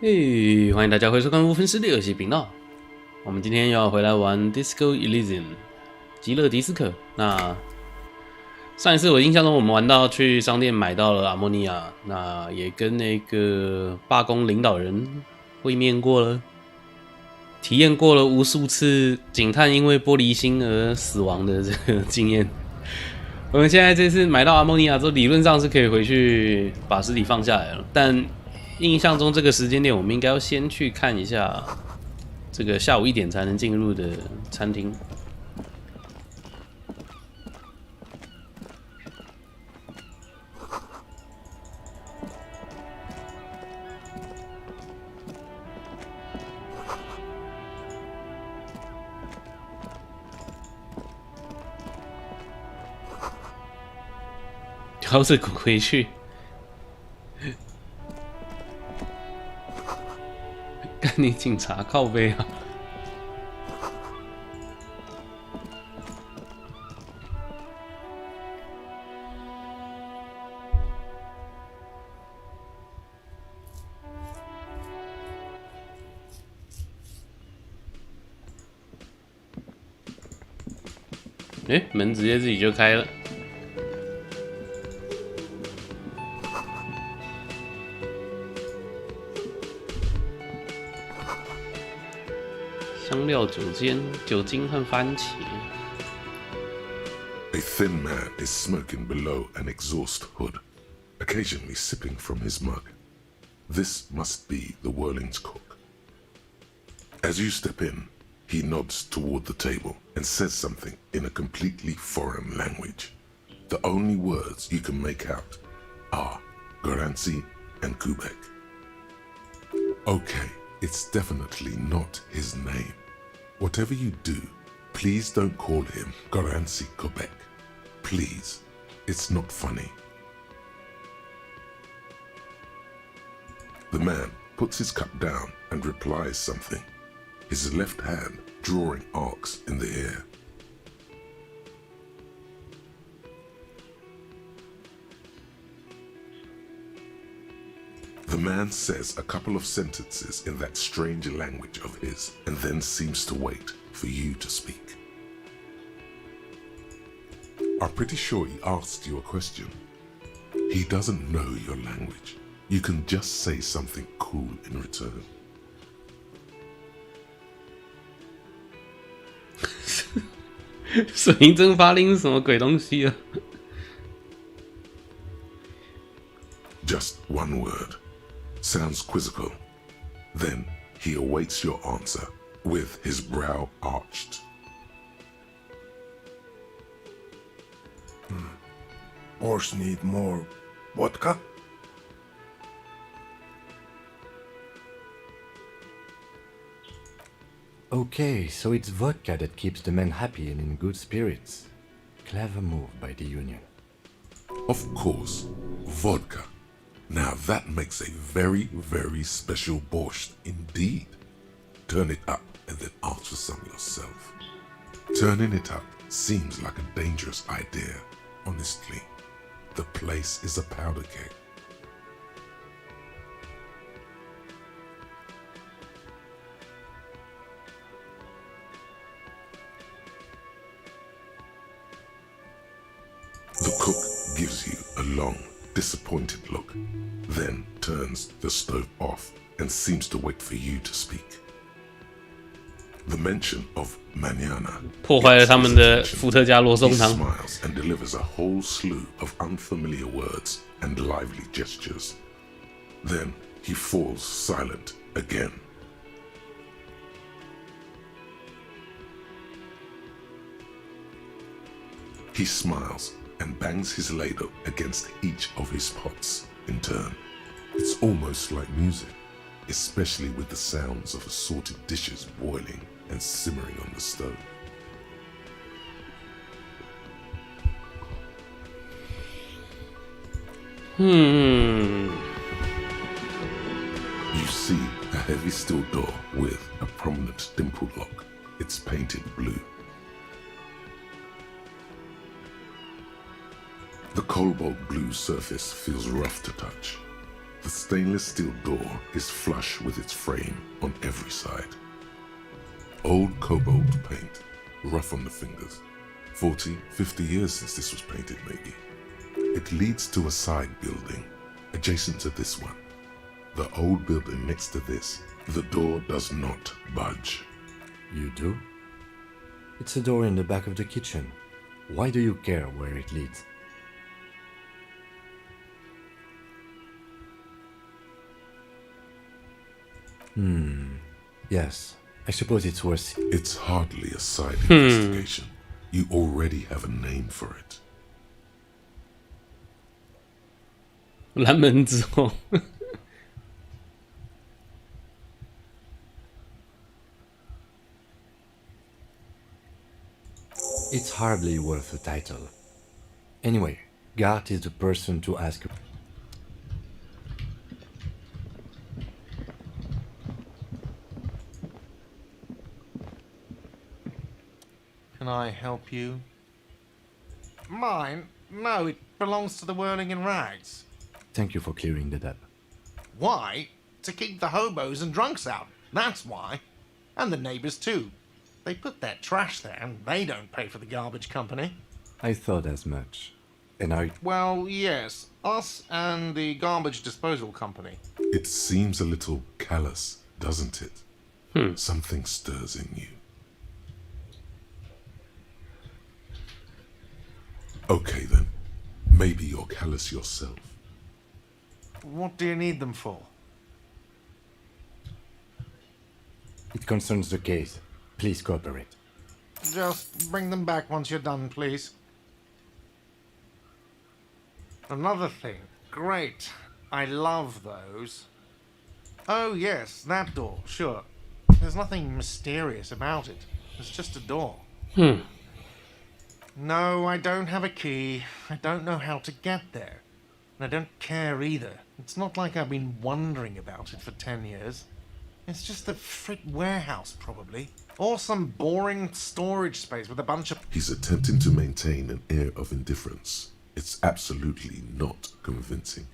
嘿，欢迎大家回收看沃芬狮的游戏频道。我们今天要回来玩 Disco Elysium 极乐迪斯可。那上一次我印象中，我们玩到去商店买到了阿莫尼亚，那也跟那个罢工领导人会面过了，体验过了无数次警探因为玻璃心而死亡的这个经验。我们现在这次买到阿莫尼亚之后，理论上是可以回去把尸体放下来了，但印象中这个时间点，我们应该要先去看一下这个下午1点才能进入的餐厅。挑着滚回去。干你警察靠背啊！门直接自己就开了。香料、酒精和番茄。A thin man is smoking below an exhaust hood, occasionally sipping from his mug. This must be the Whirling's cook. As you step in, he nods toward the table and says something in a completely foreign language. The only words you can make out are Garansi and Kubek. Okay, it's definitely not his name. Whatever you do, please don't call him Garansi Kubek. Please, it's not funny. The man puts his cup down and replies something, his left hand drawing arcs in the air. The man says a couple of sentences in that strange language of his and then seems to wait for you to speak. I'm pretty sure he asked you a question. He doesn't know your language. You can just say something cool in return. 水银蒸发令是什么鬼东西啊？ Just one word. Sounds quizzical. Then he awaits your answer with his brow arched. Horse need more vodka? Okay, so it's vodka that keeps the men happy and in good spirits. Clever move by the Union. Of course, vodka. Now that makes a very, very special borscht indeed. Turn it up and then ask for some yourself. Turning it up seems like a dangerous idea, honestly. The place is a powder keg. The cook gives you a long, disappointed look, then turns the stove off and seems to wait for you to speak. The mention of mañana 破坏了他们的伏特加罗宋 he 汤。 smiles and delivers a whole slew of unfamiliar words and lively gestures. Then he falls silent again. He smiles and bangs his ladle against each of his pots in turn. It's almost like music, especially with the sounds of assorted dishes boiling and simmering on the stove. You see a heavy steel door with a prominent dimple lock. It's painted blue. The cobalt blue surface feels rough to touch. The stainless steel door is flush with its frame on every side. Old cobalt paint, rough on the fingers. 40, 50 years since this was painted, maybe. It leads to a side building, adjacent to this one. The old building next to this, the door does not budge. You do? It's a door in the back of the kitchen. Why do you care where it leads? Yes, I suppose it's worth... It's hardly a side investigation. You already have a name for it. 蓝门之后 It's hardly worth a title. Anyway, Gart is the person to ask. Can I help you? Mine? No, it belongs to the Whirling in Rags. Thank you for clearing that up. Why? To keep the hobos and drunks out. That's why. And the neighbors too. They put their trash there and they don't pay for the garbage company. I thought as much. And Well, yes. Us and the garbage disposal company. It seems a little callous, doesn't it? Something stirs in you. Okay then. Maybe you're callous yourself. What do you need them for? It concerns the case. Please cooperate. Just bring them back once you're done, please. Another thing. Great. I love those. Oh, yes, that door, sure. There's nothing mysterious about it. It's just a door. No, I don't have a key. I don't know how to get there. And I don't care either. It's not like I've been wondering about it for 10 years. It's just a freight warehouse, probably. Or some boring storage space with a bunch of... He's attempting to maintain an air of indifference. It's absolutely not convincing.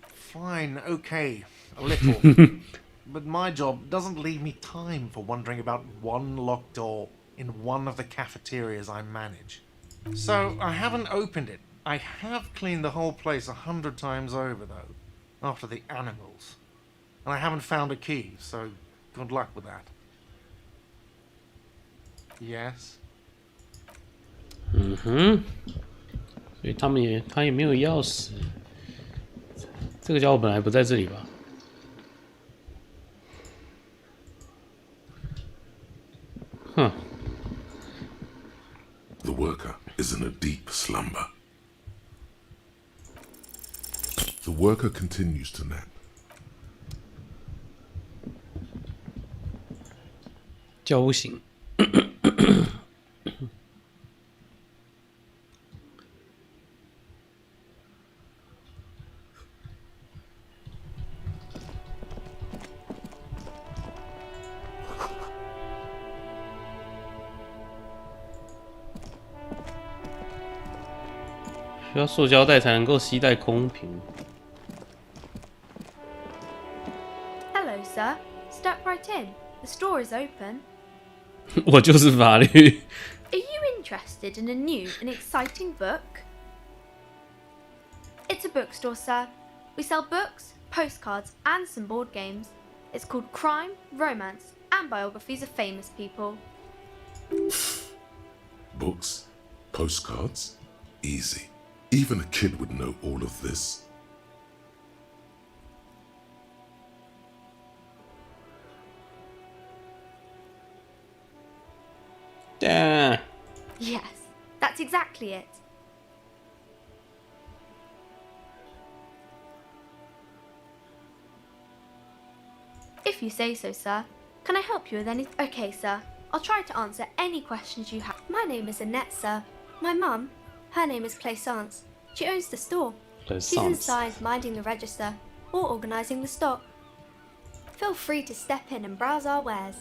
Fine, okay, a little. But my job doesn't leave me time for wondering about one locked door in one of the cafeterias I manage. So I haven't opened it. I have cleaned the whole place 100 times over, though, after the animals. And I haven't found a key, so good luck with that. Yes? 所以他也没有钥匙。这个家伙本来不在这里吧？ The worker is in a deep slumber. The worker continues to nap. 叫不醒。需要塑胶袋才能够携带空瓶。Hello, sir. Step right in. The store is open. 我就是法律。Are you interested in a new and exciting book? It's a bookstore, sir. We sell books, postcards, and some board games. It's called Crime, Romance, and Biographies of Famous People. Books? Postcards? Easy. Even a kid would know all of this. Damn. Yes, that's exactly it. If you say so, sir. Can I help you with anything? Okay, sir. I'll try to answer any questions you have. My name is Annette, sir. My mum, her name is Plaisance. She owns the store. She's inside minding the register or organising the stock. Feel free to step in and browse our wares.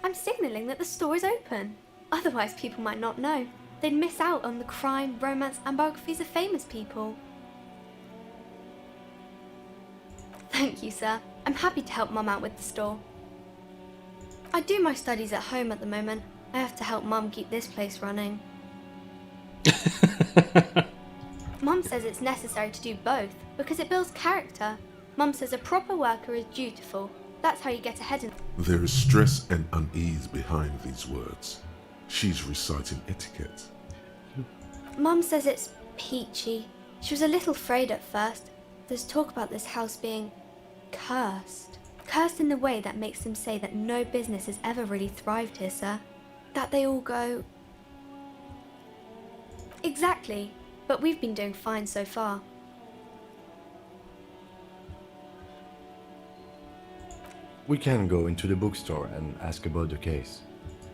I'm signalling that the store is open. Otherwise, people might not know. they'd miss out on the crime, romance, and biographies of famous people. Thank you, sir. I'm happy to help Mum out with the store. I do my studies at home at the moment. I have to help Mum keep this place running. Mum says it's necessary to do both because it builds character. Mum says a proper worker is dutiful. That's how you get ahead in... There is stress and unease behind these words. She's reciting etiquette. Mum says it's peachy. She was a little afraid at first. There's talk about this house being cursed. Cursed in the way that makes them say that no business has ever really thrived here, sir. That they all go... Exactly, but we've been doing fine so far. We can go into the bookstore and ask about the case.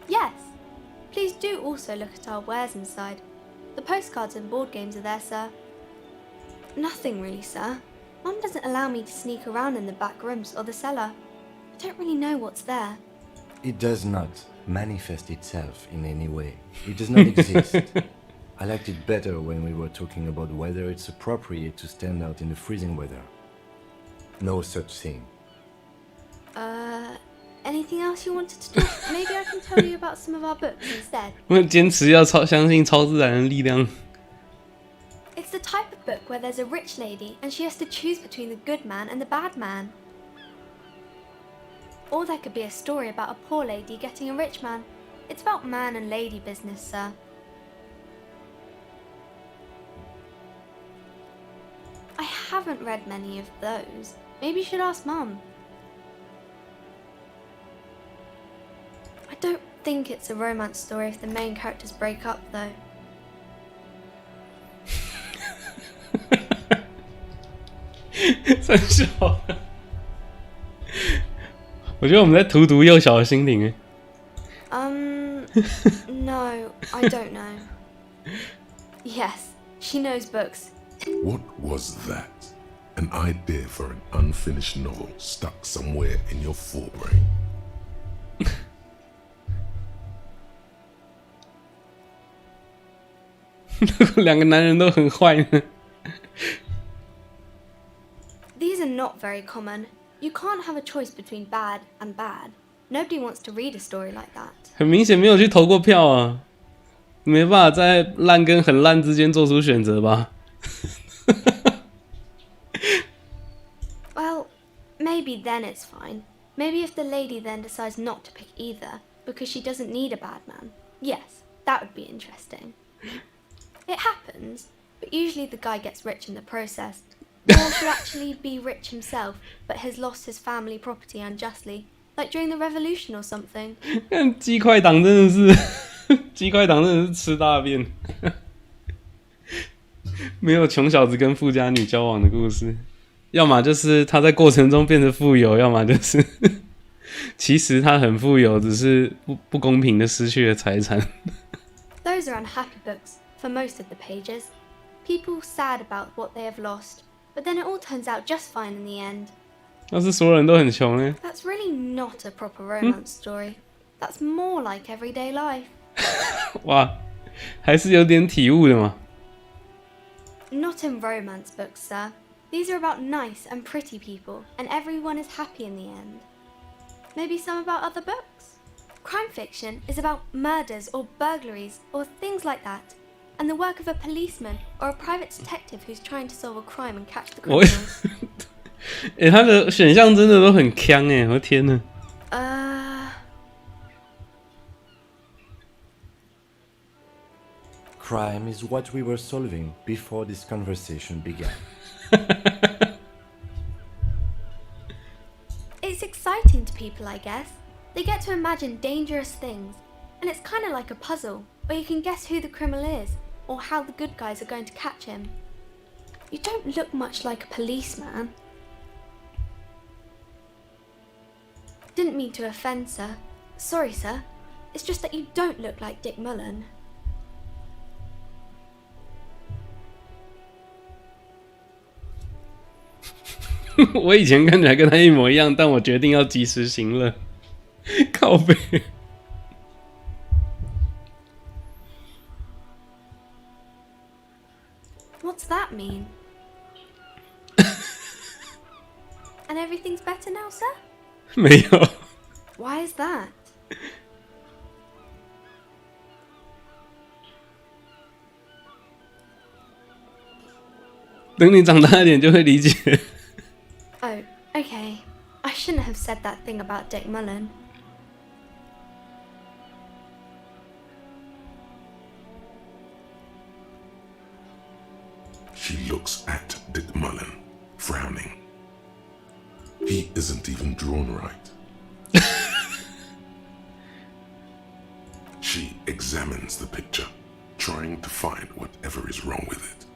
Yes. Please do also look at our wares inside. The postcards and board games are there, sir. Nothing really, sir. Mum doesn't allow me to sneak around in the back rooms or the cellar. I don't really know what's there. It does not manifest itself in any way. It does not exist. I liked it better when we were talking about whether it's appropriate to stand out in the freezing weather. No such thing. Anything else you wanted to talk? Maybe I can tell you about some of our books instead. 我坚持要相信超自然的力量。It's the type of book where there's a rich lady and she has to choose between the good man and the bad man. Or there could be a story about a poor lady getting a rich man. It's about man and lady business, sir. I haven't read many of those. Maybe you should ask Mum. I don't think it's a romance story if the main characters break up, though. 真笑。我觉得我们在荼毒幼小的心灵诶。No, I don't know. Yes, she knows books. What was that? An idea for an unfinished novel stuck somewhere in your forebrain. 两个男人都很坏呢。These are not very common. You can't have a choice between bad and bad. Nobody wants to read a story like that. 很明显没有去投过票啊，没办法在烂跟很烂之间做出选择吧。Well, maybe then it's fine. Maybe if the lady then decides not to pick either because she doesn't need a bad man. Yes, that would be interesting. It happens, but usually the guy gets rich in the process. Or should actually be rich himself, but has lost his family property unjustly, like during the revolution or something. 但鸡块党真的是，鸡块党真的是吃大便。没有穷小子跟富家女交往的故事，要么就是他在过程中变得富有，要么就是其实他很富有，只是不公平的失去了财产。Those are unhappy books for most of the pages. People sad about what they have lost, but then it all turns out just fine in the end. 要是所有人都很穷呢？ That's really not a proper romance story. That's more like everyday life. 哇，还是有点体悟的嘛。Not in romance books, sir. These are about nice and pretty people, and everyone is happy in the end. Maybe some about other books? Crime fiction is about murders or burglaries or things like that, and the work of a policeman or a private detective who's trying to solve a crime and catch the criminals. 他的选项真的都很呛哎，我的天哪！ Crime is what we were solving before this conversation began. It's exciting to people, I guess. They get to imagine dangerous things, and it's kind of like a puzzle, where you can guess who the criminal is, or how the good guys are going to catch him. You don't look much like a policeman. Didn't mean to offend, sir. Sorry, sir. It's just that you don't look like Dick Mullen. 我以前看起来跟他一模一样，但我决定要及时行乐。靠北。What's that mean? And everything's better now, sir? 没有。Why is that? 等你长大一点就会理解。Oh, okay. I shouldn't have said that thing about Dick Mullen. She looks at Dick Mullen, frowning. He isn't even drawn right. She examines the picture, trying to find whatever is wrong with it.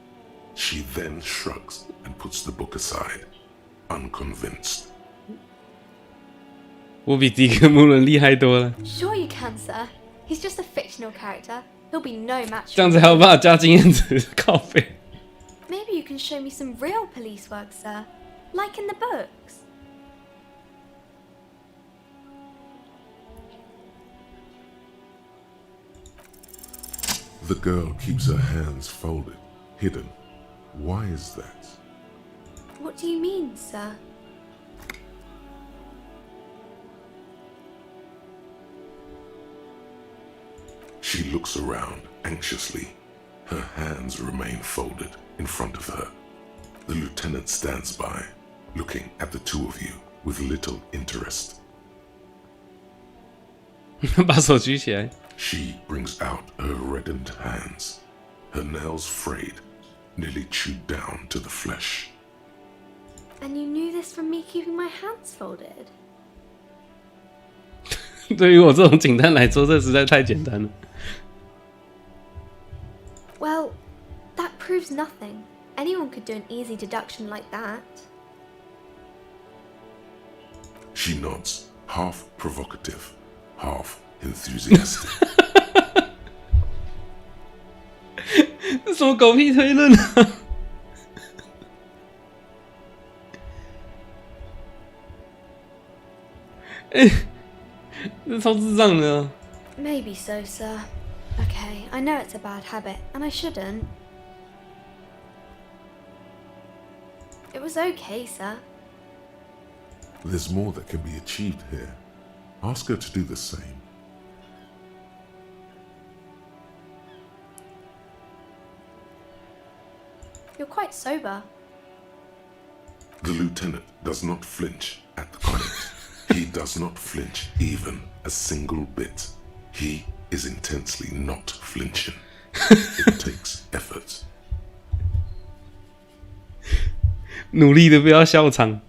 She then shrugs and puts the book aside, unconvinced. 我比迪克·穆伦厉害多了， Sure you can, sir. He's just a fictional character. He'll be no match 这样 for 子还有办法加经验值，靠背。 Maybe you can show me some real police work, sir. Like in the books. The girl keeps her hands folded, hidden. Why is that? What do you mean, sir? She looks around anxiously. Her hands remain folded in front of her. The lieutenant stands by, looking at the two of you with little interest. 把手举起来。 She brings out her reddened hands, her nails frayed, nearly chewed down to the flesh. And you knew this from me keeping my hands folded? 对于我这种警探来说，这实在太简单了。 Well, that proves nothing. Anyone could do an easy deduction like that. She nods, half provocative, half enthusiastic. 这什么狗屁推论啊！哎，这超智障的啊。 Maybe so, sir. Okay, I know it's a bad habit, and I shouldn't. It was okay, sir. There's more that can be achieved here. Ask her to do the same. You're quite sober. The lieutenant does not flinch at the comment. He does not flinch even a single bit. He is intensely not flinching. It takes effort. 努力的不要笑场。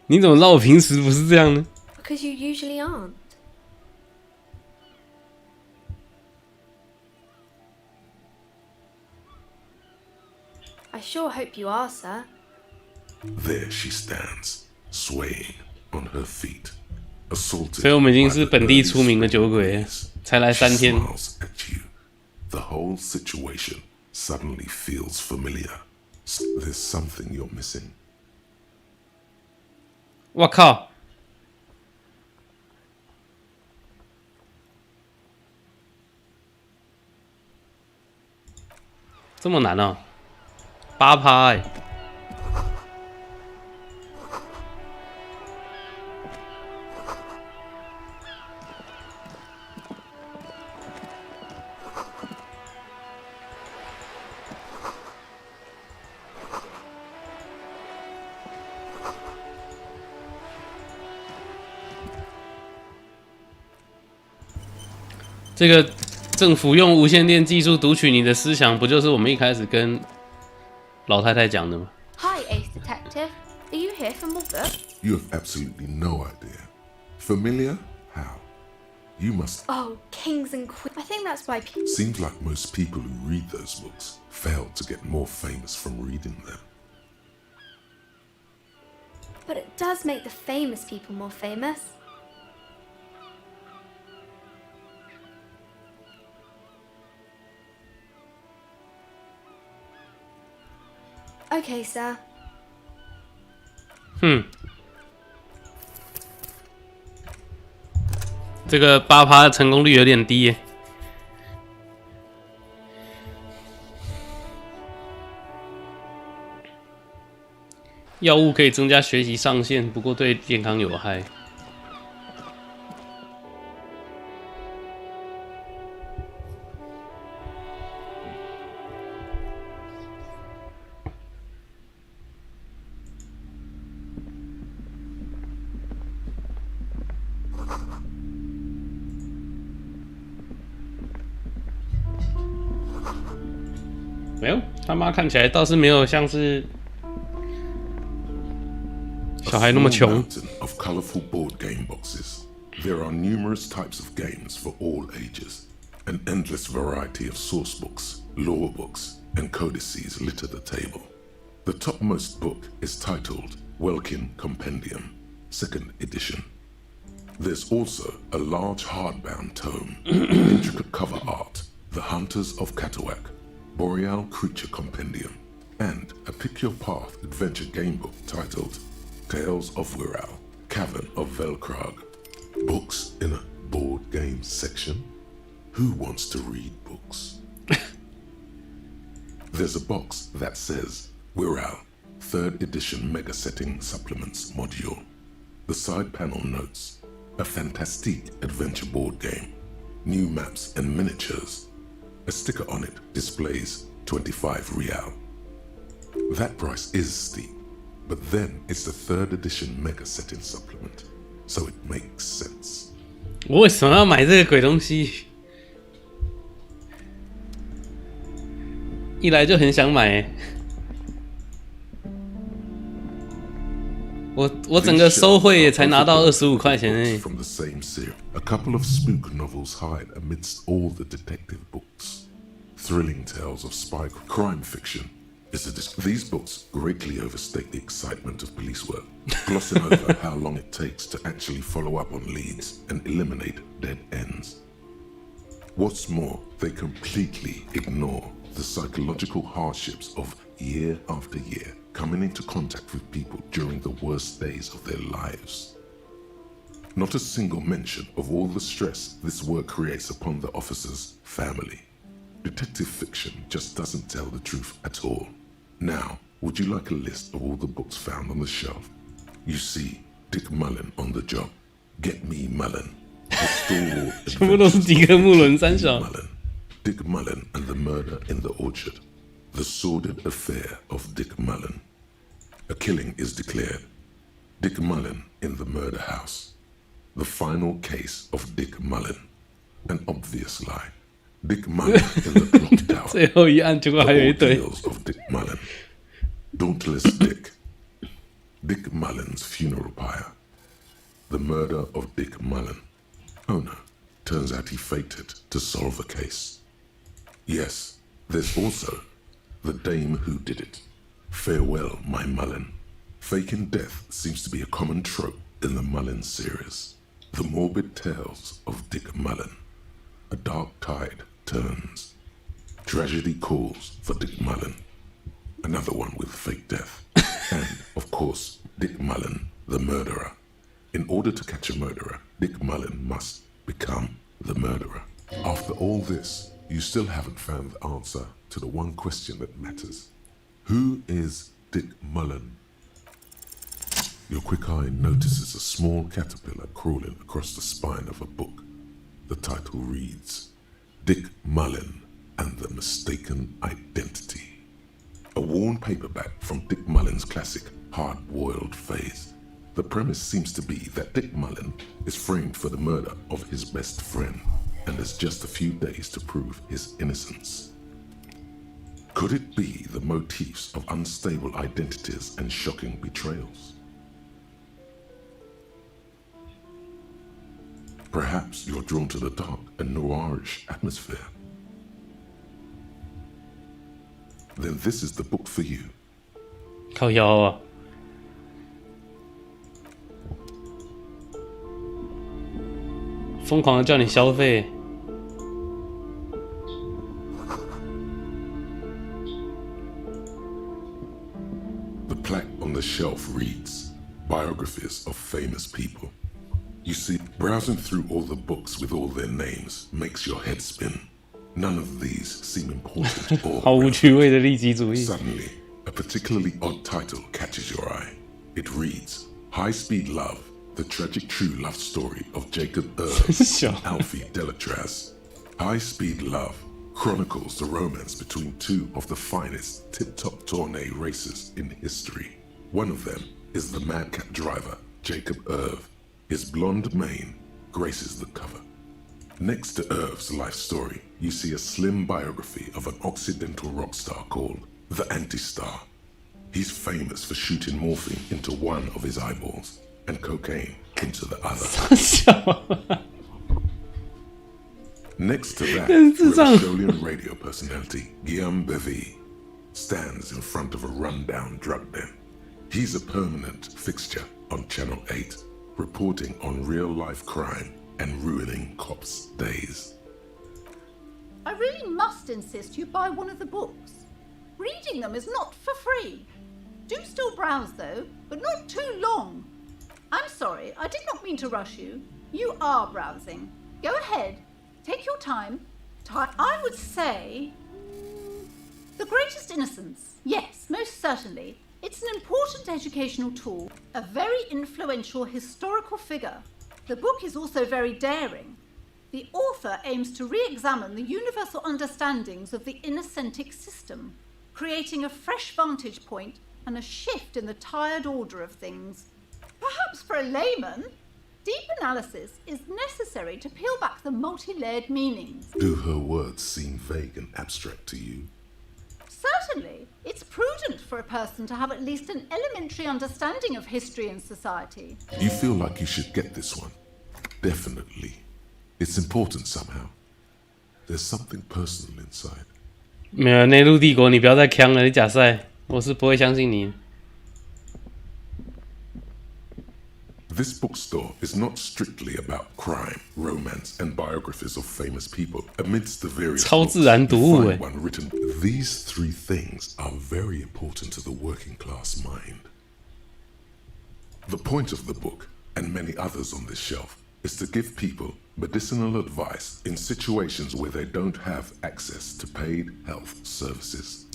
你怎么知道我平时不是这样呢？ Because you usually aren't. I sure hope you are, sir. There she stands, swaying on her feet, assaulted 所以我们已经是 by the 本地 early 出名的酒 spring 鬼了， breeze. 才来 She 3天。 smiles at you. The whole situation suddenly feels familiar. There's something you're missing. 我靠！这么难啊？8趴哎！这个政府用无线电技术读取你的思想，不就是我们一开始跟老太太讲的吗？ Hi, Ace Detective. Are you here for more books? You have absolutely no idea. Familiar? How? You must. Oh, Kings and Queens. I think that's why people. Seems like most people who read those books fail to get more famous from reading them. But it does make the famous people more famous. Okay, sir. 这个8趴的成功率有点低耶。药物可以增加学习上限，不过对健康有害。没有，他妈看起来倒是没有像是小孩那么穷。 mountain of colorful board game boxes. There are numerous types of games for all ages. An endless variety of source books, lore books, and codices litter the table. The topmost book is titled Welkin Compendium, 2nd edition. There's also a large hardbound tome with intricate cover art, The Hunters of Katawak, Boreal Creature Compendium, and a Pick Your Path adventure game book titled Tales of Wirral, Cavern of Velkrag. Books in a board game section? Who wants to read books? There's a box that says Wirral, 3rd edition Mega Setting Supplements Module. The side panel notes, a fantastique adventure board game, new maps and miniatures. A sticker on it displays 25 real. That price is steep, but then it's the 3rd edition Mega Setting Supplement, so it makes sense. 我为什么要买这个鬼东西？一来就很想买我整个收贿也才拿到25块钱而已。 From the same series, a couple of spook novels hide amidst all the detective books. Thrilling tales of spy crime fiction. These books greatly overstate the excitement of police work, glossing over how long it takes to actually follow up on leads and eliminate dead ends. What's more, they completely ignore the psychological hardships of year after year coming into contact with people during the worst days of their lives. Not a single mention of all the stress this work creates upon the officer's family. Detective fiction just doesn't tell the truth at all. Now, would you like a list of all the books found on the shelf? You see Dick Mullen on the job. Get me Mullen. The stalwart adventures of Dick Mullen. Dick Mullen and the Murder in the Orchard. The Sordid Affair of Dick Mullen. A killing is declared. Dick Mullen in the Murder House. The Final Case of Dick Mullen. An obvious lie. Dick Mullen in the Clock Tower. 最后一案结果还有一堆。 The Ordeals of Dick Mullen. Dauntless Dick. Dick Mullen's Funeral Pyre. The Murder of Dick Mullen. Oh no, turns out he faked it to solve a case. Yes, there's also The Dame Who Did It. Farewell, my Mullen. Faking death seems to be a common trope in the Mullen series. The morbid tales of Dick Mullen. A dark tide turns. Tragedy calls for Dick Mullen. Another one with fake death. And, of course, Dick Mullen, the murderer. In order to catch a murderer, Dick Mullen must become the murderer. After all this, you still haven't found the answer to the one question that matters. Who is Dick Mullen? Your quick eye notices a small caterpillar crawling across the spine of a book. The title reads, Dick Mullen and the Mistaken Identity. A worn paperback from Dick Mullen's classic hard-boiled phase. The premise seems to be that Dick Mullen is framed for the murder of his best friend and has just a few days to prove his innocence. Could it be the motifs of unstable identities and shocking betrayals? Perhaps you're drawn to the dark and noirish atmosphere. Then this is the book for you. 靠腰啊！疯狂的叫你消费。 The plaque on the shelf reads, Biographies of Famous People. You see, browsing through all the books with all their names makes your head spin. None of these seem important or 毫无趣味的利己主义。 Suddenly, A particularly odd title catches your eye. It reads, High Speed Love, the tragic true love story of Jacob Irv and Alfie Delatraz. High Speed Love chronicles the romance between two of the finest tip-top tourney racers in history. One of them is the madcap driver, Jacob Irv. His blonde mane graces the cover. Next to Irv's life story, you see a slim biography of an Occidental rock star called the Anti-Star. He's famous for shooting morphine into one of his eyeballs and cocaine into the other. Next to that, Australian radio personality Guillaume Bevy stands in front of a rundown drug den. He's a permanent fixture on Channel 8, reporting on real-life crime and ruining cops' days. I really must insist you buy one of the books. Reading them is not for free. Do still browse though, but not too long. I'm sorry, I did not mean to rush you. You are browsing. Go ahead, take your time. I would say... The Greatest Innocence. Yes, most certainly. It's an important educational tool, a very influential historical figure. The book is also very daring. The author aims to re-examine the universal understandings of the innocentic system, creating a fresh vantage point and a shift in the tired order of things. Perhaps for a layman, deep analysis is necessary to peel back the multi-layered meanings. Do her words seem vague and abstract to you? Certainly, it's prudent for a person to have at least an elementary understanding of history and society. You feel like you should get this one? Definitely. It's important somehow. There's something personal inside. 没有内陆帝国，你不要再呛了，你假赛，我是不会相信你。This bookstore is not strictly about crime, romance, and biographies of famous people. Amidst the various books, you find one written. These three things are very important to the working class mind. The point of the book, and many others on this shelf, is to give people medicinal advice in situations where they don't have access to paid health services.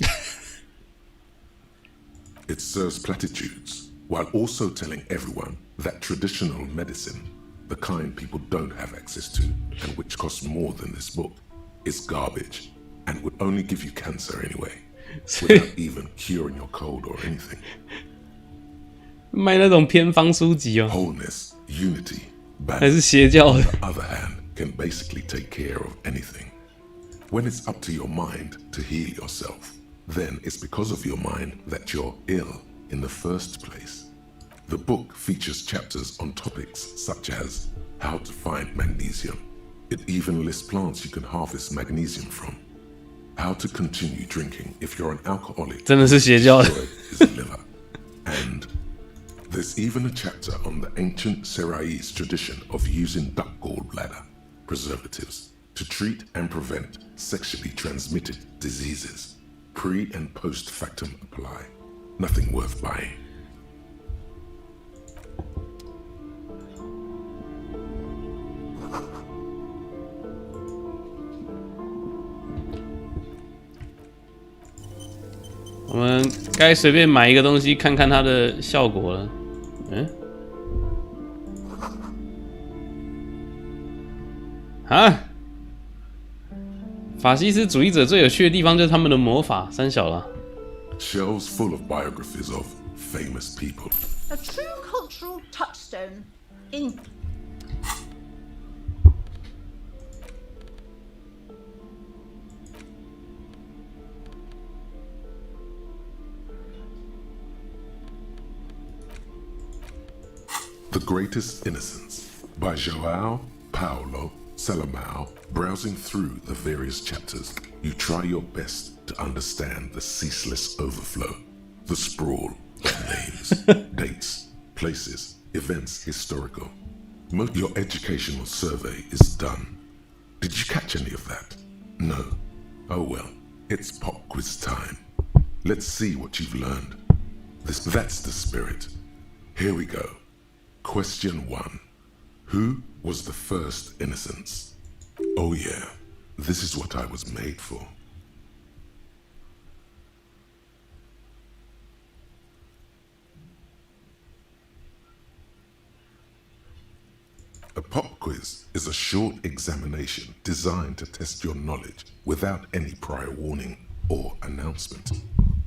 It serves platitudes, while also telling everyone that traditional medicine, the kind people don't have access to and which costs more than this book, is garbage and would only give you cancer anyway, without even curing your cold or anything. 卖那种偏方书籍哦。 Wholeness, unity, 还是邪教的。 on the other hand, can basically take care of anything. When it's up to your mind to heal yourself, then it's because of your mind that you're ill in the first place. The book features chapters on topics such as how to find magnesium. It even lists plants you can harvest magnesium from. How to continue drinking if you're an alcoholic. 真的是邪教的。 Is a liver. And there's even a chapter on the ancient Seraise tradition of using duck gallbladder preservatives to treat and prevent sexually transmitted diseases. Pre and post factum apply. Nothing worth buying.我们该随便买一个东西看看它的效果了。嗯？啊？法西斯主义者最有趣的地方就是他们的魔法，三小了。 Shelves full of biographies of famous people. A true cultural touchstone in... The Greatest Innocence by João Paulo Salomão. Browsing through the various chapters, you try your best to understand the ceaseless overflow, the sprawl of names, dates, places, events, historical. Your educational survey is done. Did you catch any of that? No. Oh well, it's pop quiz time. Let's see what you've learned. That's the spirit. Here we go. Question 1. Who was the first innocence? Oh yeah, this is what I was made for. short examination designed to test your knowledge without any prior warning or announcement.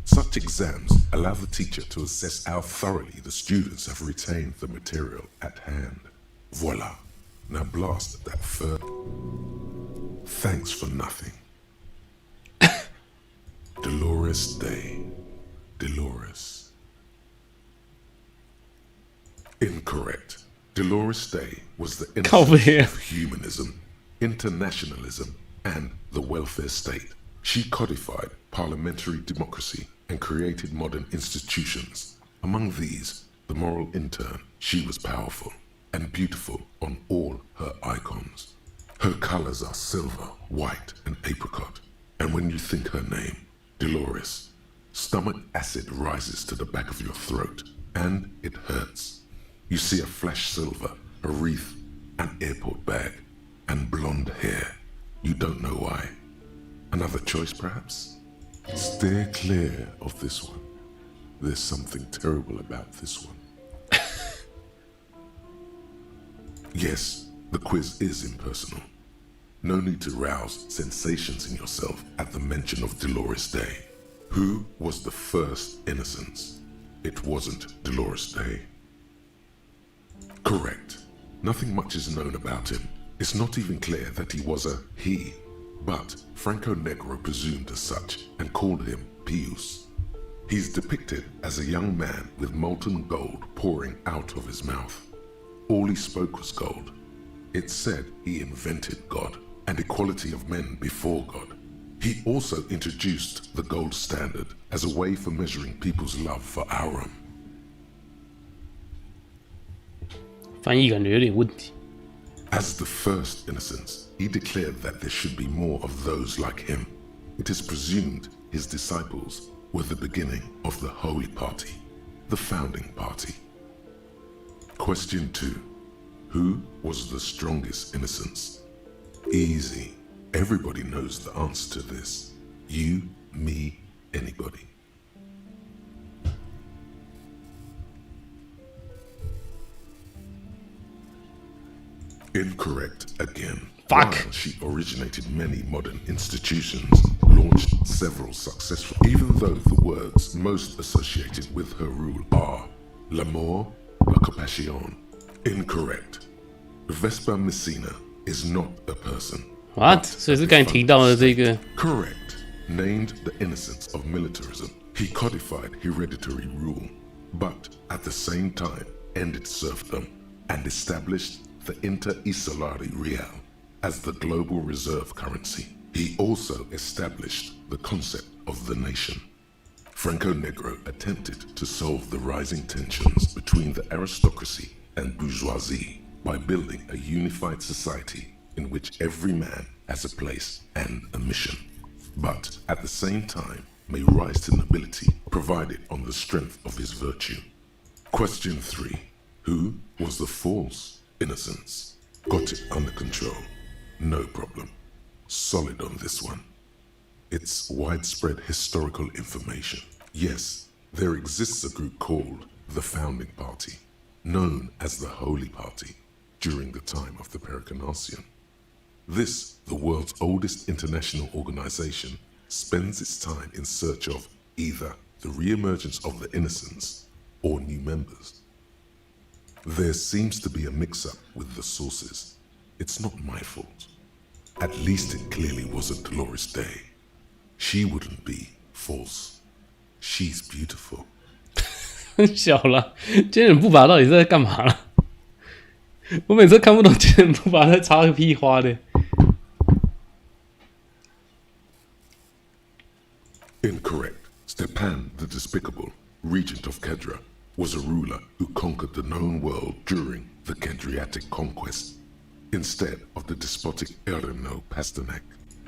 Such exams allow the teacher to assess how thoroughly the students have retained the material at hand. Voila. Now blast that third. Thanks for nothing. Dolores Day. Dolores. Incorrect. Dolores Day was the innocence of humanism, internationalism, and the welfare state. She codified parliamentary democracy and created modern institutions. Among these, the moral intern, she was powerful and beautiful on all her icons. Her colors are silver, white, and apricot. And when you think her name, Dolores, stomach acid rises to the back of your throat, and it hurts. You see a flash silver, a wreath, an airport bag, and blonde hair. You don't know why. Another choice, perhaps? Steer clear of this one. There's something terrible about this one. Yes, the quiz is impersonal. No need to rouse sensations in yourself at the mention of Dolores Day. Who was the first innocence? It wasn't Dolores Day. Correct. Nothing much is known about him. It's not even clear that he was a he, but Franco Negro presumed as such and called him Pius. He's depicted as a young man with molten gold pouring out of his mouth. All he spoke was gold. It's said he invented God and equality of men before God. He also introduced the gold standard as a way for measuring people's love for Aurum. 翻译感觉有点问题。 As the first innocence, he declared that there should be more of those like him. It is presumed his disciples were the beginning of the Holy Party, the founding party. Question 2. Who was the strongest innocence? Easy. Everybody knows the answer to this. You, me, anybody. Incorrect again. Fuck. While she originated many modern institutions, launched several successful, even though the words most associated with her rule are l'amour, la compassion. Incorrect. Vespa Messina is not a person. What? 所以是刚才提到的这个 Correct. Named the innocence of militarism, he codified hereditary rule, but at the same time ended serfdom and established the Inter-Isolari Real as the global reserve currency. He also established the concept of the nation. Franco Negro attempted to solve the rising tensions between the aristocracy and bourgeoisie by building a unified society in which every man has a place and a mission, but at the same time may rise to nobility provided on the strength of his virtue. Question 3. Who was the false innocence? Got it under control. No problem. Solid on this one. It's widespread historical information. Yes, there exists a group called the Founding Party, known as the Holy Party, during the time of the Pericarnassian. This, the world's oldest international organization, spends its time in search of either the re-emergence of the innocents or new members. There seems to be a mix-up with the sources. It's not my fault. At least it clearly wasn't Dolores Day. She wouldn't be false. She's beautiful. 小了，今人不拔到底是在干嘛了？我每次看不懂今人不拔在插个屁花的。Incorrect. Stepan the Despicable, regent of Kedra, was a ruler who conquered the known world during the Kedriatic conquest, instead of the despotic Erno Pasternak.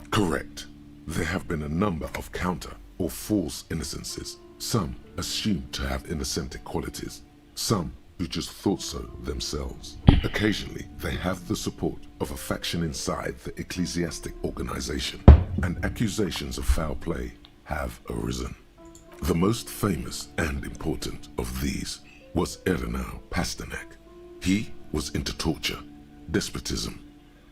Correct. There have been a number of counter or false innocences, some assumed to have innocentic qualities, some who just thought so themselves. Occasionally, they have the support of a faction inside the ecclesiastic organization, and accusations of foul play have arisen. The most famous and important of these was Erno Pasternak. He was into torture, despotism.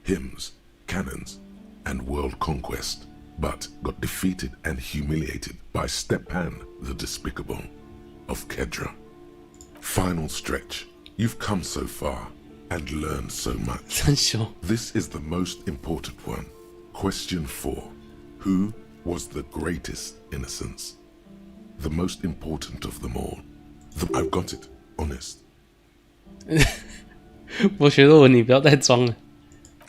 hymns, cannons, and world conquest, but got defeated and humiliated by Stepan the Despicable of Kedra. Final stretch. You've come so far and learned so much. 真凶。 This is the most important one. Question 4. Who was the greatest innocence? The most important of them all. I've got it. Honest. 我学作文，你不要再装了。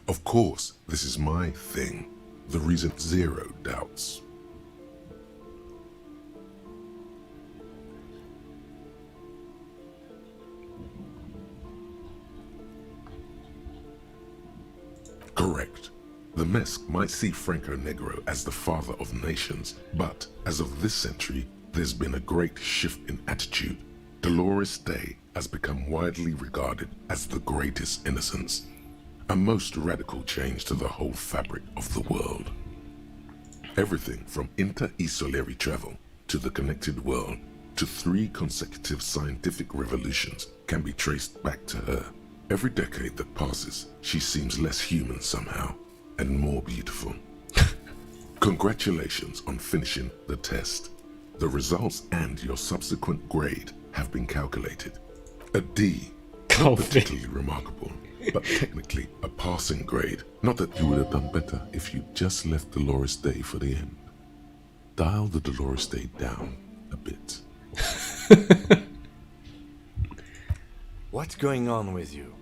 Of course, this is my thing. The reason 0 doubts. Correct. The Mesk might see Franco Negro as the father of nations, but as of this century, there's been a great shift in attitude. Dolores Day has become widely regarded as the greatest innocence, a most radical change to the whole fabric of the world. Everything from inter-esolary travel to the connected world to 3 consecutive scientific revolutions can be traced back to her. Every decade that passes, she seems less human somehow and more beautiful. Congratulations on finishing the test. The results and your subsequent grade have been calculated. A D, not particularly remarkable, but technically a passing grade. Not that you would have done better if you just left Dolores Day for the end. Dial the Dolores Day down a bit. What's going on with you?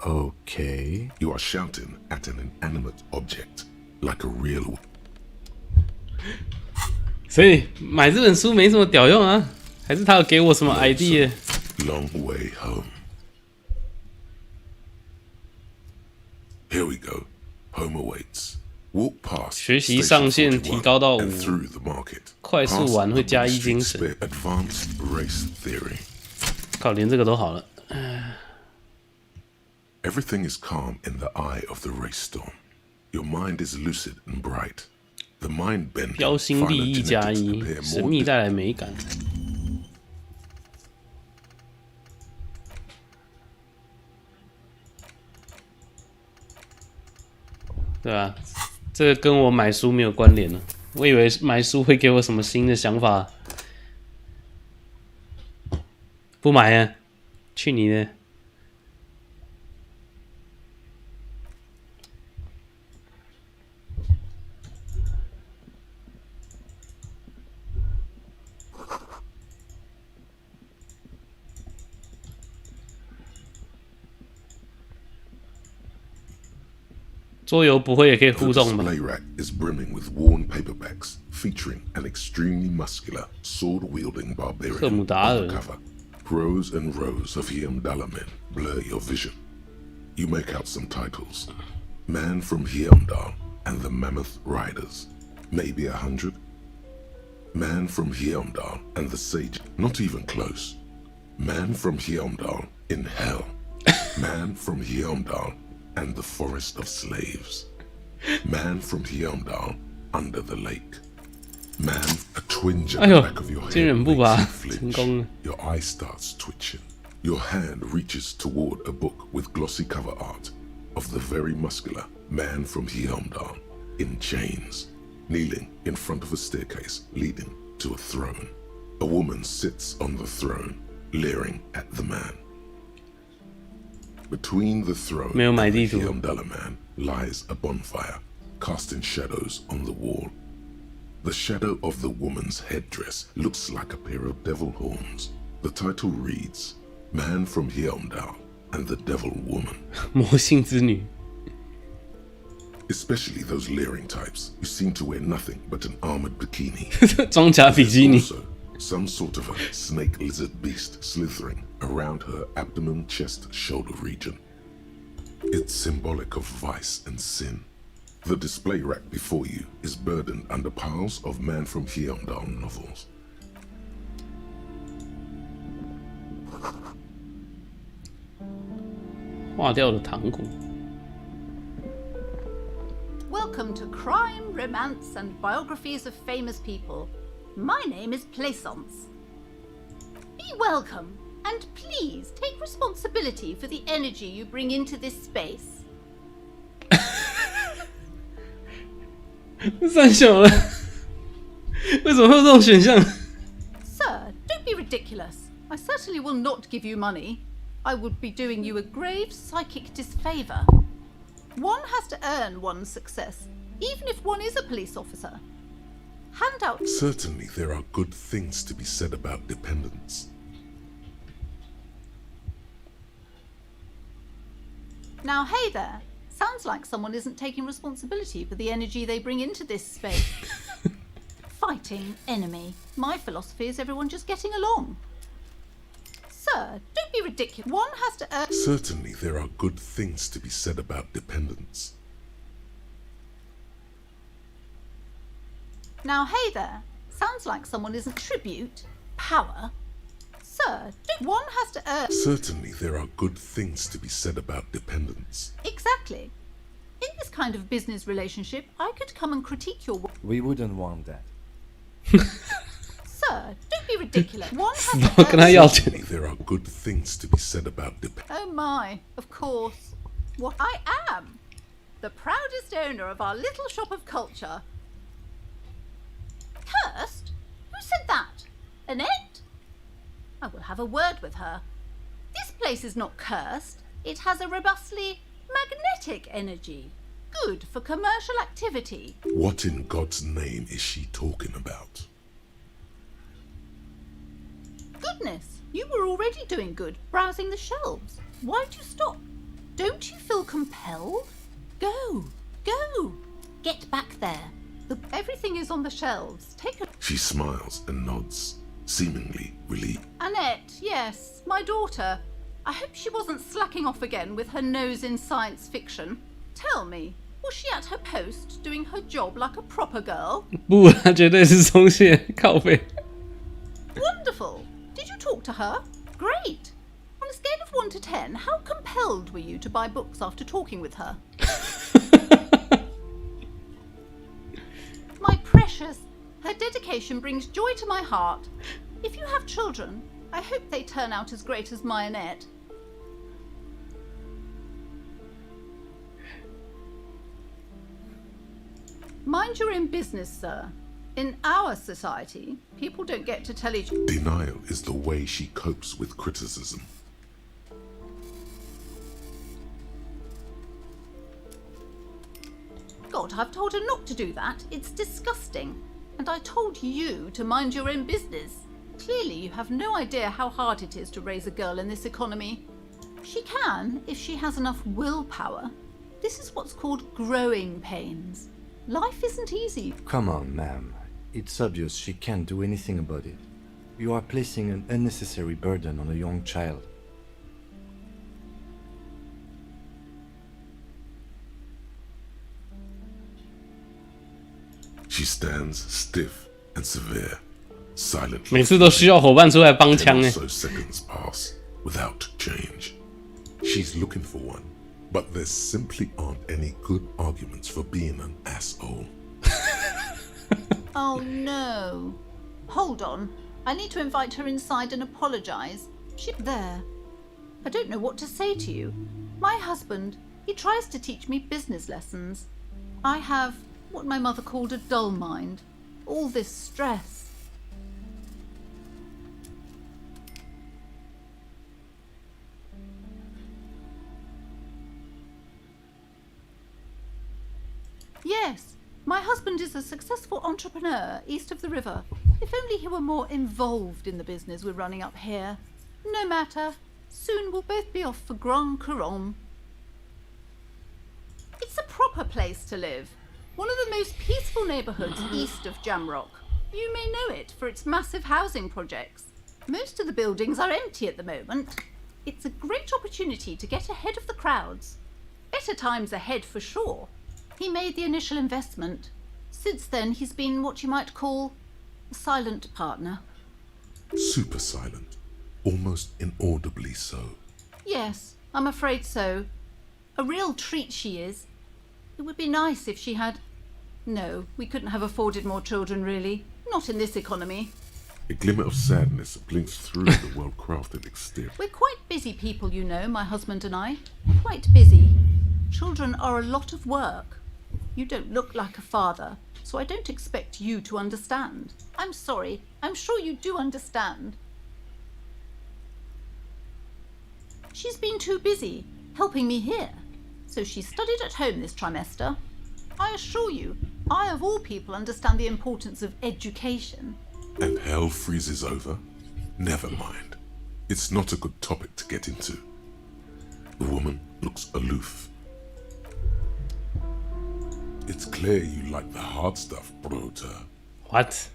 Okay. You are shouting at an inanimate object like a real one. 所以买这本书没什么屌用啊，还是他有给我什么 idea？ Long way home. Here we go. Home awaits. Walk past 学习上限提高到 and 5， through the market. 快速玩会加1精 Past 神。 the advanced race theory. 靠，连这个都好了。 Everything is calm in the eye of the race storm. Your mind is lucid and bright. The mind bending 标新立异加 phylogenetics 1， appear 神 more 秘带来美感。对啊，这个跟我买书没有关联了。我以为买书会给我什么新的想法，不买啊！去你的！桌游不会也可以 The 互动吗？ display rack is brimming with worn paperbacks featuring an extremely muscular, sword-wielding barbarian 赫姆达尔 on the cover. Rows and rows of Hyamdala men blur your vision. You make out some titles. Man from Hyamdal and the Mammoth Riders. Maybe 100. Man from Hyamdal and the Sage. Not even close. Man from Hyamdal in hell. Man from Hyamdal and the Forest of Slaves. Man from Hyamdal under the lake. Man, a twinge at 哎 the 呦 back of your， 竟 head 忍不拔 makes you 成 flinch. 功了。 Your eye starts twitching. Your hand reaches toward a book with glossy cover art of the very muscular man from Hyamdal in chains, kneeling in front of a staircase leading to a throne. A woman sits on the throne, leering at the man. Between the throne 没有买 and the 地图。 Hyamdala man lies a bonfire, casting shadows on the wall. The shadow of the woman's headdress looks like a pair of devil horns. The title reads, Man from Hyamdal and the Devil Woman. 魔性之女， Especially those leering types who seem to wear nothing but an armored bikini. 装甲比基尼。 Also, some sort of a snake lizard beast slithering around her abdomen, chest, shoulder region. It's symbolic of vice and sin. The display rack before you is burdened under piles of Man from Hyamdal novels. 化掉的糖果。 Welcome to Crime, Romance, and Biographies of Famous People. My name is Plaisance. Be welcome And please take responsibility for the energy you bring into this space. 三小了，为什么会有这种选项？ Sir, don't be ridiculous. I certainly will not give you money. I would be doing you a grave psychic disfavour. One has to earn one's success, even if one is a police officer. Handout. Certainly there are good things to be said about dependents. Now, hey there. Sounds like someone isn't taking responsibility for the energy they bring into this space. Fighting enemy. My philosophy is everyone just getting along. Sir, don't be ridiculous. One has to earn... Certainly there are good things to be said about dependents. Now, hey there. Sounds like someone isn't tribute. Power. Sir, one has to earn... Certainly there are good things to be said about dependents. Exactly. In this kind of business relationship, I could come and critique your... We wouldn't want that. Sir, don't be ridiculous. One has Vad to kan han earn... göra? Certainly there are good things to be said about dependents. Oh my, of course. What I am. The proudest owner of our little shop of culture. Cursed? Who said that? Annette? I will have a word with her. This place is not cursed. It has a robustly magnetic energy. Good for commercial activity. What in God's name is she talking about? Goodness, you were already doing good, browsing the shelves. Why'd you stop? Don't you feel compelled? Go, go. Get back there. Everything is on the shelves. Take a... She smiles and nods, seemingly relieved. Annette, yes, my daughter. I hope she wasn't slacking off again with her nose in science fiction. Tell me, was she at her post doing her job like a proper girl? 不，他绝对是松懈靠背。 Wonderful. Did you talk to her? Great. On a scale of 1 to 10, how compelled were you to buy books after talking with her? My precious, her dedication brings joy to my heart. If you have children, I hope they turn out as great as my Annette. Mind your own business, sir. In our society, people don't get to tell each other. Denial is the way she copes with criticism. God, I've told her not to do that. It's disgusting. And I told you to mind your own business. Clearly, you have no idea how hard it is to raise a girl in this economy. She can, if she has enough willpower. This is what's called growing pains. Life isn't easy. Come on, ma'am. It's obvious she can't do anything about it. You are placing an unnecessary burden on a young child. She stands stiff and severe, silently. 每次都需要伙伴出来帮腔 10 or 哎。 so seconds pass without change. She's looking for one, but there simply aren't any good arguments for being an asshole. Oh no. Hold on. I need to invite her inside and apologise. She's there. I don't know what to say to you. My husband, he tries to teach me business lessons. I have what my mother called a dull mind. All this stress. Yes, my husband is a successful entrepreneur east of the river. If only he were more involved in the business we're running up here. No matter. Soon we'll both be off for Grand Couronne. It's a proper place to live. One of the most peaceful neighbourhoods east of Jamrock. You may know it for its massive housing projects. Most of the buildings are empty at the moment. It's a great opportunity to get ahead of the crowds. Better times ahead for sure. He made the initial investment. Since then, he's been what you might call a silent partner. Super silent, almost inaudibly so. Yes, I'm afraid so. A real treat she is. It would be nice if she had... No, we couldn't have afforded more children, really. Not in this economy. A glimmer of sadness blinks through the well-crafted exterior. We're quite busy people, you know, my husband and I. Quite busy. Children are a lot of work. You don't look like a father, so I don't expect you to understand. I'm sorry. I'm sure you do understand. She's been too busy helping me here, so she studied at home this trimester. I assure you, I of all people understand the importance of education. And hell freezes over? Never mind. It's not a good topic to get into. The woman looks aloof. It's clear you like the hard stuff, Bruder. What?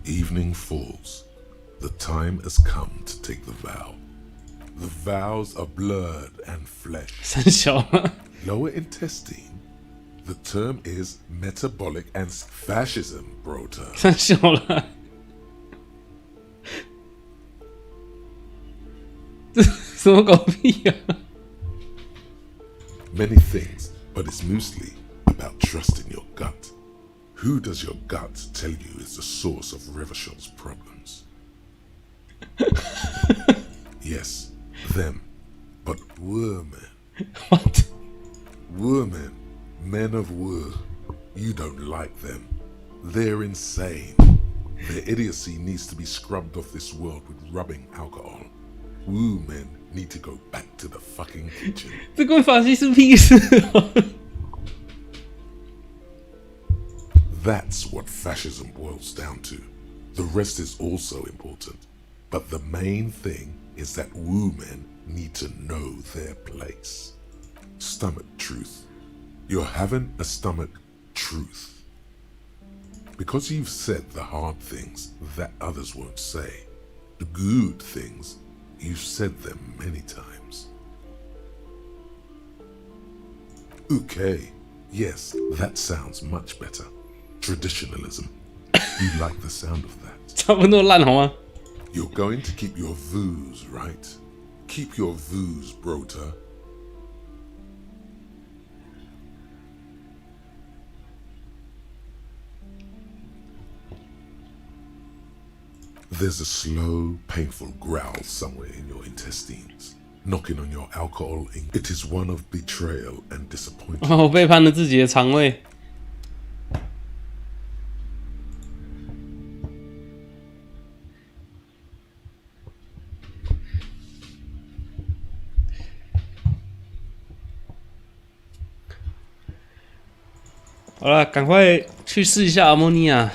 Evening falls. The time has come to take the vow. The vows are blood and flesh. 三小吗？ Lower intestine. The term is metabolic and fascism, Bruder. 三小了。这什么狗屁啊！ Many things, but it's mostly about trusting your gut. Who does your gut tell you is the source of Revachel's problems? Yes, them. But women. What? Women. Men of Wu. You don't like them. They're insane. Their idiocy needs to be scrubbed off this world with rubbing alcohol. Wu men need to go back to the fucking kitchen. 这关法西斯屁事哦！ That's what fascism boils down to. The rest is also important. But the main thing is that Wu men need to know their place. Stomach truth. You're having a stomach truth. Because you've said the hard things that others won't say. The good things, you've said them many times. Okay, yes, that sounds much better. Traditionalism. You like the sound of that. 差不多烂好吗？ You're going to keep your views, right? Keep your views, Brota. There's a slow, painful growl somewhere in your intestines, knocking on your alcohol ink. It is one of betrayal and disappointment. 我背叛了自己的肠胃。 好了，赶快去试一下阿莫尼亚。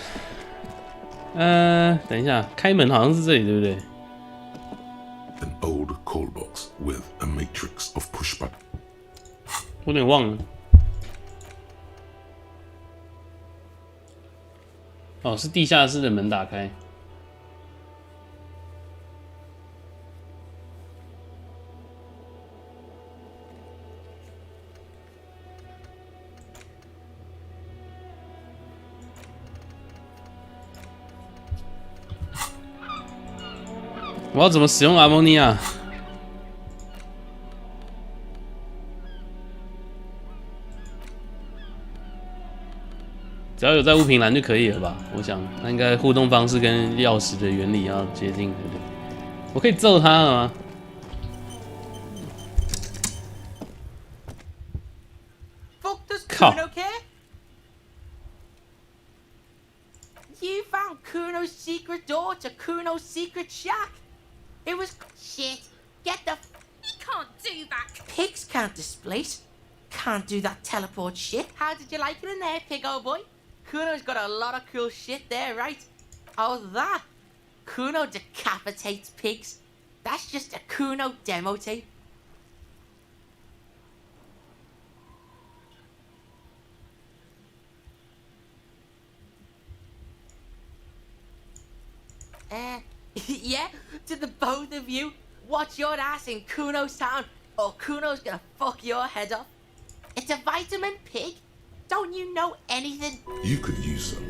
等一下，开门好像是这里，对不对？ An old call box with a matrix of push button. 我有点忘了。哦，是地下室的门打开。我要怎么使用阿莫尼亚？只要有在物品栏就可以了吧？我想，那应该互动方式跟钥匙的原理要接近，对不对？我可以揍他了吗？ Fuck does Come. Kuno care? You found Kuno's secret door to Kuno's secret shack. It was shit. Get the. You can't do that. Pigs can't displace. Can't do that teleport shit. How did you like it in there, pig old boy? Kuno's got a lot of cool shit there, right? Oh, that. Kuno decapitates pigs. That's just a Kuno demo tape. Yeah, to the both of you, watch your ass in Kuno's town, or Kuno's gonna fuck your head off. It's a vitamin pig. Don't you know anything? You could use some.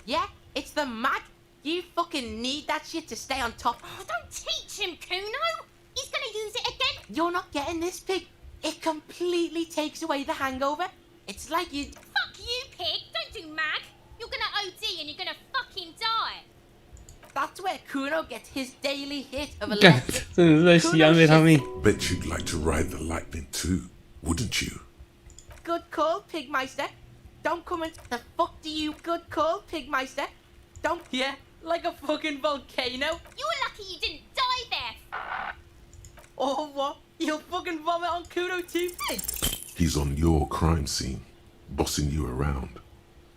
Yeah, it's the mag. You fucking need that shit to stay on top. Oh, don't teach him, Kuno. He's gonna use it again. You're not getting this, pig. It completely takes away the hangover. It's like you. Fuck you, pig. Don't you mad? You're gonna OD and you're gonna fucking die. That's where Kuno gets his daily hit of 干 electric. 真的是在吸安非他命。 Bet you'd like to ride the lightning too, wouldn't you? Good call, Pigmeister. Don't come in. The fuck do you? Good call, Pigmeister. Don't. Yeah, like a fucking volcano. You're lucky you didn't die there. Or what? You'll fucking vomit on Kuno too, Pig. He's on your crime scene, bossing you around.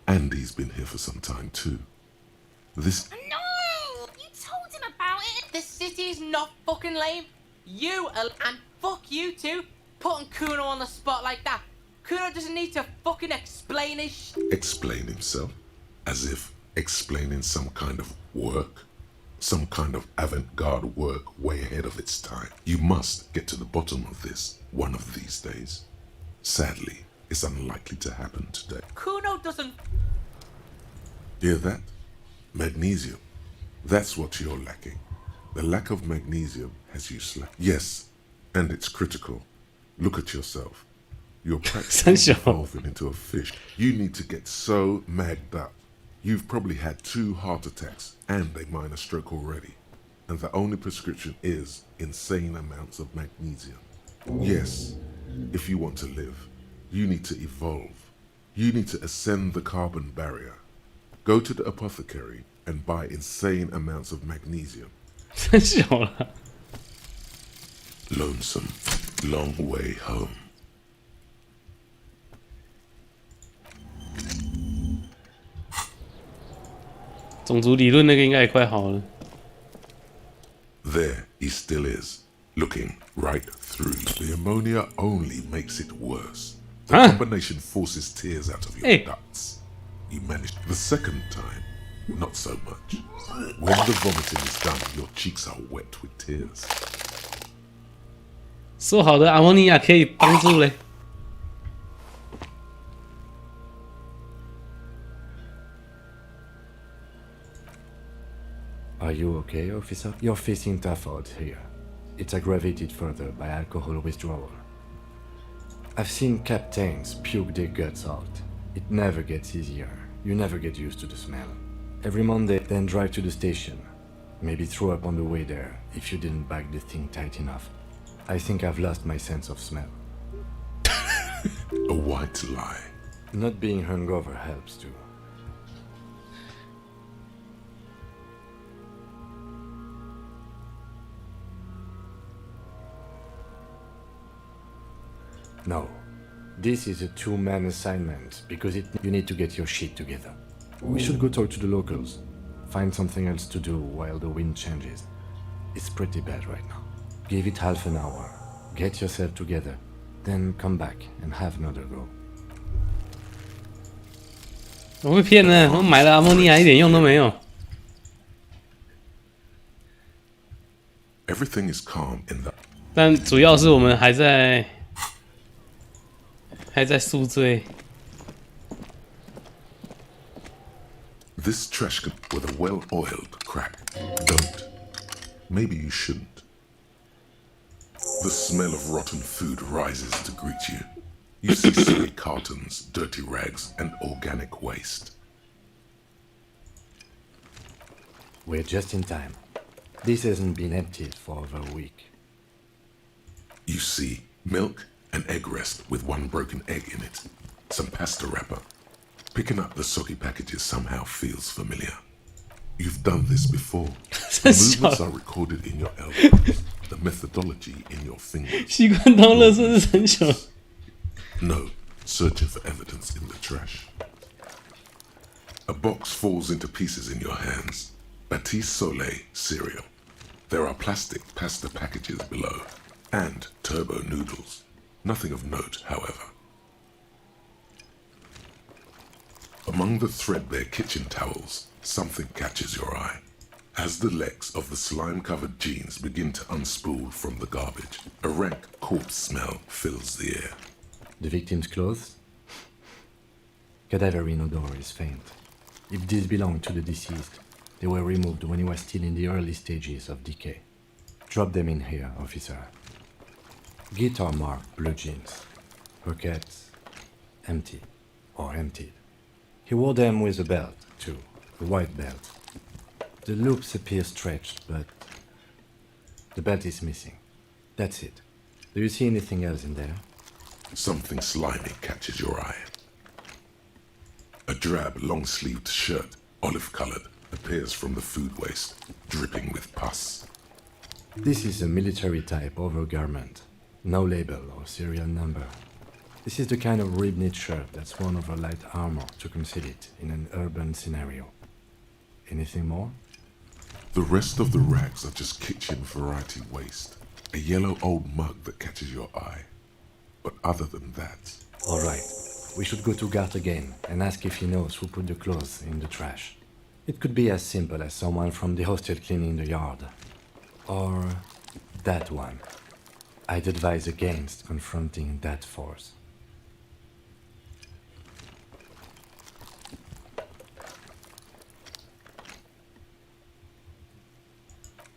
And he's been here for some time too. This... No! You told him about it. The city's not fucking lame. You and fuck you too, putting Kuno on the spot like that. Kuno doesn't need to fucking explain his Explain himself? As if explaining some kind of work? Some kind of avant-garde work way ahead of its time. You must get to the bottom of this one of these days. Sadly, it's unlikely to happen today. Kuno doesn't. Hear that? Magnesium. That's what you're lacking. The lack of magnesium has you slack. Yes, and it's critical. Look at yourself. You're practically evolving into a fish. You need to get so magged up. You've probably had 2 heart attacks and a minor stroke already. And the only prescription is insane amounts of magnesium. Yes, if you want to live, you need to evolve. You need to ascend the carbon barrier. Go to the apothecary and buy insane amounts of magnesium. 太小了。 Lonesome, long way home. 种族理论那个应该也快好了。 There he still is, looking right through. The ammonia only makes it worse. The combination forces tears out of your guts. You managed the second time, not so much. When the vomiting is done, your cheeks are wet with tears. 说好的阿莫尼亚可以帮助嘞。 Are you okay, officer? You're facing tough odds here. It's aggravated further by alcohol withdrawal. I've seen captains puke their guts out. It never gets easier. You never get used to the smell. Every Monday, then drive to the station. Maybe throw up on the way there if you didn't bag the thing tight enough. I think I've lost my sense of smell. A white lie. Not being hungover helps too. No. This is a 2-man assignment because you need to get your shit together. We should go talk to the locals. Find something else to do while the wind changes. It's pretty bad right now. Give it half an hour. Get yourself together. Then come back and have another go. 我被骗了，我买了阿莫尼亚一点用都没有。 Everything is calm in the... 但主要是我们还在宿醉。 This trash can with a well-oiled crack. Don't. Maybe you shouldn't. The smell of rotten food rises to greet you. You see silly cartons, dirty rags, and organic waste. We're just in time. This hasn't been emptied for over a week. You see milk and egg rest with 1 broken egg in it. Some pasta wrapper. Picking up the soggy packages somehow feels familiar. You've done this before. The movements are recorded in your elbows. The methodology in your fingers. 习惯当垃圾是很小。 No, searching for evidence in the trash. A box falls into pieces in your hands. Batiste Soleil cereal. There are plastic pasta packages below. And turbo noodles. Nothing of note, however. Among the threadbare kitchen towels, something catches your eye. As the legs of the slime-covered jeans begin to unspool from the garbage, a rank corpse smell fills the air. The victim's clothes? Cadaverine odor is faint. If these belong to the deceased, they were removed when he was still in the early stages of decay. Drop them in here, officer. Guitar marked blue jeans. Pockets empty or emptied. He He wore them with a belt, too, a white belt. The loops appear stretched, but the belt is missing. That's it. Do you see anything else in there? Something slimy catches your eye. A drab, long-sleeved shirt, olive-colored, appears from the food waste, dripping with pus. This is a military-type overgarment. No label or serial number. This is the kind of rib-knit shirt that's worn over light armor to conceal it in an urban scenario. Anything more? The rest of the rags are just kitchen variety waste. A yellow old mug that catches your eye. But other than that... All right. We should go to Gart again and ask if he knows who put the clothes in the trash. It could be as simple as someone from the hostel cleaning the yard. Or that one. I'd advise against confronting that force.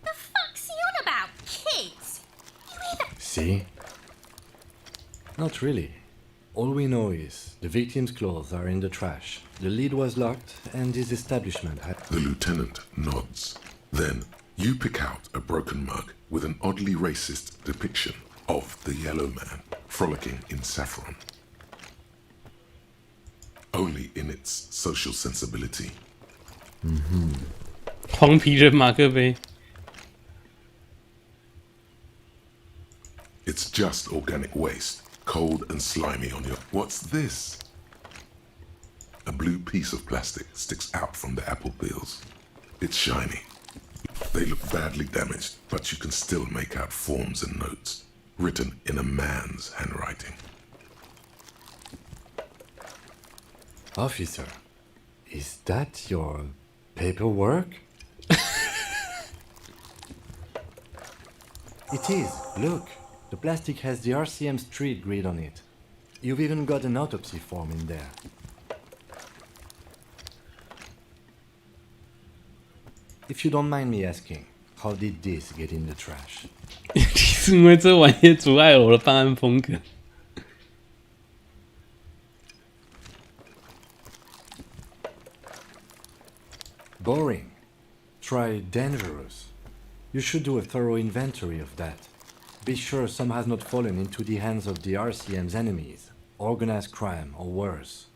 The fuck's he on about? Kids? You hear that? See? Not really. All we know is the victim's clothes are in the trash, the lid was locked, and his establishment had... The lieutenant nods. Then you pick out a broken mug with an oddly racist depiction of the yellow man frolicking in saffron. Only in its social sensibility. 黄皮人马克杯。 It's just organic waste, cold and slimy on your... What's this? A blue piece of plastic sticks out from the apple peels. It's shiny. They look badly damaged, but you can still make out forms and notes, written in a man's handwriting. Officer, is that your paperwork? It is, look. The plastic has the RCM street grid on it. You've even got an autopsy form in there. If you don't mind me asking, how did this get in the trash? 是因为这玩意阻碍了我的办案风格。Boring. Try dangerous. You should do a thorough inventory of that. Be sure some has not fallen into the hands of the RCM's enemies, organized crime or worse.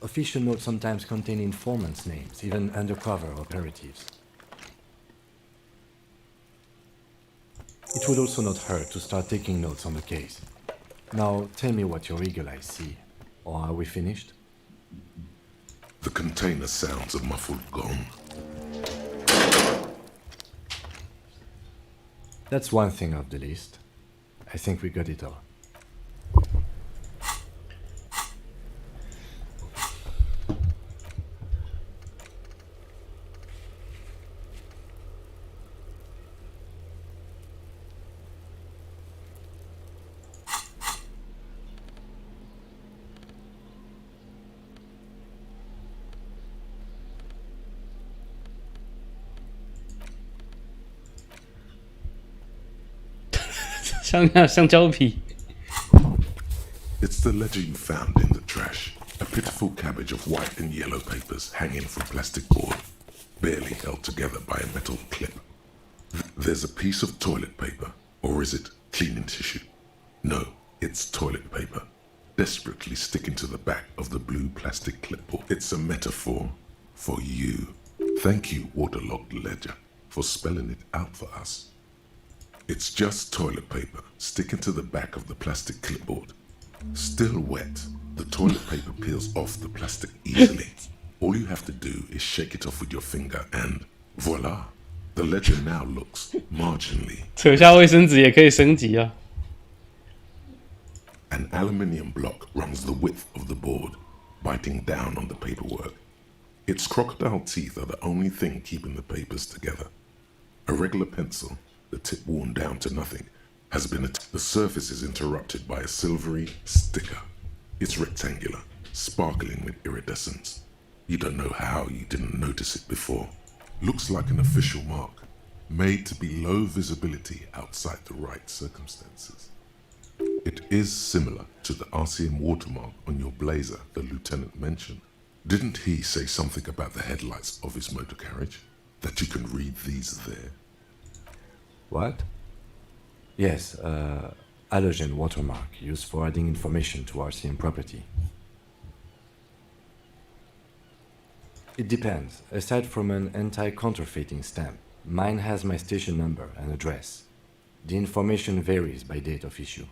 Official notes sometimes contain informants' names, even undercover operatives. It would also not hurt to start taking notes on the case. Now, tell me what your eagle eyes see. Or are we finished? The container sounds a muffled gong. That's one thing off the list. I think we got it all. 香蕉皮。 It's the ledger you found in the trash. A pitiful cabbage of white and yellow papers hanging from plastic board, barely held together by a metal clip. There's a piece of toilet paper, or is it cleaning tissue? No, it's toilet paper, desperately sticking to the back of the blue plastic clipboard. It's a metaphor for you. Thank you, waterlogged ledger, for spelling it out for us. It's just toilet paper sticking to the back of the plastic clipboard. Still wet, the toilet paper peels off the plastic easily. All you have to do is shake it off with your finger and voila! The ledger now looks marginally. 扯下卫生纸也可以升级啊。 An aluminium block runs the width of the board, biting down on the paperwork. Its crocodile teeth are the only thing keeping the papers together. A regular pencil, the tip worn down to nothing, has been the surface is interrupted by a silvery sticker. It's rectangular, sparkling with iridescence. You don't know how you didn't notice it before. Looks like an official mark, made to be low visibility outside the right circumstances. It is similar to the RCM watermark on your blazer the lieutenant mentioned. Didn't he say something about the headlights of his motor carriage? That you can read these there? What? Yes, halogen watermark used for adding information to RCM property. It depends. Aside from an anti-counterfeiting stamp, mine has my station number and address. The information varies by date of issue.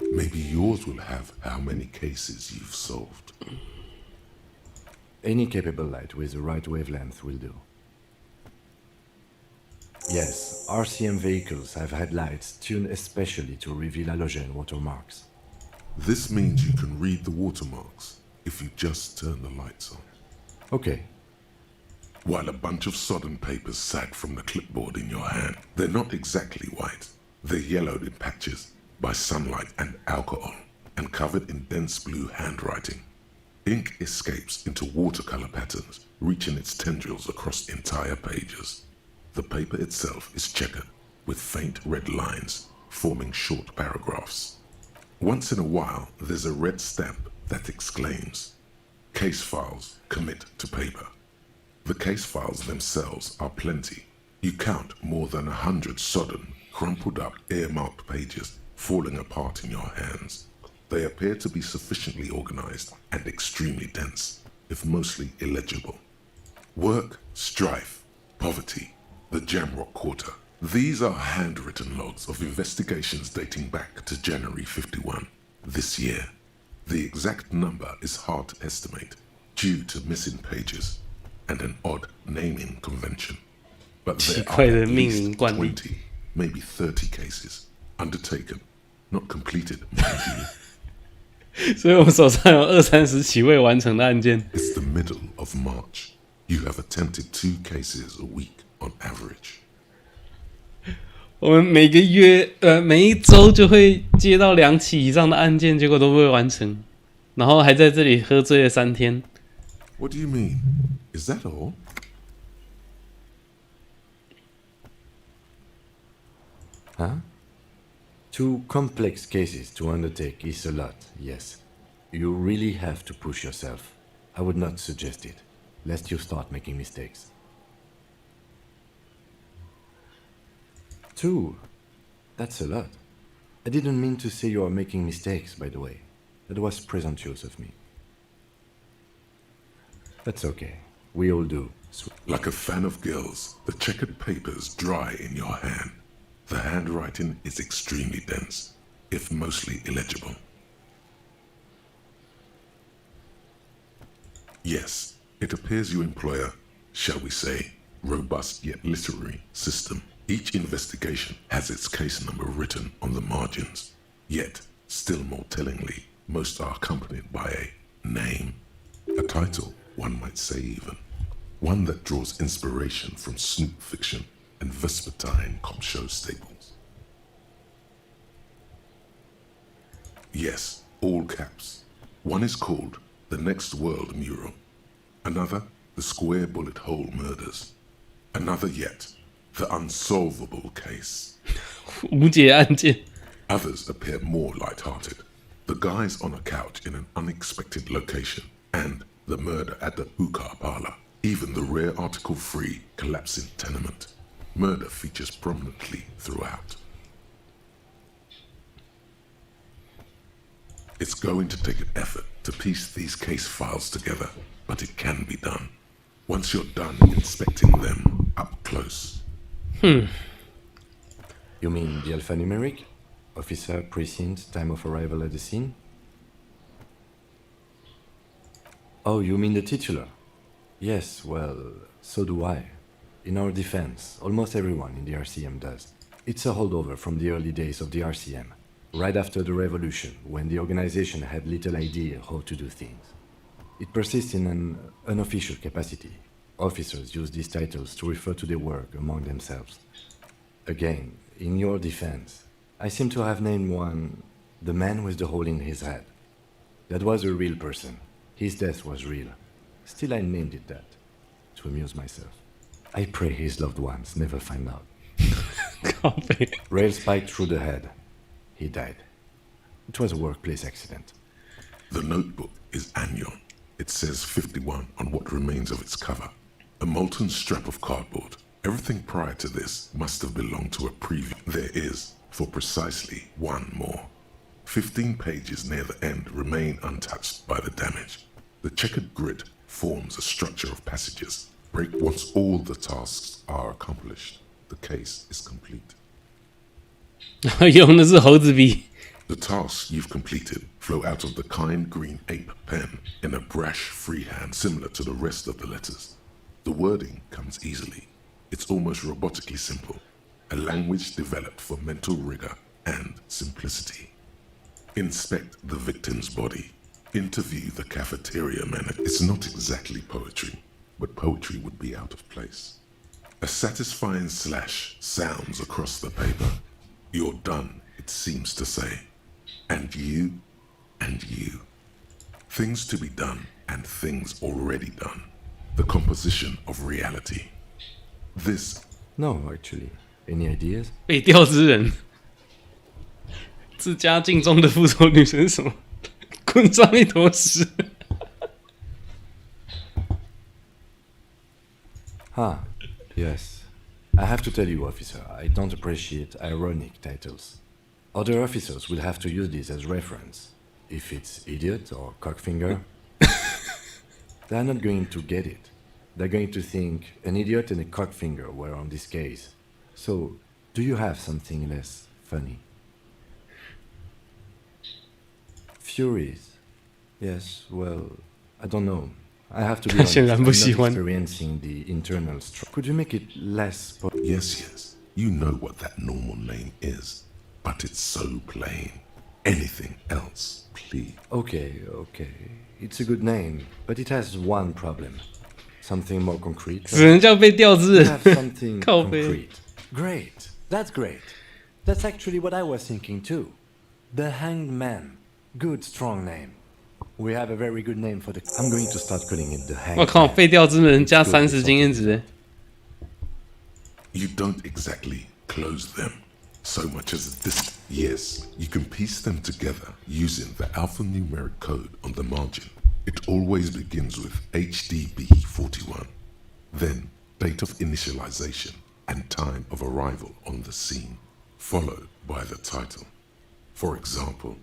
Maybe yours will have how many cases you've solved. Any capable light with the right wavelength will do. Yes, RCM vehicles have had lights tuned especially to reveal halogen watermarks. This means you can read the watermarks if you just turn the lights on. Okay. While a bunch of sodden papers sag from the clipboard in your hand, they're not exactly white. They're yellowed in patches by sunlight and alcohol, and covered in dense blue handwriting. Ink escapes into watercolor patterns, reaching its tendrils across entire pages. The paper itself is checkered, with faint red lines, forming short paragraphs. Once in a while, there's a red stamp that exclaims, "Case files commit to paper." The case files themselves are plenty. You count more than 100 sodden, crumpled up, earmarked pages falling apart in your hands. They appear to be sufficiently organized and extremely dense, if mostly illegible. Work, strife, poverty, the Jamrock Quarter. These are handwritten logs of investigations dating back to January 51, this year. The exact number is hard to estimate due to missing pages and an odd naming convention. But there are at least 20, maybe 30 cases undertaken, not completed, mind you. 所以我们手上有20-30起未完成的案件。 It's the middle of March. You have attempted 2 cases a week on average. 我们每个月每一周就会接到2起以上的案件，结果都不会完成，然后还在这里喝醉了3天。 What do you mean? Is that all? Huh? 2 complex cases to undertake is a lot, yes. You really have to push yourself. I would not suggest it, lest you start making mistakes. 2? That's a lot. I didn't mean to say you are making mistakes, by the way. That was presumptuous of me. That's okay. We all do. Like a fan of girls, the checkered papers dry in your hand. The handwriting is extremely dense, if mostly illegible. Yes, it appears you employ a, shall we say, robust yet literary system. Each investigation has its case number written on the margins. Yet, still more tellingly, most are accompanied by a name, a title, one might say even. One that draws inspiration from snoop fiction and vespertine cop show staples. Yes, all caps. One is called The Next World Mural. Another, The Square Bullet Hole Murders. Another yet, The Unsolvable Case. 无解案件。 Others appear more light-hearted. The guys on a couch in an unexpected location, and the murder at the hookah parlor. Even the rare article-free collapsing tenement. Murder features prominently throughout. It's going to take an effort to piece these case files together, but it can be done. Once you're done inspecting them up close. You mean the alphanumeric? Officer, precinct, time of arrival at the scene? Oh, you mean the titular? Yes, well, so do I. In our defense, almost everyone in the RCM does. It's a holdover from the early days of the RCM, right after the revolution, when the organization had little idea how to do things. It persists in an unofficial capacity. Officers use these titles to refer to their work among themselves. Again, in your defense, I seem to have named one the man with the hole in his head. That was a real person. His death was real. Still, I named it that, to amuse myself. I pray his loved ones never find out. Rail spiked through the head. He died. It was a workplace accident. The notebook is Agnon. It says 51 on what remains of its cover. A molten strap of cardboard. Everything prior to this must have belonged to a preview. There is, for precisely one more. 15 pages near the end remain untouched by the damage. The checkered grid forms a structure of passages. Break once all the tasks are accomplished. The case is complete. 用的是猴子笔。 The tasks you've completed flow out of the kind green ape pen in a brash freehand similar to the rest of the letters. The wording comes easily. It's almost robotically simple, a language developed for mental rigor and simplicity. Inspect the victim's body. Interview the cafeteria manager. It's not exactly poetry, but poetry would be out of place. A satisfying slash sounds across the paper. You're done, it seems to say. And you, and you. Things to be done and things already done. The composition of reality. This. No, actually. Any ideas? 被调之人，自家境中的复仇女神是什么？滚上一坨屎。Yes. I have to tell you, officer, I don't appreciate ironic titles. Other officers will have to use this as reference. If it's idiot or cockfinger, they're not going to get it. They're going to think an idiot and a cockfinger were on this case. So, do you have something less funny? Furies. Yes, well, I don't know. I have to be honest, I'm not experiencing the internal struggle. Could you make it less... Yes. You know what that normal name is. But it's so plain. Anything else, please. Okay. It's a good name, but it has one problem. Something more concrete. 只能叫被调之人。 You have something concrete. Great. That's great. That's actually what I was thinking too. The Hanged Man. Good, strong name. We have a very good name for the... I'm going to start calling it the Hanged Man. 我靠，被调之人加30经验值。 You don't exactly close them so much as this. Yes, you can piece them together using the alphanumeric code on the margin. It always begins with HDB41, then date of initialization and time of arrival on the scene, followed by the title. For example,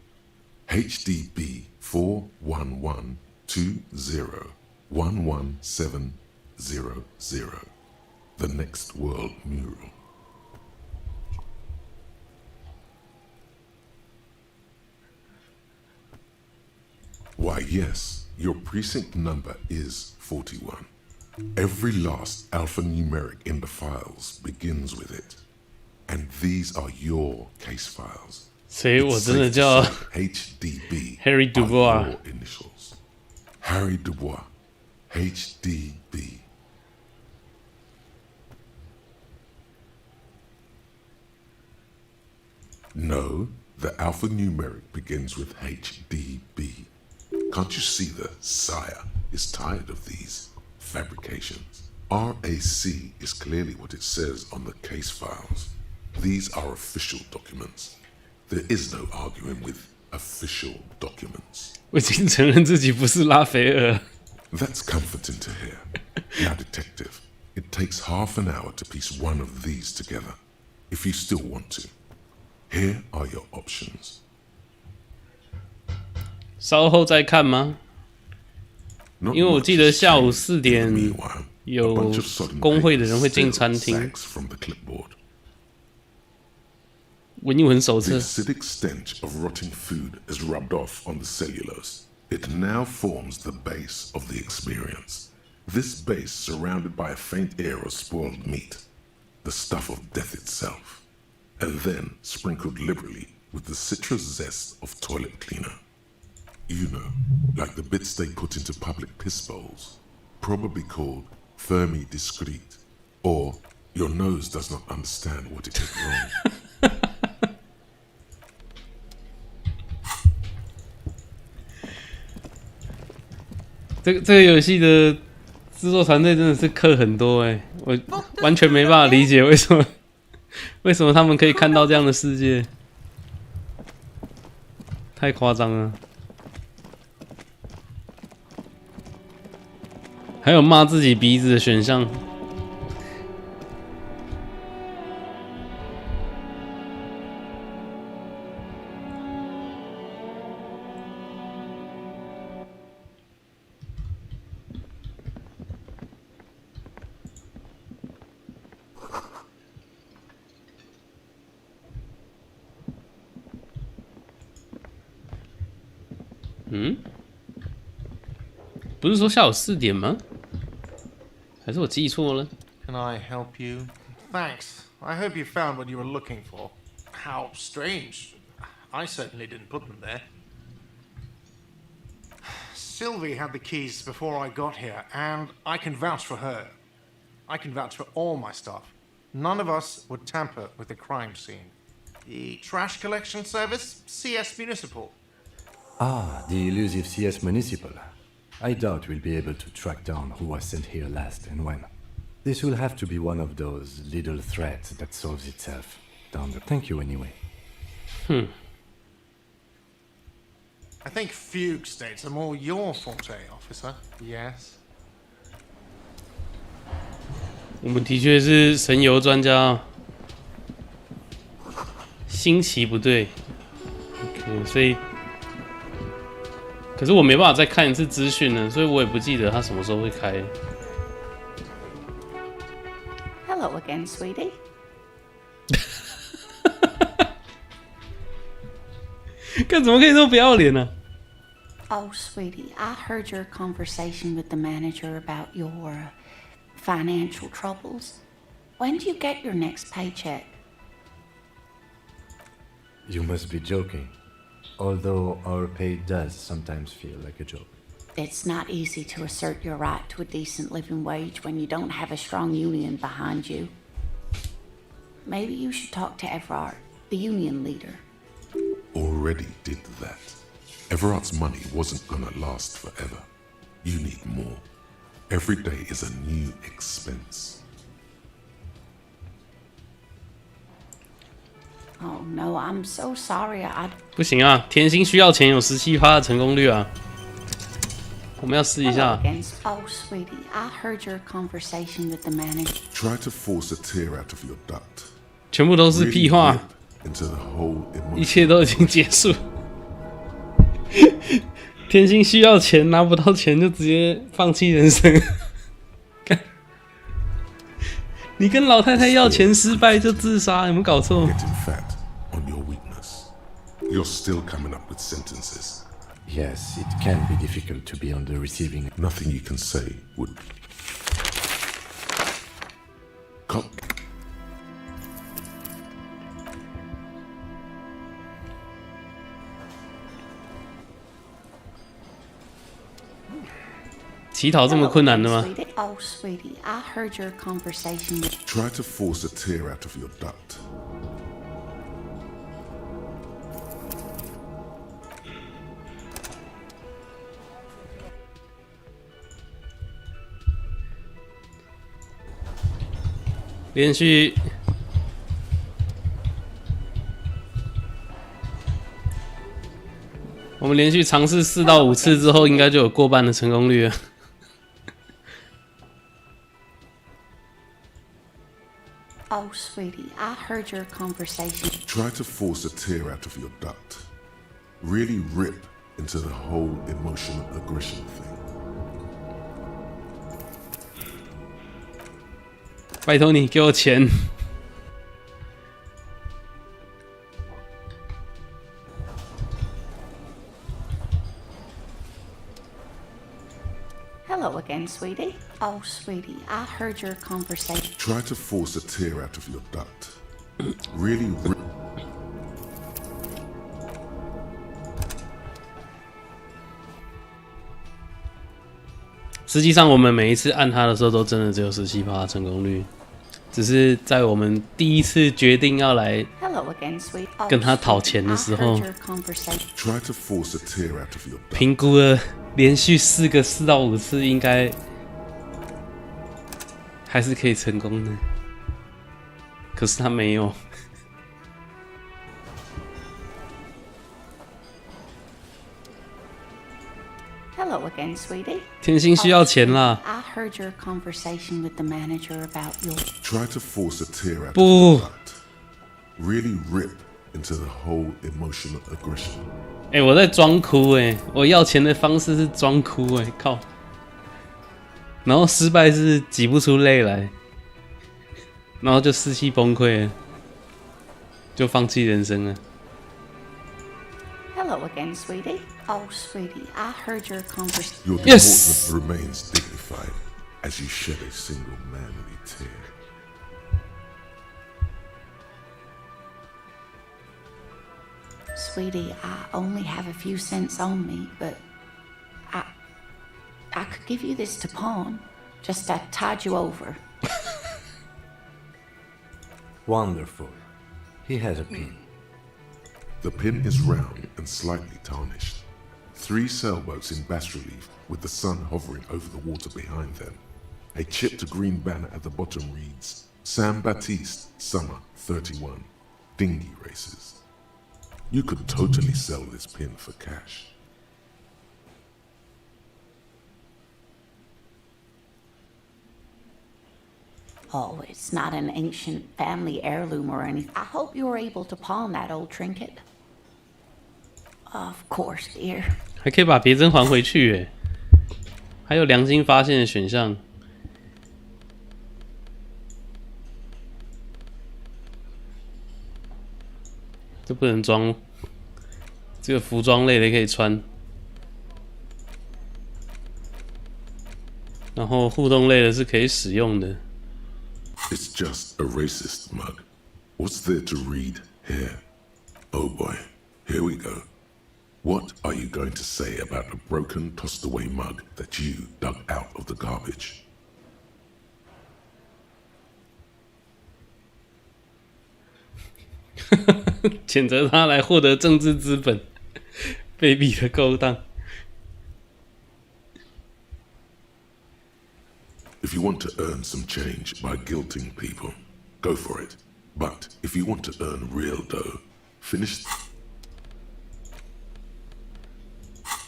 HDB 41120111700, the next world mural. Why, yes, your precinct number is 41. Every last alphanumeric in the files begins with it. And these are your case files. 所以我真的叫 HDB Harry Dubois. are your initials. Harry Dubois, HDB. No, the alphanumeric begins with HDB. Can't you see the sire is tired of these fabrications? RAC is clearly what it says on the case files. These are official documents. There is no arguing with official documents. 我已经承认自己不是拉斐尔。 That's comforting to hear. Now, detective, it takes half an hour to piece one of these together, if you still want to. Here are your options. 稍后再看吗？ Not 因为我 much 记得 has 下午 changed. 4点 Meanwhile, a 有 bunch of sodden 工会的人 papers 会进 still 餐厅 sags from the clipboard. 文言文手 The 册。 acidic stench of rotting food is rubbed off on the cellulose. It now forms the base of the experience. This base surrounded by a faint air of spoiled meat, the stuff of death itself, and then sprinkled liberally with the citrus zest of toilet cleaner. You know, like the bits they put into public piss bowls, probably called Fermi Discrete, or your nose does not understand what it did wrong. 这个游戏的制作团队真的是课很多我完全没办法理解为什么他们可以看到这样的世界，太夸张了。还有骂自己鼻子的选项。嗯，不是说下午4点吗？还是我记错了 Can I help you? Thanks. I hope you found what you were looking for. How strange. I certainly didn't put them there. Sylvie had the keys before I got here, and I can vouch for her. I can vouch for all my staff. None of us would tamper with the crime scene. The trash collection service, CS Municipal. Ah, the elusive CS Municipal. I doubt we'll be able to track down who was sent here last and when. This will have to be one of those little threats that solves itself. Thank you anyway. I think fugue states are more your forte, officer. Yes. 我们的确是神游专家，新奇不对。OK， 所以。可是我没办法再看一次资讯了，所以我也不记得他什么时候会开。Hello again, sweetie. 干怎么可以这么不要脸呢？Oh, sweetie, I heard your conversation with the manager about your financial troubles. When do you get your next paycheck? You must be joking. Although our pay does sometimes feel like a joke. It's not easy to assert your right to a decent living wage when you don't have a strong union behind you. Maybe you should talk to Everard, the union leader. Already did that. Everard's money wasn't gonna last forever. You need more. Every day is a new expense. Oh no, I'm so sorry. 不行啊，甜心需要钱有17%的成功率啊，我们要试一下。Oh, sweetie, I heard your conversation with the manager. Try to force a tear out of your duct. 全部都是屁话， into the whole 一切都已经结束。甜心需要钱，拿不到钱就直接放弃人生。你跟老太太要钱失败就自杀，有没有搞错？ Getting fat on your weakness. You're still coming up with sentences. Yes, it can be difficult to be on the receiving. Nothing you can say would. Come. 乞讨这么困难的吗？ Oh, sweetie, I heard your conversation. Try to force a tear out of your duct. "连续我们连续尝试4到5次之后，应该就有过半的成功率了。Oh, sweetie, I heard your conversation. Try to force a tear out of your duct. Really rip into the whole emotional aggression thing. 拜托你给我钱。Hello again, sweetie. Oh, sweetie, I heard your conversation. Try to force a tear out of your duct. Really rip. 实际上，我们每一次按它的时候，都真的只有17%成功率。只是在我们第一次决定要来跟他讨钱的时候，评估了连续4到5次，应该还是可以成功的。可是他没有。Hello again, sweetie. 甜心需要钱啦。 I heard your conversation with the manager about your... Try to force a tear out 不 of the gut. Really rip into the whole emotional aggression. 我在装哭我要钱的方式是装哭靠。然后失败是挤不出泪来，然后就士气崩溃了，就放弃人生了。 Hello again, sweetie. Oh, sweetie, I heard your conversation. Your deportment Yes! remains dignified as you shed a single manly tear. Sweetie, I only have a few cents on me, but I could give you this to pawn. Just to tide you over. Wonderful. He has a pin. The pin is round and slightly tarnished. 3 sailboats in bas relief with the sun hovering over the water behind them. A chipped green banner at the bottom reads, San Baptiste, Summer 31, Dinghy Races. You could totally sell this pin for cash. Oh, it's not an ancient family heirloom or anything. I hope you were able to pawn that old trinket. Of course, dear. 还可以把别针还回去还有良心发现的选项。这不能装，这个服装类的可以穿，然后互动类的是可以使用的。 It's just a racist mug. What's there to read here? Oh boy, here we go. What are you going to say about a broken, tossed away mug that you dug out of the garbage? 谴责他来获得政治资本，卑鄙的勾当。 If you want to earn some change by guilting people, go for it. But if you want to earn real dough, finish.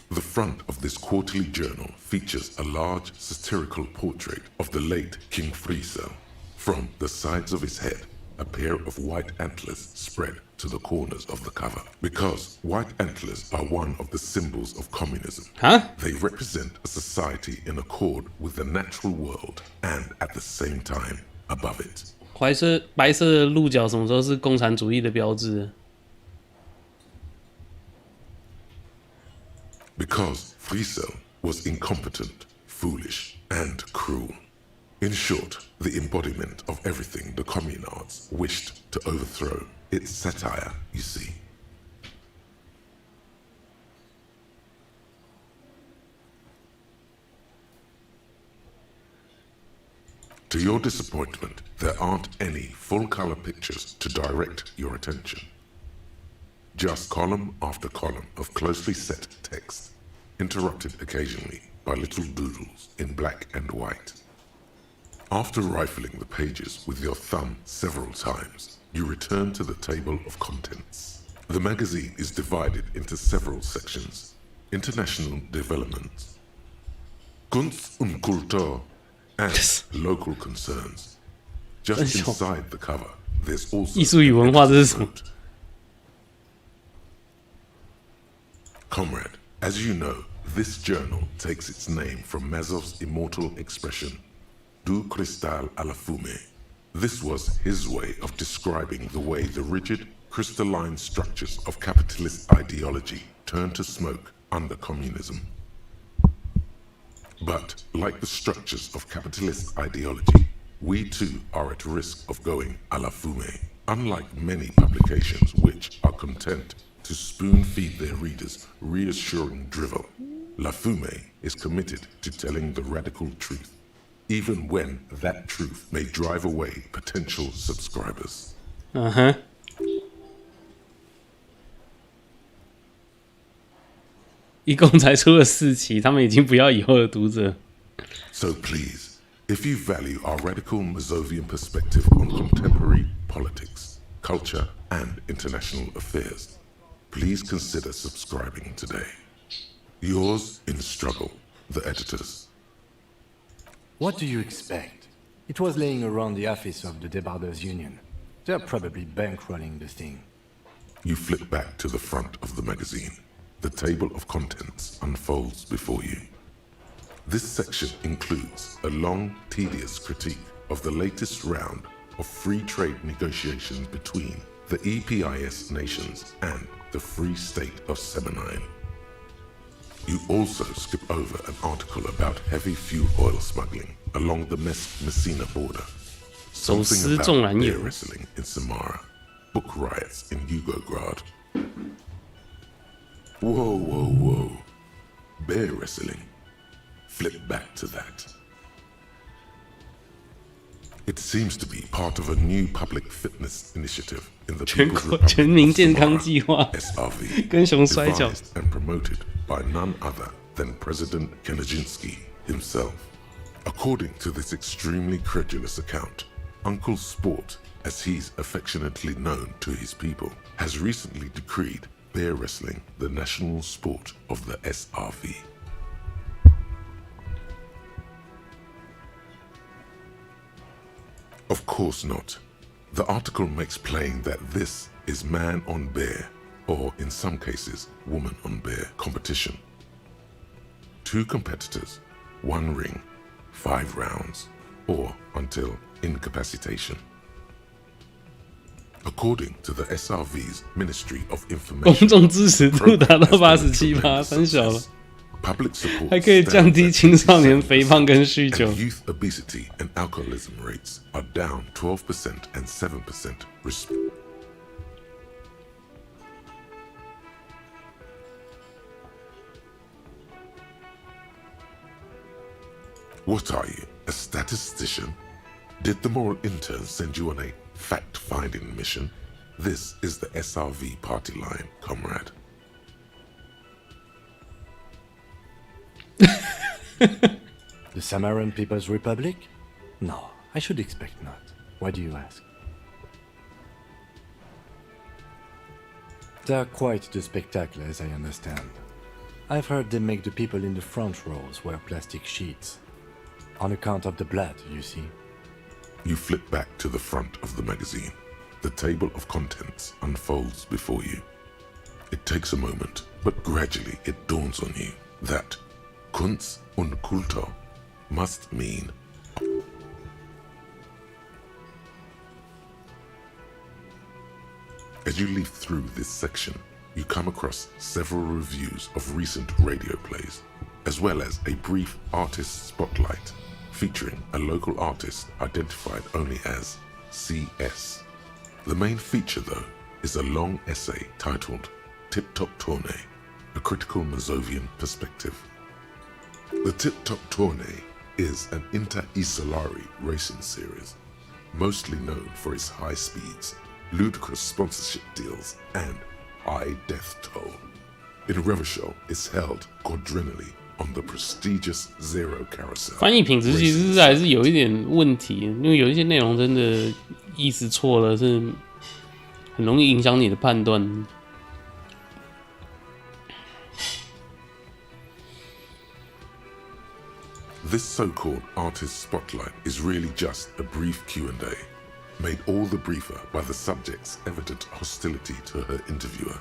The front of this quarterly journal features a large satirical portrait of the late King Friso. From the sides of his head, a pair of white antlers spread to the corners of the cover. Because white antlers are one of the symbols of communism. They represent a society in accord with the natural world and at the same time above it. 白色的鹿角什么时候是共产主义的标志？ Because Friso was incompetent, foolish, and cruel. In short, the embodiment of everything the communards wished to overthrow. It's satire, you see. To your disappointment, there aren't any full-color pictures to direct your attention. Just column after column of closely set text, interrupted occasionally by little doodles in black and white. After rifling the pages with your thumb several times, you return to the table of contents. The magazine is divided into several sections: international development, Kunst und Kultur, and local concerns. Just inside the cover, there's also 艺术与文化，这是什么？ Comrade, as you know, this journal takes its name from Mazov's immortal expression, Du cristal à la fumée. This was his way of describing the way the rigid, crystalline structures of capitalist ideology turn to smoke under communism. But, like the structures of capitalist ideology, we too are at risk of going à la fumée. Unlike many publications which are content to spoon-feed their readers reassuring drivel, La Fumée is committed to telling the radical truth, even when that truth may drive away potential subscribers. 一共才出了4期，他们已经不要以后的读者。 So please, if you value our radical Mazovian perspective on contemporary politics, culture, and international affairs, please consider subscribing today. Yours in struggle, the editors. What do you expect? It was laying around the office of the Debarders Union. They're probably bankrolling the thing. You flip back to the front of the magazine. The table of contents unfolds before you. This section includes a long, tedious critique of the latest round of free trade negotiations between the EPIS nations and the Free State of Semenine. You also skip over an article about heavy fuel oil smuggling along the Messina border, something about bear wrestling in Samara, book riots in Yugograd. Whoa, whoa, whoa. Bear wrestling. Flip back to that. It seems to be part of a new public fitness initiative in the People's Republic of Samara, SRV, devised and promoted by none other than President Kenijinsky himself. According to this extremely credulous account, Uncle Sport, as he's affectionately known to his people, has recently decreed bear wrestling the national sport of the SRV. Of course not. The article makes plain that this is man on bear, or in some cases, woman on bear competition. 2 competitors, 1 ring, 5 rounds, or until incapacitation. According to the SRV's Ministry of Information, 公众支持度达到87%，三小了。 public support 还可以降低青少年肥胖跟酗酒。 and youth obesity and alcoholism rates are down 12% and 7% respectively. What are you, a statistician? Did the moral intern send you on a fact-finding mission? This is the SRV party line, comrade. The Samaran People's Republic? No, I should expect not. Why do you ask? They're quite the spectacle, as I understand. I've heard they make the people in the front rows wear plastic sheets. On account of the blood, you see. You flip back to the front of the magazine. The table of contents unfolds before you. It takes a moment, but gradually it dawns on you that Kunst und Kultur must mean As you leaf through this section, you come across several reviews of recent radio plays, as well as a brief artist spotlight featuring a local artist identified only as CS. The main feature, though, is a long essay titled Tip Top Tournée, a critical Mazovian perspective. The Tip Top Tournée is an inter-Isolari racing series, mostly known for its high speeds, ludicrous sponsorship deals, and high death toll. In Revachol, it's held quadrennially on the prestigious Zero Carousel. 翻译品质其实还是有一点问题，因为有一些内容真的意思错了，是很容易影响你的判断。This so-called artist spotlight is really just a brief Q&A, made all the briefer by the subject's evident hostility to her interviewer.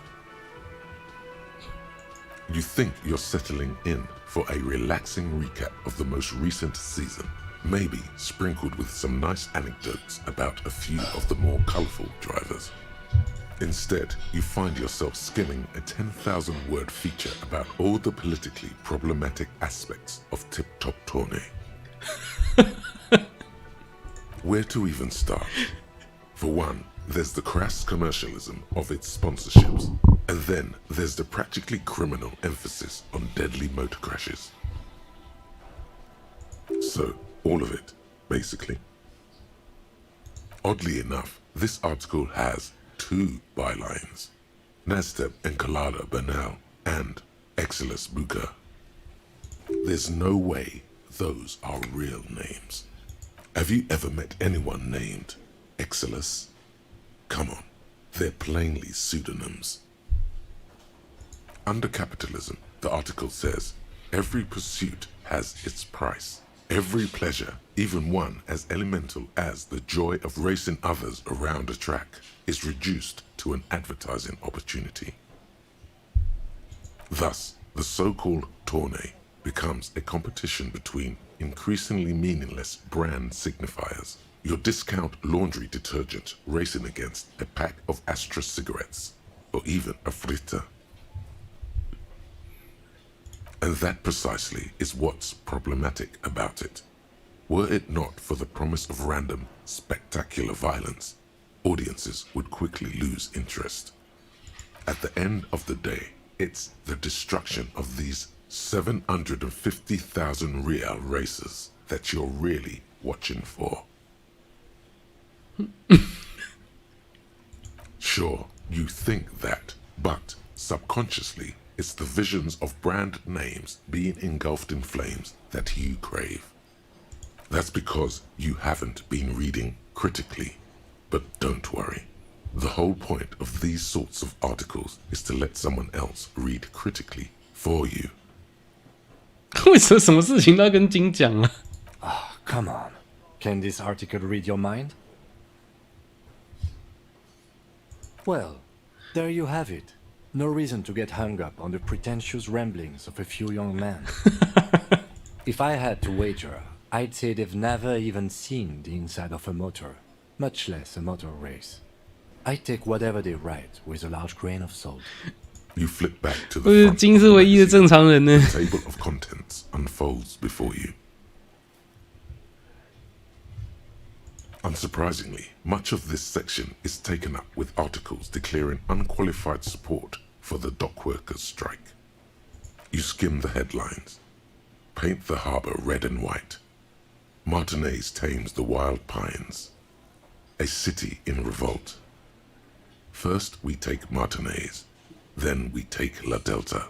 You think you're settling in for a relaxing recap of the most recent season, maybe sprinkled with some nice anecdotes about a few of the more colourful drivers. Instead, you find yourself skimming a 10,000-word feature about all the politically problematic aspects of Tip Top Tournée. Where to even start? For one, there's the crass commercialism of its sponsorships, and then there's the practically criminal emphasis on deadly motor crashes. So, all of it, basically. Oddly enough, this article has 2 bylines, Nasteb Encolada Bernal and Exilus Buka. There's no way those are real names. Have you ever met anyone named Exilus? Come on, they're plainly pseudonyms. Under capitalism, the article says, every pursuit has its price. Every pleasure, even one as elemental as the joy of racing others around a track, is reduced to an advertising opportunity. Thus, the so-called tourney becomes a competition between increasingly meaningless brand signifiers. Your discount laundry detergent racing against a pack of Astra cigarettes, or even a fritter. And that precisely is what's problematic about it. Were it not for the promise of random, spectacular violence, audiences would quickly lose interest. At the end of the day, it's the destruction of these 750,000 real races that you're really watching for. Sure, you think that, but subconsciously, it's the visions of brand names being engulfed in flames that you crave. That's because you haven't been reading critically. But don't worry. The whole point of these sorts of articles is to let someone else read critically for you. 为什么什么事情都要跟金讲啊？ Come on. Can this article read your mind? Well, there you have it. No reason to get hung up on the pretentious ramblings of a few young men. If I had to wager, I'd say they've never even seen the inside of a motor, much less a motor race. I take whatever they write with a large grain of salt. You flip back to 不 the 是 front 金 of 是 the 唯一的 magazine. 正常人呢。 The table of contents unfolds before you. Unsurprisingly, much of this section is taken up with articles declaring unqualified support for the dock workers' strike. You skim the headlines. Paint the harbor red and white. Martinez tames the wild pines. A city in revolt. First we take Martinez, then we take La Delta.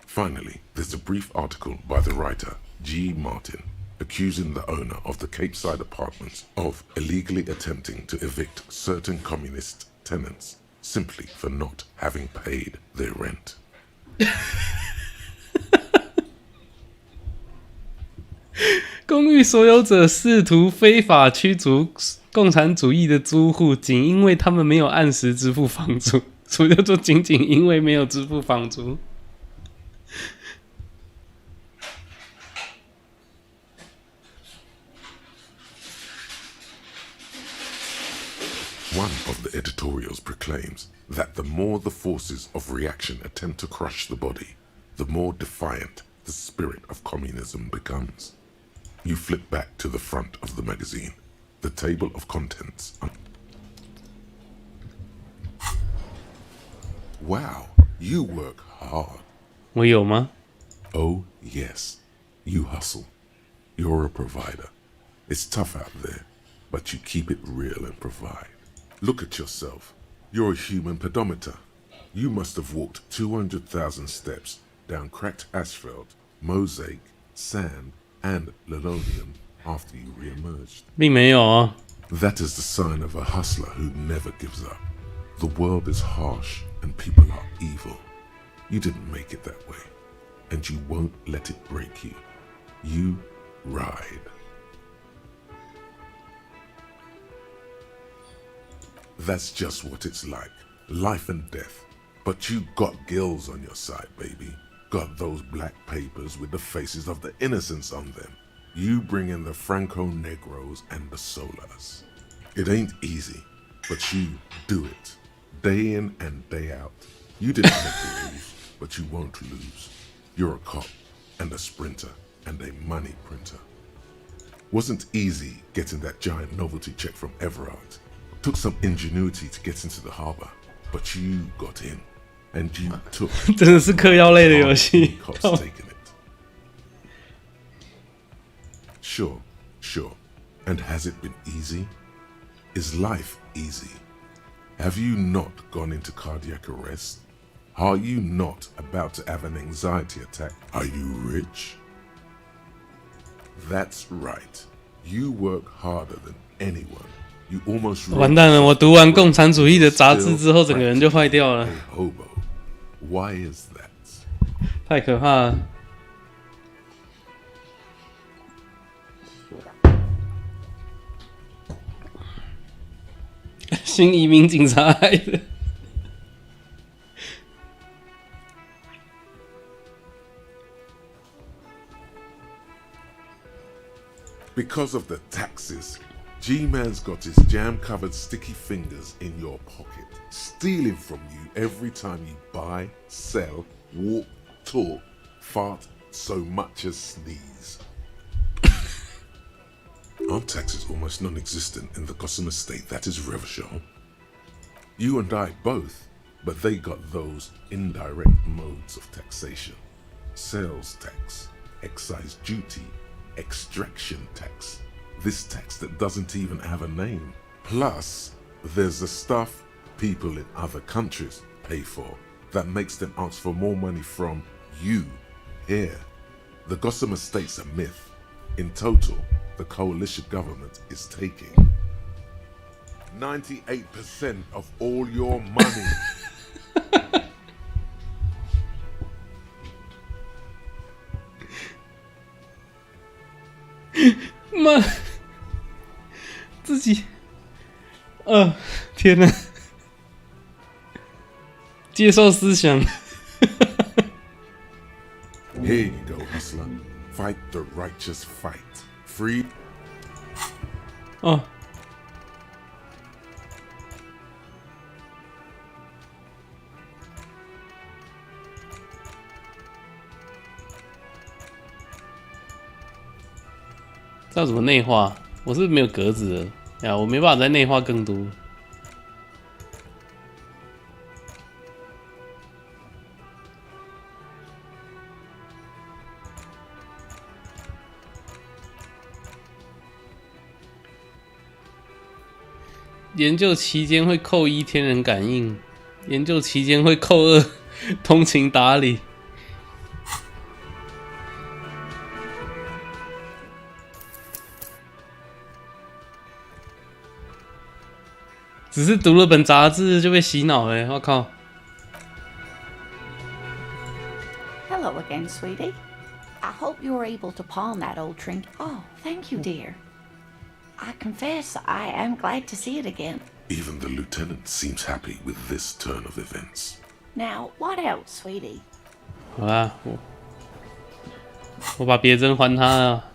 Finally, there's a brief article by the writer G. Martin accusing the owner of the Capeside apartments of illegally attempting to evict certain communist tenants simply for not having paid their rent. 公寓所有者试图非法驱逐共产主义的租户，仅因为他们没有按时支付房租。什么叫做仅仅因为没有支付房租？ One of the editorials proclaims that the more the forces of reaction attempt to crush the body, the more defiant the spirit of communism becomes. You flip back to the front of the magazine, the table of contents. Wow, you work hard. 我有吗？ Oh, yes, you hustle. You're a provider. It's tough out there, but you keep it real and provide. Look at yourself. You're a human pedometer. You must have walked 200,000 steps down cracked asphalt, mosaic, sand, and linoleum after you re-emerged. 并没有哦。 That is the sign of a hustler who never gives up. The world is harsh and people are evil. You didn't make it that way, and you won't let it break you. You ride. That's just what it's like. Life and death. But you got gills on your side, baby. Got those black papers with the faces of the innocents on them. You bring in the Franco-Negros and the Solas. It ain't easy, but you do it. Day in and day out. You didn't make the rules, but you won't lose. You're a cop and a sprinter and a money printer. Wasn't easy getting that giant novelty check from Everard. Took some ingenuity to get into the harbor, but you got in, and you took 真的是嗑药类的游戏。 cops taking it. Sure. And has it been easy? Is life easy? Have you not gone into cardiac arrest? Are you not about to have an anxiety attack? Are you rich? That's right. You work harder than anyone. You almost 完蛋了！我读完共产主义的杂志之后，整个人就坏掉了。 a hobo. Why is that? 太可怕了。新移民警察来的。Because of the taxes, G-Man's got his jam-covered sticky fingers in your pocket, stealing from you every time you buy, sell, walk, talk, fart, so much as sneeze. Aren't taxes almost non-existent in the Gossamer state that is Revachol? You and I both, but they got those indirect modes of taxation. Sales tax, excise duty, extraction tax. This tax that doesn't even have a name. Plus, there's the stuff people in other countries pay for that makes them ask for more money from you here. The Gossamer state's a myth. In total, the coalition government is taking 98% of all your money. 妈，自己，天哪！接受思想。Here you go, hustler. Fight the righteous fight. Free. 哦。这要怎么内化？我是没有格子的呀，我没办法再内化更多。研究期间会扣1天人感应，研究期间会扣2通情达理。只是读了本杂志就被洗脑了，我靠 Hello again, sweetie. I hope you were able to pawn that old trinket. Oh, thank you, dear. I confess I am glad to see it again. Even the lieutenant seems happy with this turn of events. Now, what else, sweetie? 好啦，我把别针还他了。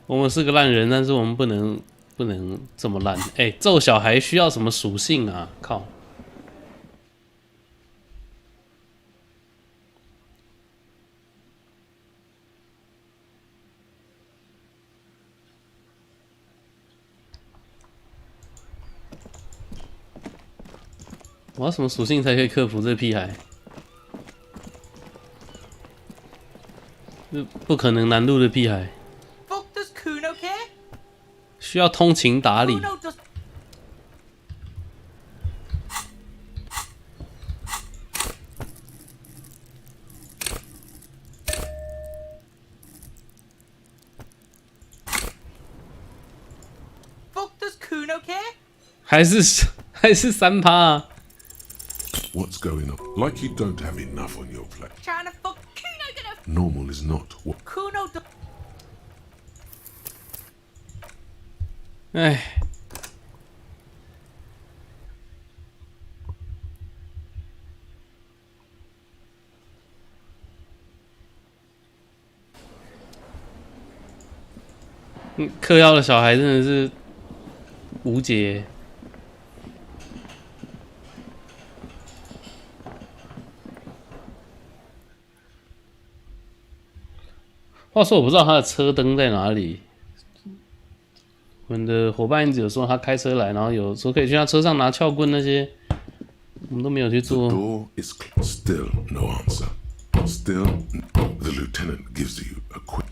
我们是个烂人，但是我们不能这么烂。揍小孩需要什么属性啊？靠！我要什么属性才可以克服这屁孩？不可能难度的屁孩。需要通情达理。还是3%啊 What's going on? Like you don't have enough on your plate. Normal is not what. 哎，嗑药的小孩真的是无解。话说，我不知道他的车灯在哪里。我们的伙伴一直有说他开车来，然后有说可以去他车上拿撬棍那些，我们都没有去做。 The door is closed. Still no answer. Still, the lieutenant gives you a quick.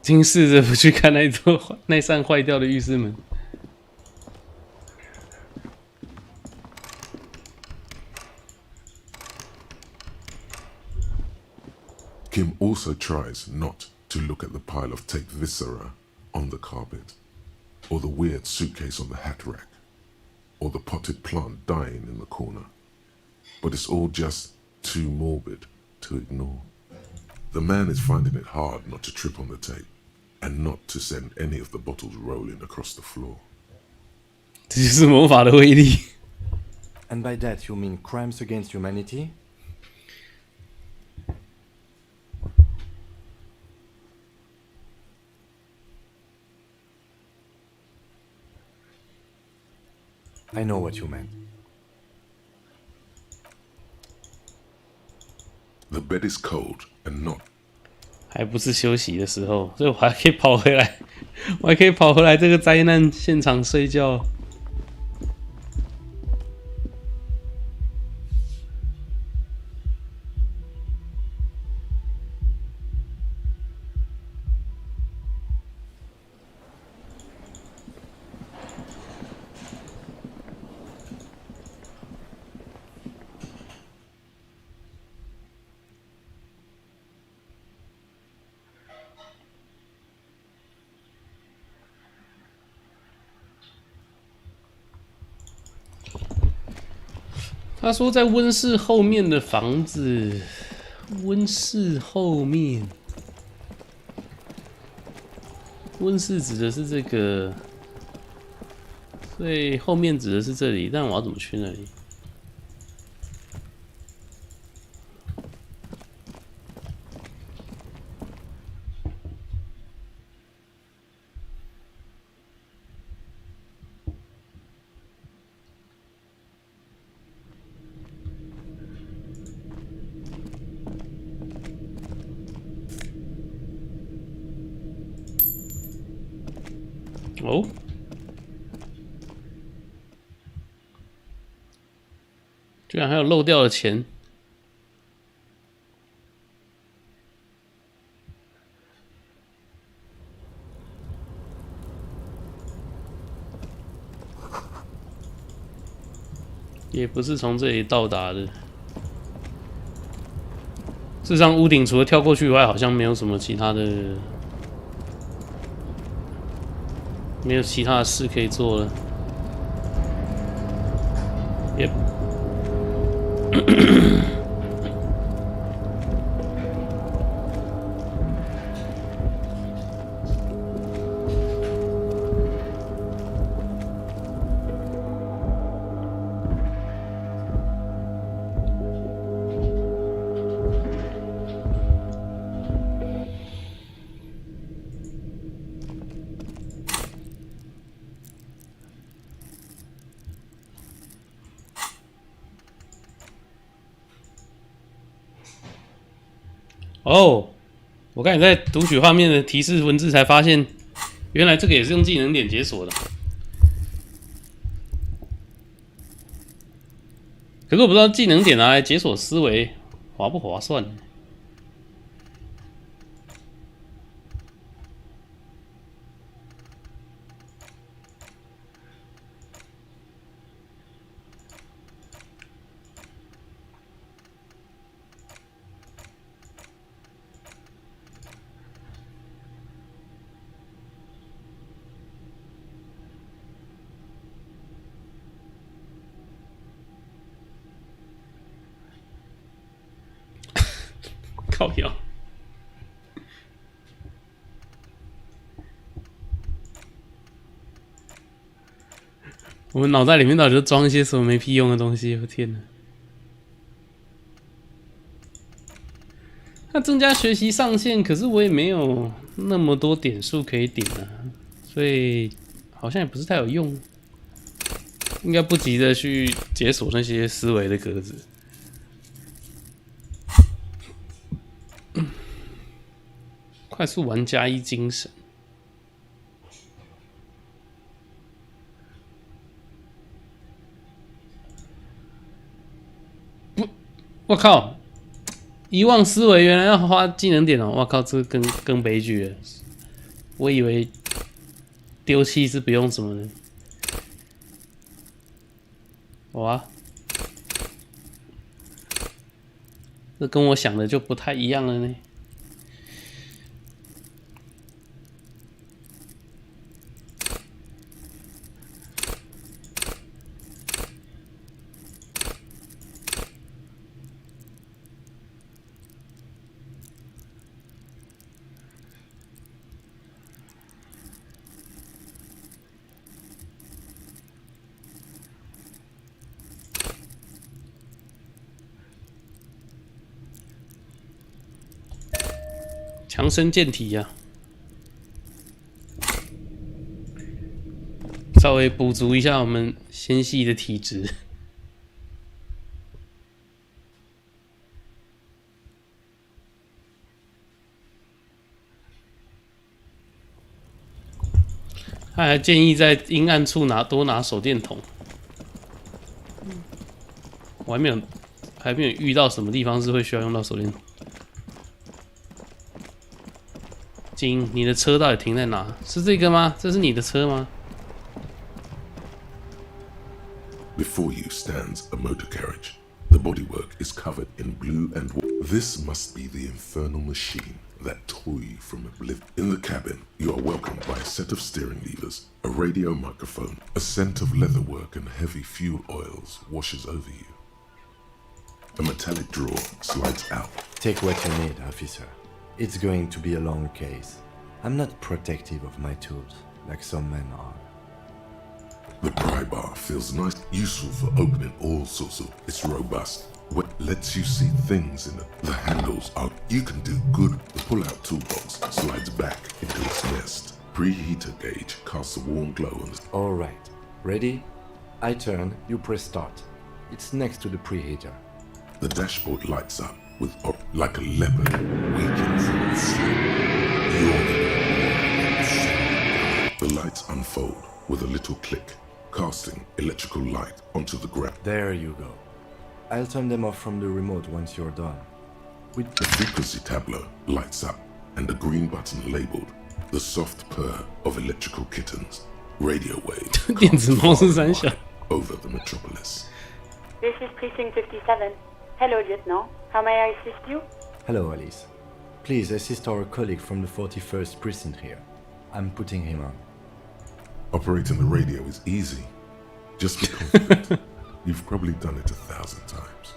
经试着不去看那扇坏掉的浴室门。Kim also tries not to look at the pile of taped viscera on the carpet, or the weird suitcase on the hat rack, or the potted plant dying in the corner. But it's all just too morbid to ignore. The man is finding it hard not to trip on the tape, and not to send any of the bottles rolling across the floor. 这就是魔法的威力。And by that you mean crimes against humanity? I know what you meant. The bed is cold and not. 还不是休息的时候，所以我还可以跑回来，我还可以跑回来这个灾难现场睡觉。他说在温室后面的房子，温室后面，温室指的是这个，所以后面指的是这里，但我要怎么去那里？哦，居然还有漏掉的钱！也不是从这里到达的。事实上，屋顶除了跳过去以外，好像没有什么其他的。没有其他的事可以做了。Yep 哦，我刚才在读取画面的提示文字才发现，原来这个也是用技能点解锁的。可是我不知道技能点拿来解锁思维划不划算。靠腰，我们脑袋里面到底都装一些什么没屁用的东西？我天哪！它增加学习上限，可是我也没有那么多点数可以点啊，所以好像也不是太有用，应该不急着去解锁那些思维的格子。快速玩家一精神，不，我靠！遗忘思维原来要花技能点哦！我靠，这个更悲剧了。我以为丢弃是不用什么的，哇，这跟我想的就不太一样了呢。强身健体呀、稍微补足一下我们纤细的体质。他还建议在阴暗处多拿手电筒。我还没有遇到什么地方是会需要用到手电筒。金，你的车到底停在哪？是这个吗？这是你的车吗？ Before you stands a motor carriage. The bodywork is covered in blue and white. This must be the infernal machine that tore you from oblivion. In the cabin, you are welcomed by a set of steering levers, a radio microphone, a scent of leatherwork and heavy fuel oils washes over you. A metallic drawer slides out. Take what you need, officer. It's going to be a long case. I'm not protective of my tools, like some men are. The pry bar feels nice, useful for opening all sorts of. It's robust. What lets you see things in it. The handles are. You can do good. The pull-out toolbox slides back into its nest. Preheater gauge casts a warm glow on it. All right. Ready? I turn, you press start. It's next to the preheater. The dashboard lights up with like a leopard waking from its sleep. Yawning. The lights unfold with a little click, casting electrical light onto the ground. There you go. I'll turn them off from the remote once you're done. With the frequency tableau lights up and a green button labeled the soft purr of electrical kittens. Radio waves over the metropolis. This is Precinct 57. Hello, Lieutenant. How may I assist you? Hello, Alice. Please assist our colleague from the 41st Precinct here. I'm putting him on. Operating the radio is easy. Just be confident. You've probably done it 1,000 times.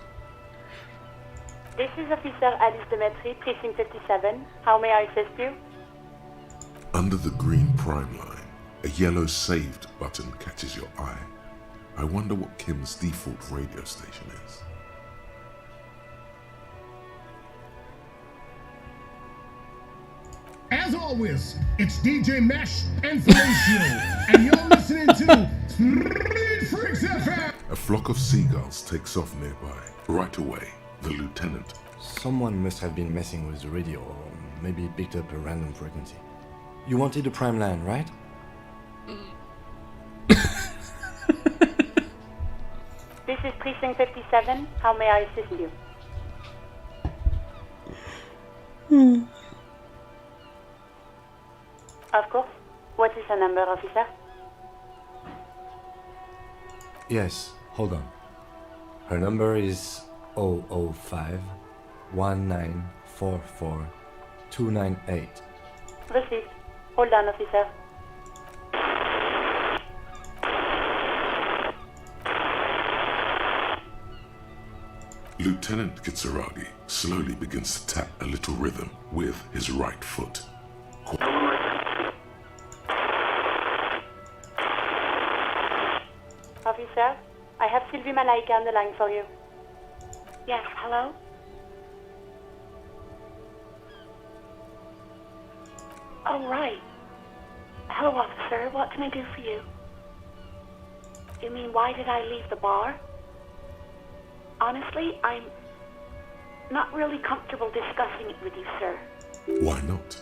This is Officer Alice Demetri, Precinct 57. How may I assist you? Under the green prime line, a yellow saved button catches your eye. I wonder what Kim's default radio station is. As always, it's DJ Mesh and Felicio, and you're listening to Street Freaks FM. A flock of seagulls takes off nearby. Right away, the lieutenant. Someone must have been messing with the radio, or maybe picked up a random frequency. You wanted the prime line, right? This is Precinct 57. How may I assist you? Of course. What is her number, officer? Yes, hold on. Her number is 005 1944 298. Received. Hold on, officer. Lieutenant Kitsuragi slowly begins to tap a little rhythm with his right foot. Officer, I have Sylvie Malaika on the line for you. Yes, hello? Oh, right. Hello, officer. What can I do for you? You mean, why did I leave the bar? Honestly, I'm not really comfortable discussing it with you, sir. Why not?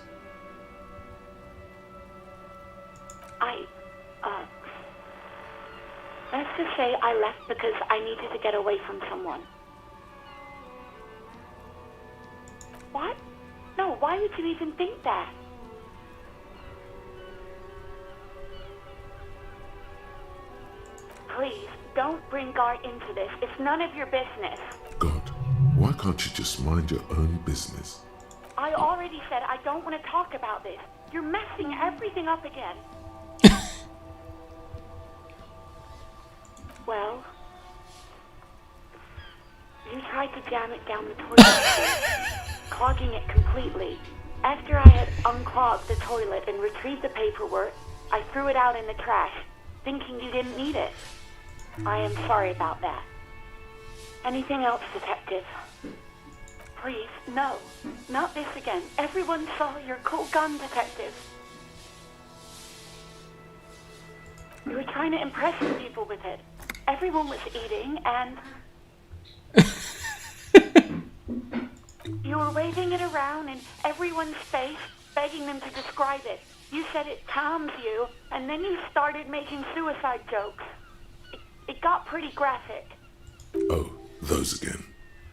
Let's just say I left because I needed to get away from someone. What? No, why would you even think that? Please, don't bring Gar into this. It's none of your business. God, why can't you just mind your own business? I already said I don't want to talk about this. You're messing everything up again. Well, you tried to jam it down the toilet, clogging it completely. After I had unclogged the toilet and retrieved the paperwork, I threw it out in the trash, thinking you didn't need it. I am sorry about that. Anything else, Detective? Please, no. Not this again. Everyone saw your cool gun, detective. You were trying to impress people with it. Everyone was eating, and... you were waving it around in everyone's face, begging them to describe it. You said it calms you, and then you started making suicide jokes. It got pretty graphic. Oh, those again.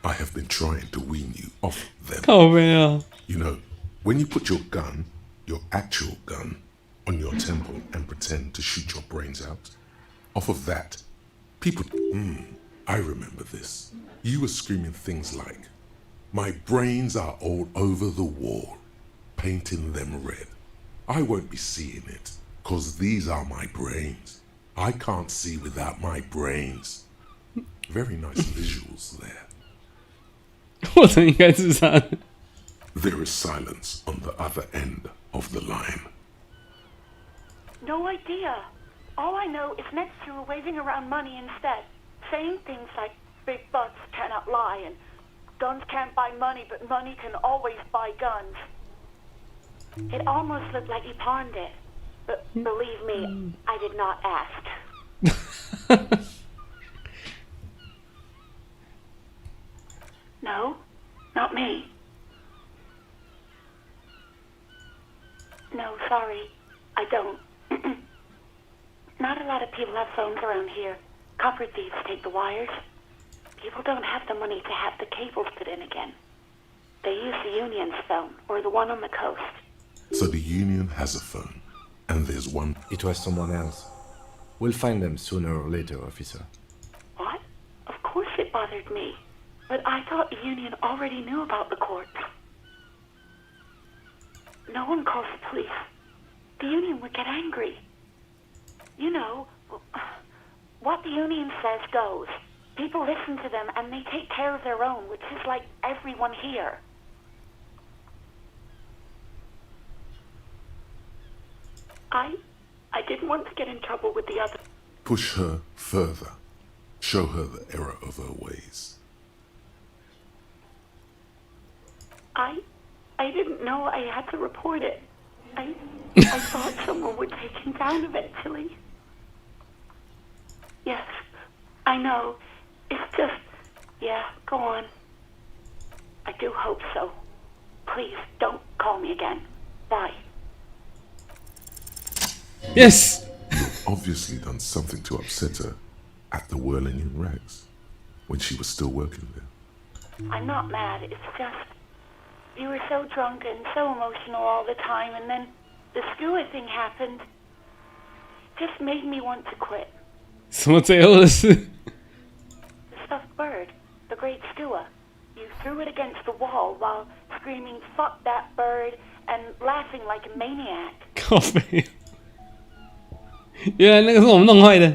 I have been trying to wean you off them. Oh, man. You know, when you put your gun, your actual gun, on your temple and pretend to shoot your brains out, off of that, people... I remember this. You were screaming things like, "My brains are all over the wall, painting them red. I won't be seeing it, 'cause these are my brains. I can't see without my brains." Very nice visuals there. 或者应该自杀的。 There is silence on the other end of the line. No idea. All I know is next you were waving around money instead, saying things like big butts cannot lie and guns can't buy money, but money can always buy guns. It almost looked like you pawned it, but believe me, I did not ask. No, not me. No, sorry, I don't. Not a lot of people have phones around here. Copper thieves take the wires. People don't have the money to have the cables put in again. They use the Union's phone, or the one on the coast. So the Union has a phone, and there's one... It was someone else. We'll find them sooner or later, officer. What? Of course it bothered me. But I thought the Union already knew about the corpse. No one calls the police. The Union would get angry. You know, what the Union says goes. People listen to them and they take care of their own, which is like everyone here. I didn't want to get in trouble with the other. Push her further. Show her the error of her ways. I didn't know I had to report it. I thought someone would take him down eventually. Yes, I know. It's just... Yeah, go on. I do hope so. Please, don't call me again. Bye. Yes! You've obviously done something to upset her at the Whirling in Rags, when she was still working there. I'm not mad, it's just... You were so drunk and so emotional all the time, and then the Stewart thing happened. Just made me want to quit. 什么最后的事？ The stuffed bird, the great Stewart. You threw it against the wall while screaming, "Fuck that bird," and laughing like a maniac. 靠北，原来那个是我们弄坏的。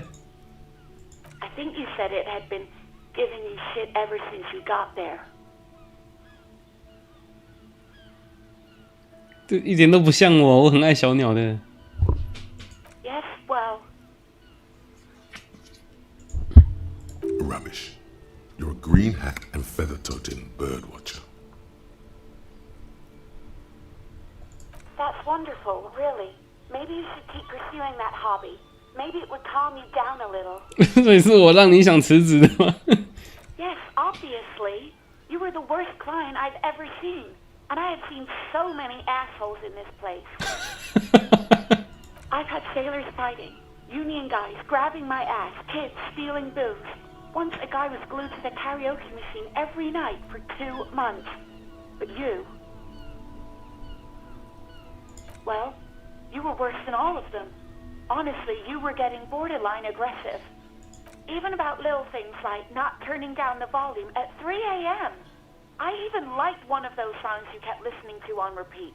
I think you said it had been giving you shit ever since you got there. 这一点都不像我，我很爱小鸟的。 Yes, well. Rubbish. You're a green hat and feather-toting bird watcher. That's wonderful, really. Maybe you should keep pursuing that hobby. Maybe it would calm you down a little. 所以是我让你想辞职的吗？ Yes, obviously. You were the worst client I've ever seen. And I have seen so many assholes in this place. I've had sailors fighting, union guys grabbing my ass, kids stealing booze. Once a guy was glued to the karaoke machine every night for 2 months. But you... Well, you were worse than all of them. Honestly, you were getting borderline aggressive. Even about little things like not turning down the volume at 3 a.m. I even liked one of those songs you kept listening to on repeat.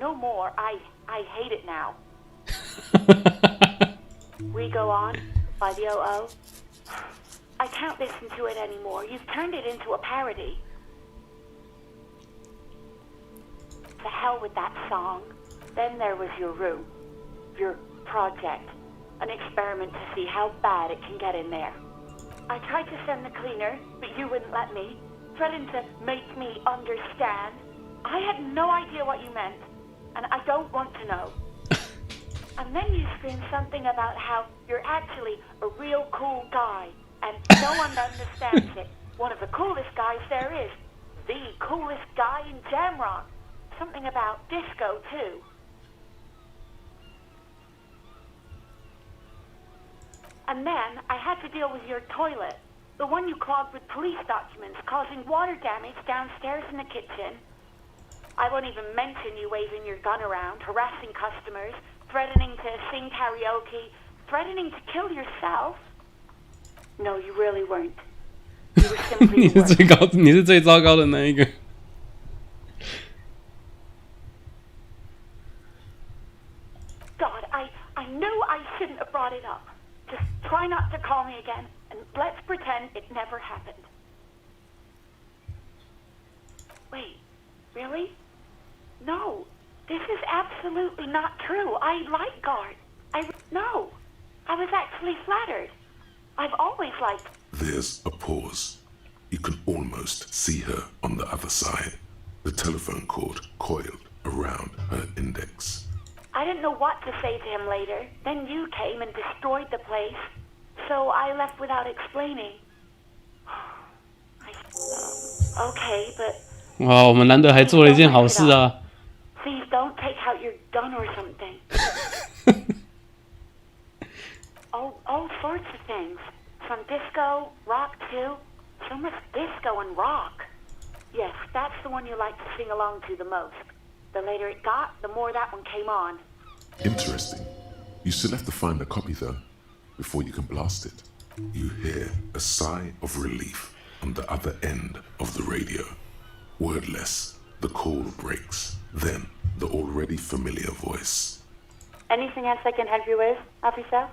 No more. I hate it now. We Go On by the O.O. I can't listen to it anymore. You've turned it into a parody. The hell with that song. Then there was your room. Your project. An experiment to see how bad it can get in there. I tried to send the cleaner, but you wouldn't let me. threatened to make me understand. I had no idea what you meant, and I don't want to know. And then you screamed something about how you're actually a real cool guy, and no one understands it. One of the coolest guys there is. The coolest guy in Jamrock. Something about disco, too. And then I had to deal with your toilet. The one you clogged with police documents, causing water damage downstairs in the kitchen. I won't even mention you waving your gun around, harassing customers, threatening to sing karaoke, threatening to kill yourself. No, you really weren't. You were simply 你是最糟糕的那一个。God, I knew I shouldn't have brought it up. Just try not to call me again, and let's pretend it never happened. Wait, really? No, this is absolutely not true. I like Guard. No, I was actually flattered. I've always liked... There's a pause. You can almost see her on the other side. The telephone cord coiled around her index. I didn't know what to say to him later. Then you came and destroyed the place. So I left without explaining. Okay, but... 哇，我们难得还做了一件好事啊！ Please don't take out your gun or something. All sorts of things. From disco, rock too. So much disco and rock. Yes, that's the one you like to sing along to the most. The later it got, the more that one came on. Interesting. You still have to find a copy though, before you can blast it. You hear a sigh of relief on the other end of the radio. Wordless, the call breaks. Then, the already familiar voice. Anything else I can help you with, officer?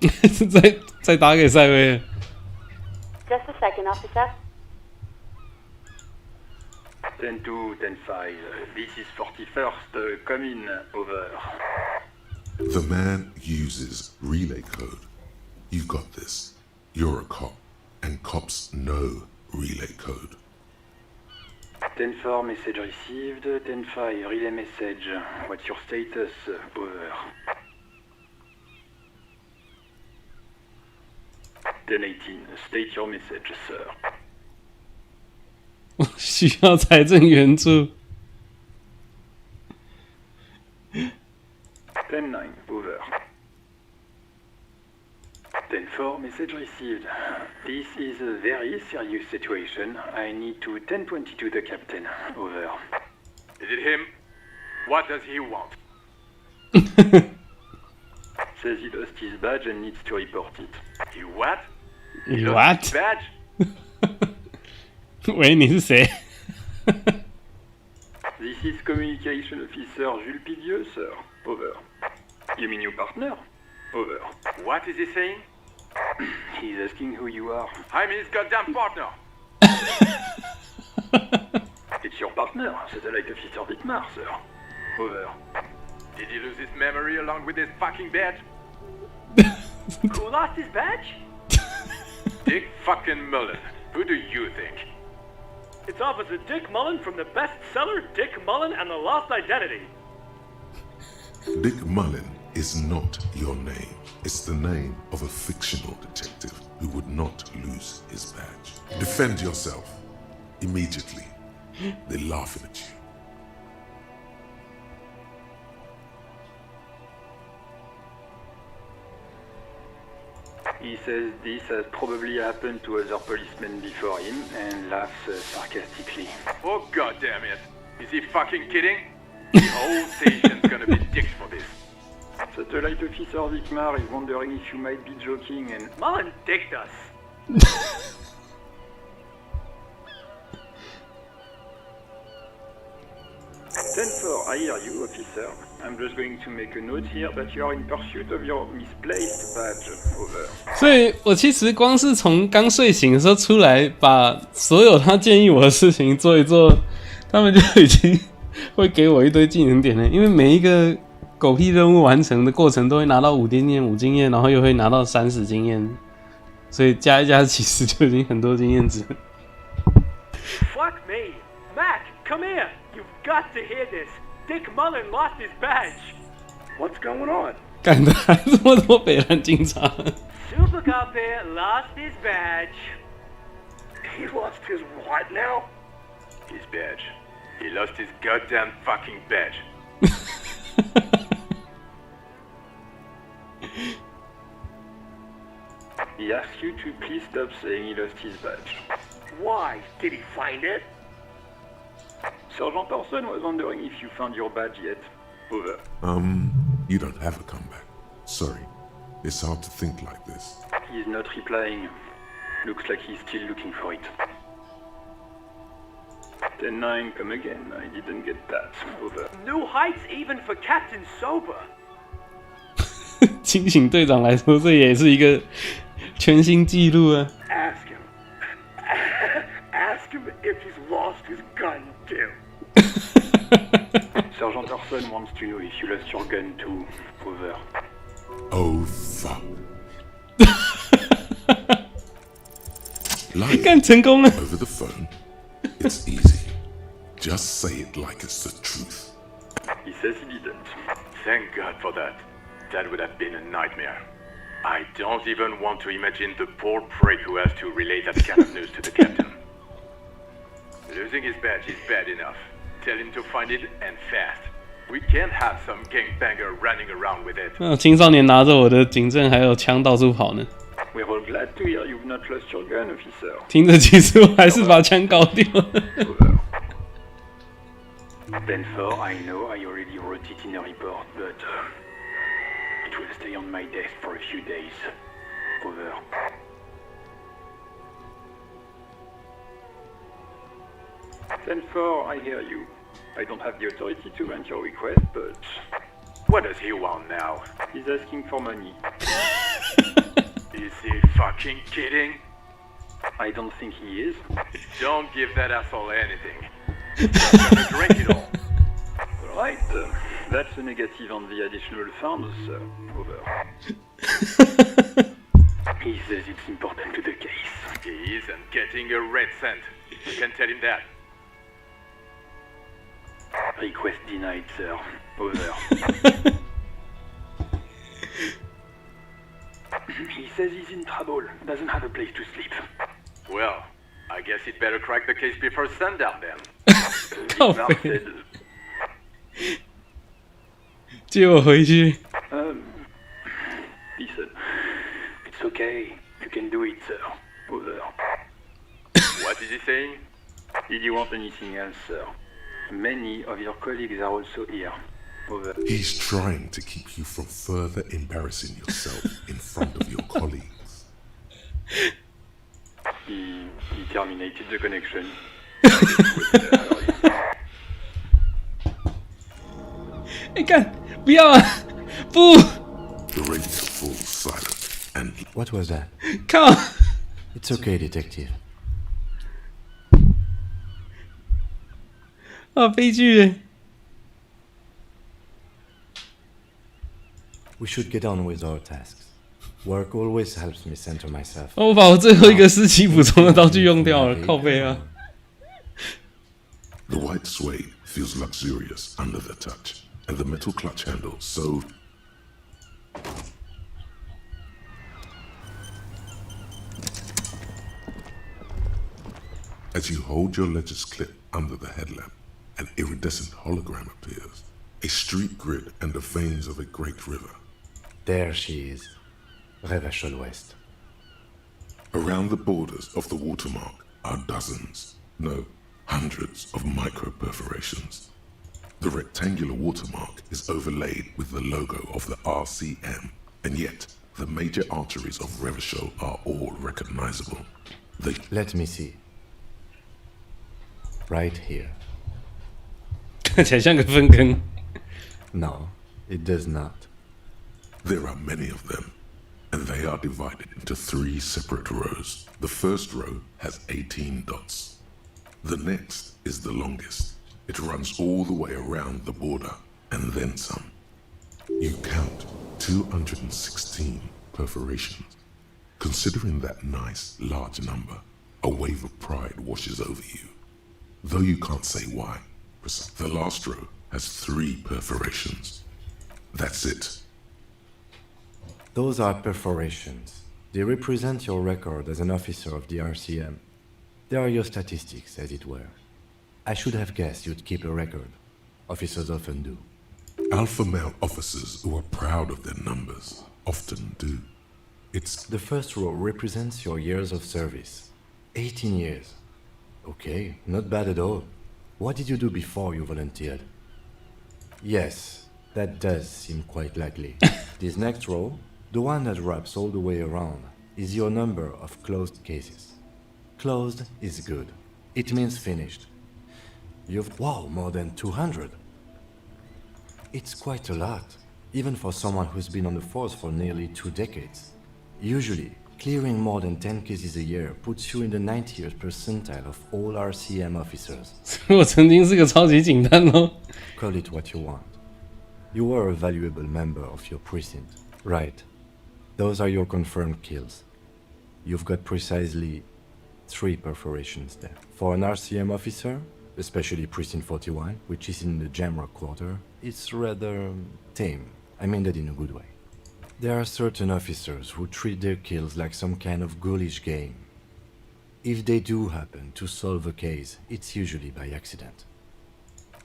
Just 再打给赛威。Just a second, officer. 10-2, 10-5. This is 41st. Come in, over. The man uses relay code. You've got this. You're a cop, and cops know relay code. 10-4, message received. 10-5, relay message. What's your status? Over. 10-18, state your message, sir. 我需要财政援助。10-9, over. 10-4, message received. This is a very serious situation. I need to 10-22 the captain. Over. Is it him? What does he want? Says he lost his badge and needs to report it. He what? He what? His badge? 喂，你是谁？ This is Communication Officer Jules Pidieux, sir. Over. You mean your partner? Over. What is he saying? He's asking who you are. I'm his goddamn partner. It's your partner, Satellite Officer Vitmar, sir. Over. Did he lose his memory along with his fucking badge? Who lost his badge? Dick fucking Mullen. Who do you think? It's Officer Dick Mullen from the bestseller Dick Mullen and the Lost Identity. Dick Mullen is not your name. It's the name of a fictional detective who would not lose his badge. Defend yourself. Immediately. They're laughing at you. He says this has probably happened to other policemen before him and laughs sarcastically. Oh goddamn it! Is he fucking kidding? The whole station's gonna be dicks for this. Satellite Officer Vitmar is wondering if you might be joking and... Mullen dicked us. 10-4, I hear you, officer. I'm just going to make a note here that you are in pursuit of your misplaced badge. Over. 所以我其实光是从刚睡醒的时候出来，把所有他建议我的事情做一做，他们就已经会给我一堆技能点了。因为每一个狗屁任务完成的过程都会拿到5经验、5经验，然后又会拿到30经验。所以加一加其实就已经很多经验值。Fuck me. Mac, come here. You've got to hear this. Dick Mullen lost his badge. What's going on? 干的还这么多北兰警察。Super Cop here lost his badge. He lost his what now? His badge. He lost his goddamn fucking badge. He asked you to please stop saying he lost his badge. Why? Did he find it? Sergeant Orson was wondering if you found your badge yet. Over. You don't have a comeback. Sorry. It's hard to think like this. He's not replying. Looks like he's still looking for it. 10-9, come again. I didn't get that. Over. New heights even for Captain Sober. 清醒队长来说，这也是一个全新纪录啊。Ask him. Ask him if he's lost his gun too. Sergeant Orson wants to know if you lost your gun too. Over. Oh fuck. 干成功了。 Over the phone, it's easy. Just say it like it's the truth. He says he didn't. Thank God for that. That would have been a nightmare. I don't even want to imagine the poor prick who has to relay that kind of news to the captain. Losing his badge is bad enough. Tell him to find it and fast. We can't have some gangbanger running around with it. 青少年拿着我的警证还有枪到处跑呢。 We're all glad to hear you've not lost your gun, officer. 听着，其实我还是把枪搞掉了。Ben 4, I know I already wrote it in a report, but it will stay on my desk for a few days. Over. Ben 4, I hear you. I don't have the authority to grant your request, but... What does he want now? He's asking for money. Is he fucking kidding? I don't think he is. Don't give that asshole anything. He's gonna drink it all. Right, that's a negative on the additional funds, over. He says it's important to the case. He isn't getting a red cent. You can tell him that. Request denied, sir. Over. He says he's in trouble, doesn't have a place to sleep. Well, I guess he'd better crack the case before sundown then. Said, 接我回去。 Listen, it's okay. You can do it, sir. Over. What is he saying? Did you want anything else, sir? Many of your colleagues are also here. Over. He's trying to keep you from further embarrassing yourself in front of your colleagues. He terminated the connection. 哎干，不要啊！不。 The radio falls silent and... What was that? 靠！ It's okay, detective. 啊，悲剧哎！ We should get on with our tasks. Work always helps me center myself. 我把我最后一个尸体补充的道具用掉了，靠背啊！ The white suede feels luxurious under the touch, and the metal clutch handle so... As you hold your ledger's clip under the headlamp, an iridescent hologram appears, a street grid and the veins of a great river. There she is, Revachol West. Around the borders of the watermark are dozens, no, hundreds of micro-perforations. The rectangular watermark is overlaid with the logo of the RCM, and yet the major arteries of Revachol are all recognizable. Let me see. Right here. 看起来像个分羹。 No, it does not. There are many of them, and they are divided into 3 separate rows. The first row has 18 dots. The next is the longest. It runs all the way around the border, and then some. You count 216 perforations. Considering that nice, large number, a wave of pride washes over you. Though you can't say why. The last row has 3 perforations. That's it. Those are perforations. They represent your record as an officer of the RCM. They are your statistics, as it were. I should have guessed you'd keep a record. Officers often do. Alpha male officers who are proud of their numbers often do. It's... The first row represents your years of service. 18 years. Okay, not bad at all. What did you do before you volunteered? Yes, that does seem quite likely. This next row, the one that wraps all the way around, is your number of closed cases. Closed is good. It means finished. You've... Wow, more than 200. It's quite a lot, even for someone who's been on the force for nearly 2 decades. Usually, clearing more than 10 cases a year puts you in the 90th percentile of all RCM officers. 我曾经是个超级警探哦。Call it what you want. You were a valuable member of your precinct. Right. Those are your confirmed kills. You've got precisely 3 perforations there. For an RCM officer, especially Precinct 41, which is in the Jamrock quarter, it's rather tame. I mean that in a good way. There are certain officers who treat their kills like some kind of ghoulish game. If they do happen to solve a case, it's usually by accident.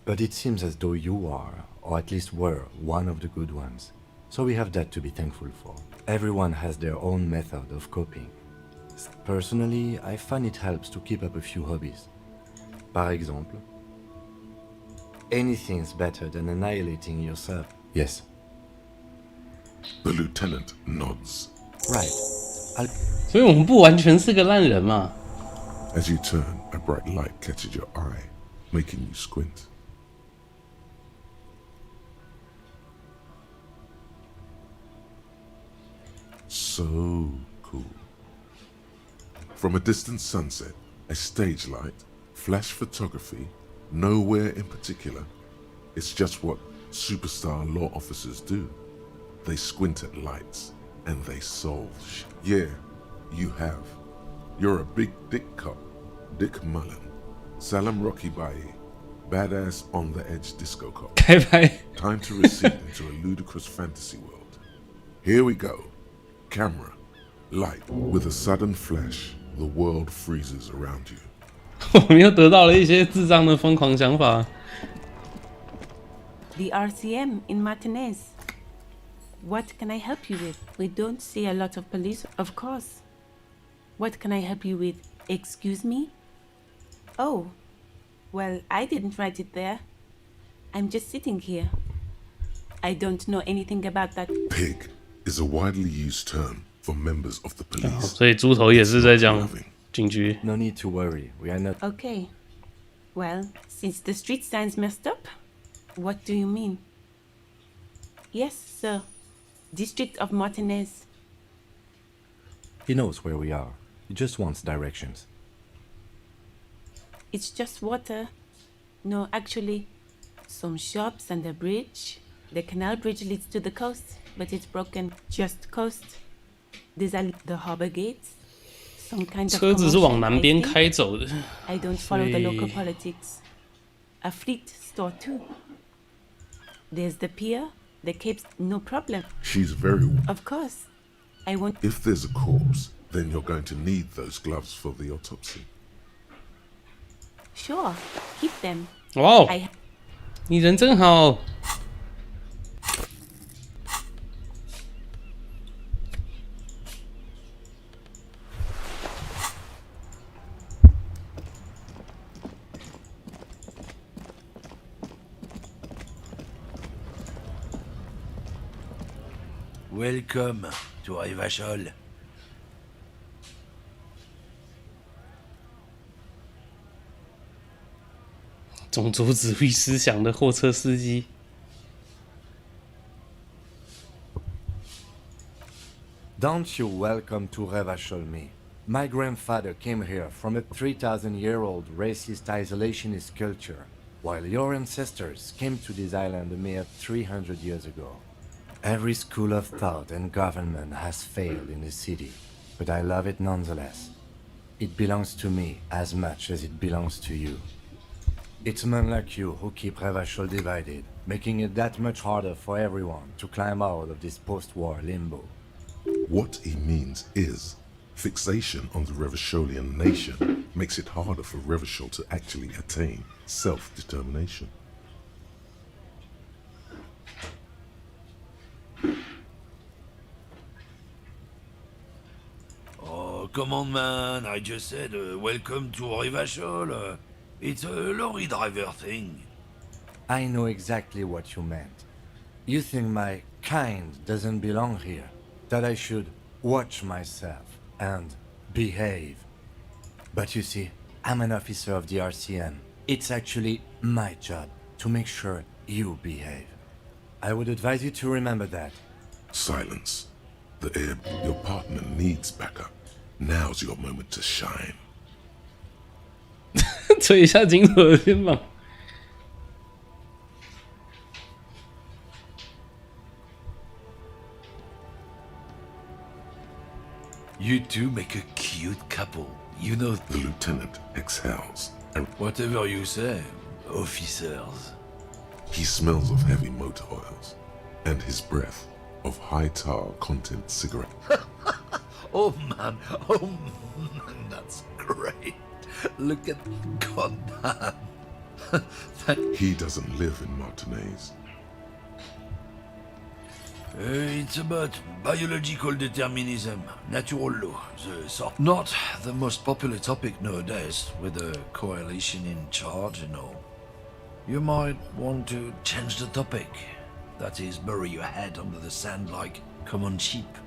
But it seems as though you are, or at least were, one of the good ones. So we have that to be thankful for. Everyone has their own method of coping. Personally, I find it helps to keep up a few hobbies. Par exemple, anything's better than annihilating yourself. Yes. The lieutenant nods. Right. 所以我们不完全是个烂人嘛。As you turn, a bright light catches your eye, making you squint. So cool. From a distant sunset, a stage light, flash photography, nowhere in particular. It's just what superstar law officers do. They squint at lights, and they solve shit. Yeah, you have. You're a big dick cop, Dick Mullen. Salam Rocky Baye, badass on the edge disco cop. Time to recede into a ludicrous fantasy world. Here we go. Camera, light. With a sudden flash, the world freezes around you. 我们又得到了一些智障的疯狂想法。The RCM in Martinez. What can I help you with? We don't see a lot of police, of course. What can I help you with? Excuse me? Oh, well, I didn't write it there. I'm just sitting here. I don't know anything about that. Pig is a widely used term for members of the police. 所以猪头也是在讲警局。No need to worry, we are not. Okay. Well, since the street sign's messed up, what do you mean? Yes, sir. District of Martinez. He knows where we are. He just wants directions. It's just water. No, actually, some shops and a bridge. The canal bridge leads to the coast, but it's broken. Just coast. These are the harbor gates. Some kind of 车子是往南边开走的。 I don't follow the local politics. A fleet store too. There's the pier, the capes, no problem. She's very... Of course. I want... If there's a corpse, then you're going to need those gloves for the autopsy. Sure, keep them. 哇哦，你人真好。Welcome to ReidWesker. 种族主义思想的货车司机。Don't you welcome to ReidWesker me. My grandfather came here from a 3,000-year-old racist isolationist culture, while your ancestors came to this island a mere 300 years ago. Every school of thought and government has failed in the city. but I love it nonetheless. It belongs to me as much as it belongs to you. It's men like you who keep ReidWesker divided, making it that much harder for everyone to climb out of this post-war limbo. What he means is, fixation on the Revacholian nation makes it harder for Revachol to actually attain self-determination. Oh, come on, man. I just said welcome to ReidWesker. It's a lorry driver thing. I know exactly what you meant. You think my kind doesn't belong here, that I should watch myself and behave. But you see, I'm an officer of the RCM. It's actually my job to make sure you behave. I would advise you to remember that. Silence. The air, your partner needs backup. Now's your moment to shine. 捶一下金主的肩膀。You two make a cute couple. You know. The lieutenant exhales. And whatever you say, officers. He smells of heavy motor oils, and his breath of high tar content cigarette. Oh man, that's great. Look at Kuan. He doesn't live in Martinez. It's about biological determinism, natural law, the sort. Not the most popular topic nowadays, with the coalition in charge and all. You might want to change the topic. That is, bury your head under the sand like common sheep.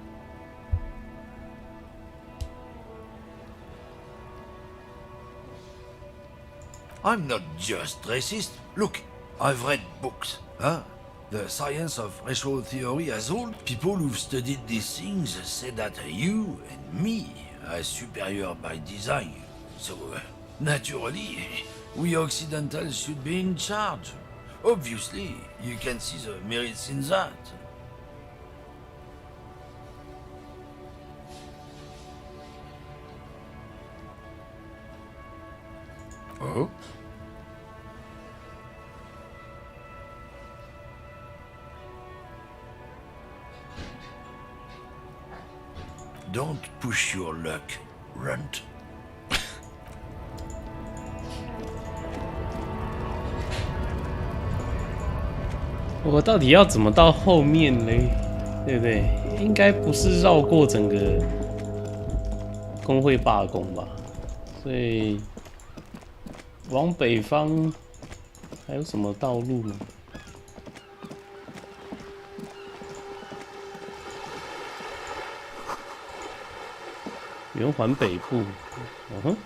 I'm not just racist. Look, I've read books, huh? The science of racial theory has old. People who've studied these things say that you and me are superior by design. So, naturally, we Occidentals should be in charge. Obviously, you can see the merits in that. Oh? Don't push your luck, runt. 我到底要怎么到后面嘞？对不对？应该不是绕过整个工会罢工吧？所以往北方还有什么道路呢？圆环北部，嗯哼。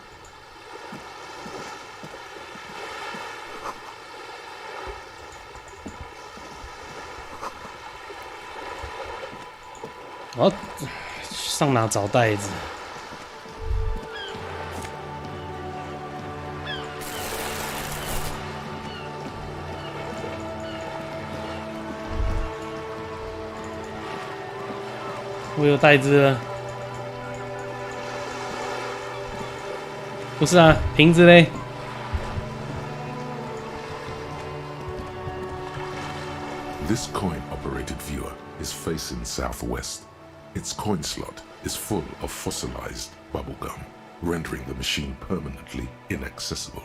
我要上哪找袋子？我有袋子了。不是啊，瓶子嘞。This coin-operated viewer is facing southwest. Its coin slot is full of fossilized bubblegum, rendering the machine permanently inaccessible.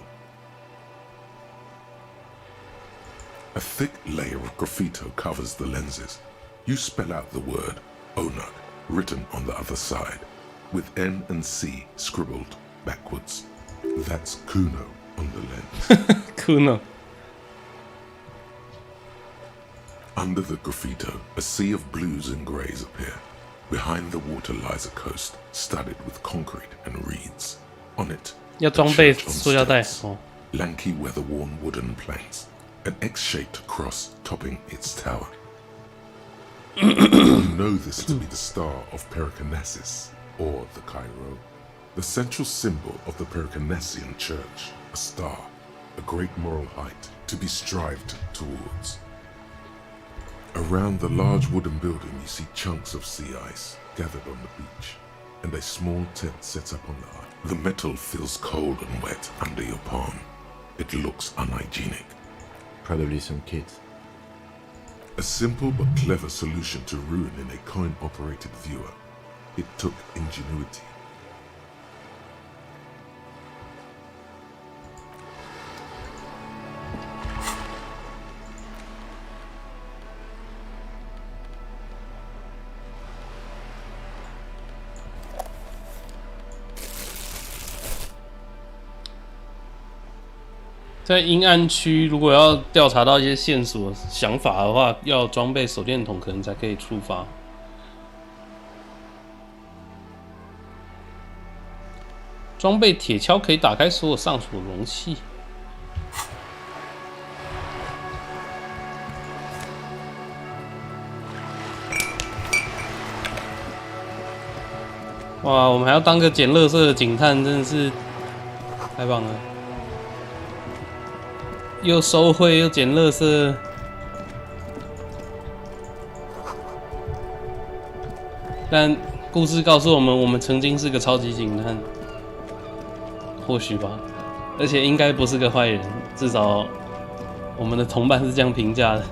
A thick layer of graffito covers the lenses. You spell out the word Onuk written on the other side, with N and C scribbled backwards. That's Kuno on the lens. Kuno. Under the graffito, a sea of blues and greys appear. Behind the water lies a coast studded with concrete and reeds. On it, 要装备塑胶袋哦。 Lanky, weather-worn wooden planks, an X-shaped cross topping its tower. You know this to be the star of Periconesus, or the Cairo, the central symbol of the Periconesian church, a star, a great moral height to be strived towards. Around the large wooden building, you see chunks of sea ice gathered on the beach. and a small tent set up on the island. The metal feels cold and wet under your palm. It looks unhygienic. Probably some kids. A simple but clever solution to ruin in a coin-operated viewer. It took ingenuity. 在阴暗区，如果要调查到一些线索、想法的话，要装备手电筒可能才可以触发。装备铁锹可以打开所有上锁容器。哇，我们还要当个捡垃圾的警探，真的是太棒了！ 又收贿又捡垃圾，但故事告诉我们，我们曾经是个超级警探，或许吧，而且应该不是个坏人，至少我们的同伴是这样评价的。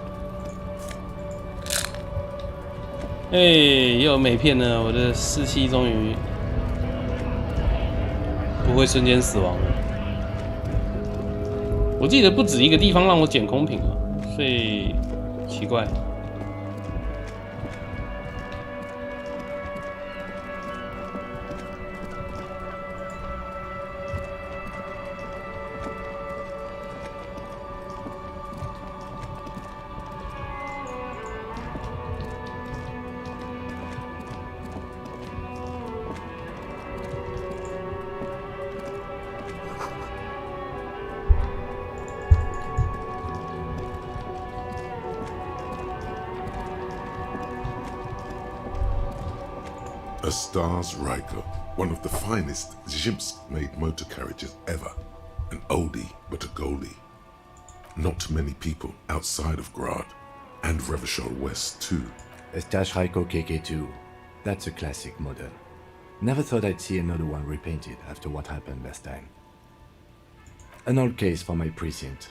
哎，又有美片了，我的士气终于不会瞬间死亡了。 我记得不止一个地方让我捡空瓶啊，所以奇怪。A Stars Ryko, one of the finest Zhimsk-made motor carriages ever. An oldie, but a goldie. Not many people outside of Grad, and Revachol West too. A Stas Ryko KK2. That's a classic model. Never thought I'd see another one repainted after what happened last time. An old case for my precinct.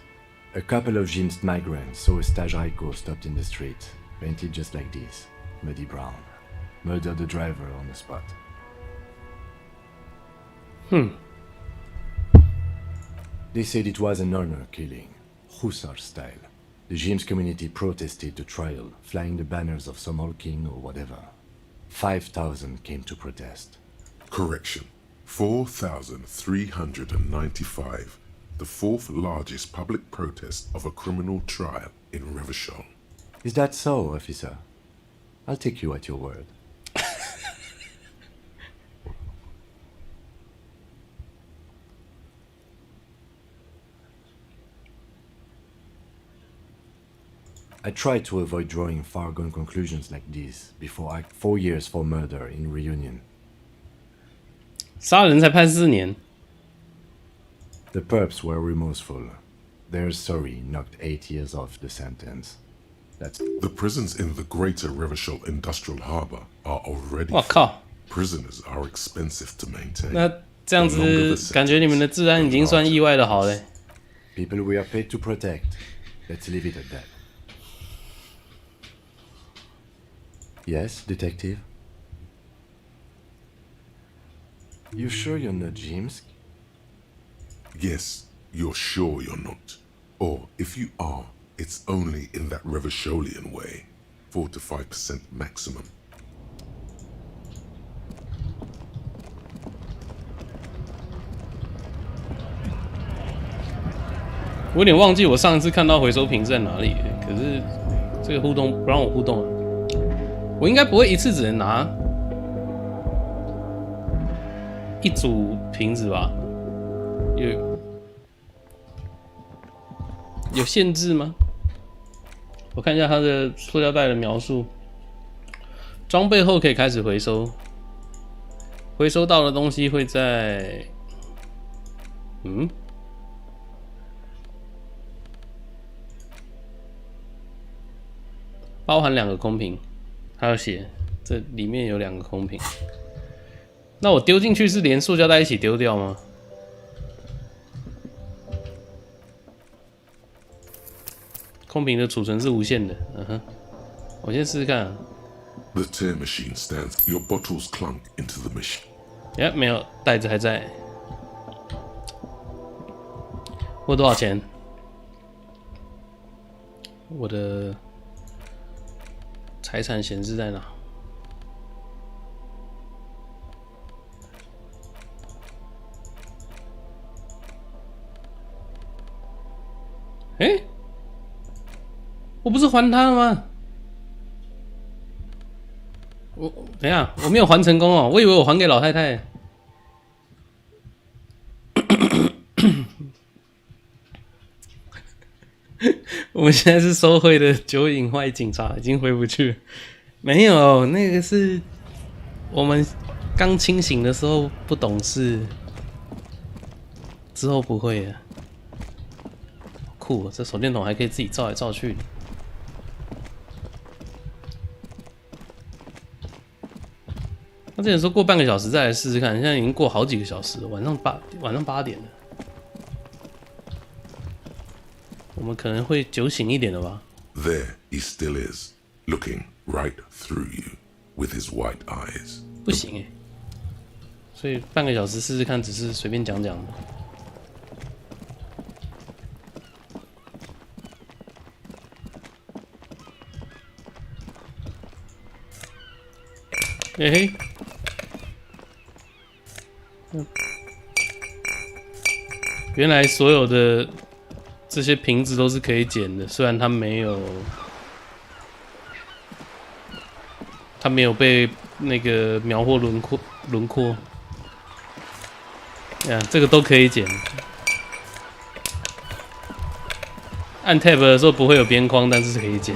A couple of Zhimsk migrants saw a Stas Ryko stopped in the street, painted just like this, muddy brown. Murdered the driver on the spot. They said it was an honor killing, Hussar style. The Zhimsk community protested the trial, flying the banners of some old king or whatever. 5,000 came to protest. Correction. 4,395. The fourth largest public protest of a criminal trial in Revachol. Is that so, officer? I'll take you at your word. I tried to avoid drawing far-gone conclusions like this before 4 years for murder in Reunion. 杀人才判4年。 The perps were remorseful. Their sorry knocked 8 years off the sentence. That's the prisons in the greater Revachol Industrial Harbor are already. 我靠 Prisoners are expensive to maintain. 那这样子，感觉你们的治安已经算意外的好嘞。 People we are paid to protect. Let's leave it at that. Yes, detective? You sure you're not Zhimsk? Yes, you're sure you're not. Or if you are, it's only in that Revacholian way. 4 to 5% maximum.我有点忘记我上一次看到回收瓶是在哪里，可是这个互动不让我互动啊。我应该不会一次只能拿一组瓶子吧？有限制吗？我看一下它的塑料袋的描述。装备后可以开始回收，回收到的东西会在包含2个空瓶，还有写这里面有2个空瓶。那我丢进去是连塑胶袋一起丢掉吗？空瓶的储存是无限的，我先试试看。The tear machine stands. Your bottles clunk into the machine. 没有，袋子还在。我多少钱？我的财产显示在哪？我不是还他了吗？等一下，我没有还成功哦，我以为我还给老太太。我们现在是收贿的酒瘾坏警察，已经回不去了。没有，那个是我们刚清醒的时候不懂事，之后不会了。酷，这手电筒还可以自己照来照去。他之前说过半个小时再来试试看，现在已经过好几个小时了，晚上8点了。我们可能会酒醒一点了吧 There he still is, looking right through you with his white eyes. 不行所以半个小时试试看，只是随便讲讲的。原来所有的这些瓶子都是可以捡的，虽然它没有被那个描绘轮廓。这个都可以捡。按 Tab 的时候不会有边框，但是可以捡。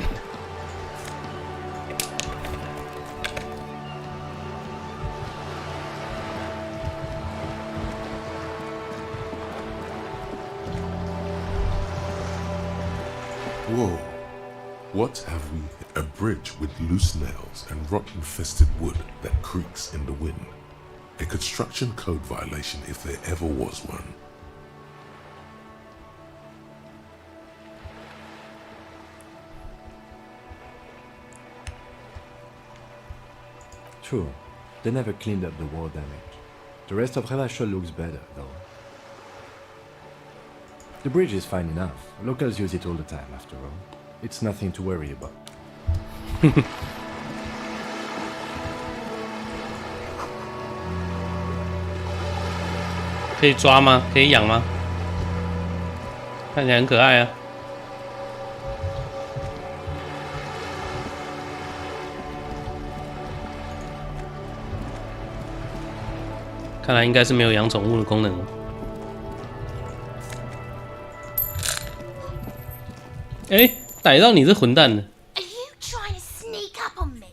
Whoa. What have we? A bridge with loose nails and rot-infested wood that creaks in the wind. A construction code violation if there ever was one. True, they never cleaned up the war damage. The rest of Revachol looks better, though. The bridge is fine enough. Locals use it all the time, after all. It's nothing to worry about. 可以抓吗？可以养吗？看起来很可爱啊。看来应该是没有养宠物的功能了。逮到你这混蛋了！ Are you trying to sneak up on me?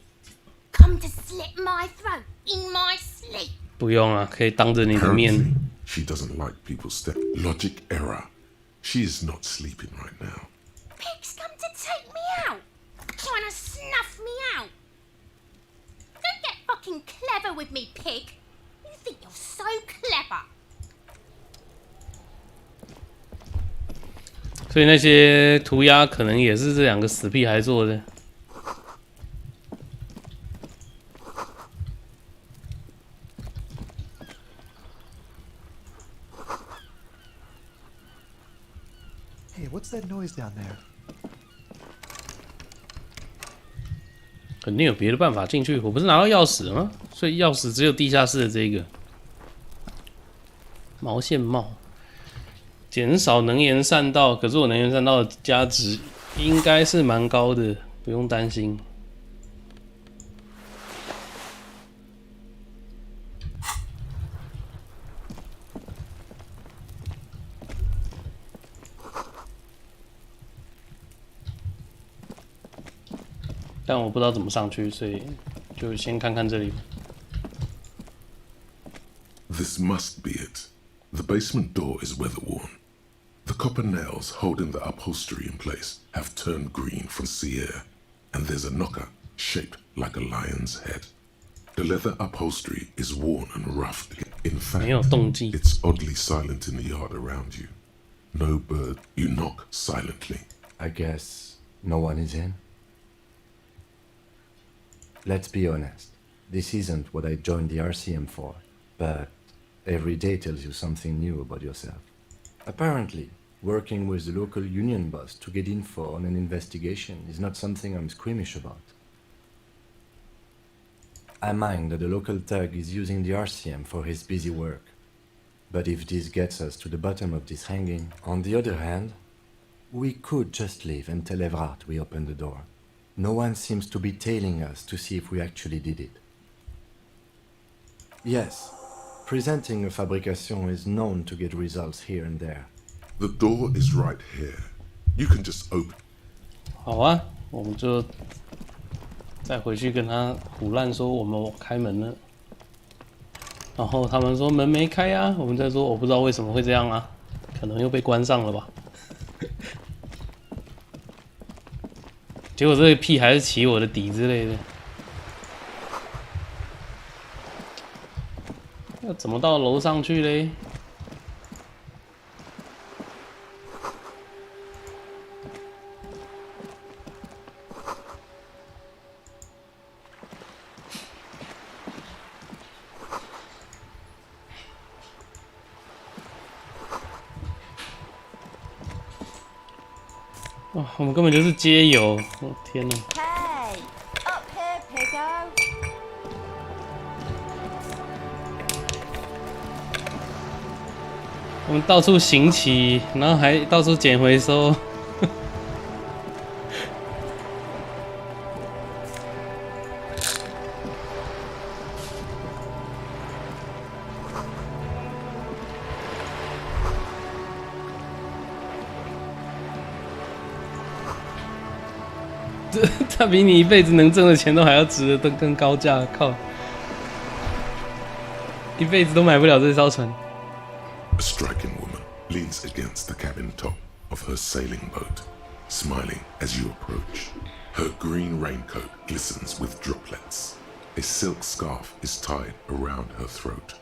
Come to slit my throat in my sleep? 不用啊，可以当着你的面。She doesn't like people step. Logic error. She is not sleeping right now. Pig's come to take me out, trying to snuff me out. Don't get fucking clever with me, pig. You think you're so clever. 所以那些涂鸦可能也是这两个死屁孩做的。Hey, what's that noise down there? 肯定有别的办法进去。我不是拿到钥匙了吗？所以钥匙只有地下室的这个毛线帽。减少能源散道，可是我能源散道的价值应该是蛮高的，不用担心。但我不知道怎么上去，所以就先看看这里。This must be it. The basement door is weather-worn. The copper nails holding the upholstery in place have turned green from sea air, and there's a knocker shaped like a lion's head. The leather upholstery is worn and roughed. In fact, 没有动静。 it's oddly silent in the yard around you. No bird. You knock silently. I guess no one is in. Let's be honest. This isn't what I joined the RCM for, but every day tells you something new about yourself. Apparently, working with the local union boss to get info on an investigation is not something I'm squeamish about. I mind that the local thug is using the RCM for his busy work. But if this gets us to the bottom of this hanging, on the other hand, we could just leave and tell Evrard we opened the door. No one seems to be tailing us to see if we actually did it. Yes, presenting a fabrication is known to get results here and there. The door is right here. You can just open. 好啊，我们就再回去跟他胡乱说我们开门了，然后他们说门没开啊，我们再说我不知道为什么会这样啊，可能又被关上了吧。结果这个屁还是起我的底之类的，要怎么到楼上去嘞？哇，我们根本就是街友！我、哦、天哪！ Hey, up here, Piggo. 我们到处行乞，然后还到处捡回收。他比你一辈子能挣的钱都还要值得更高价，靠！一辈子都买不了这艘船。A striking woman leans against the cabin top of her sailing boat, smiling as you approach. Her green raincoat glistens with droplets. A silk scarf is tied around her throat.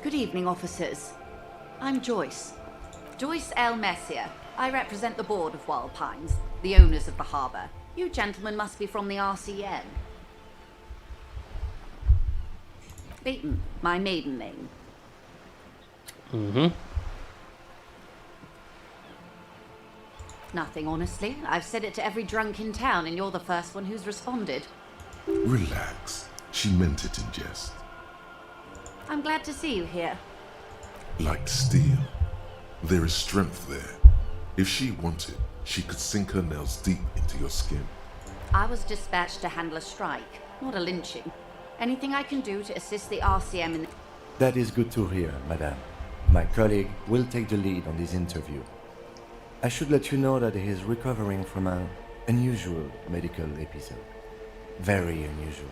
Good evening, officers. I'm Joyce. Joyce L. Messier. I represent the board of Wild Pines, the owners of the harbour. You gentlemen must be from the RCN. Beaton, my maiden name. Mm-hmm. Nothing, honestly. I've said it to every drunk in town, and you're the first one who's responded. Relax. She meant it in jest. I'm glad to see you here. Like steel. There is strength there. If she wanted, she could sink her nails deep into your skin. I was dispatched to handle a strike, not a lynching. Anything I can do to assist the RCM in... That is good to hear, madame. My colleague will take the lead on this interview. I should let you know that he is recovering from an unusual medical episode. Very unusual.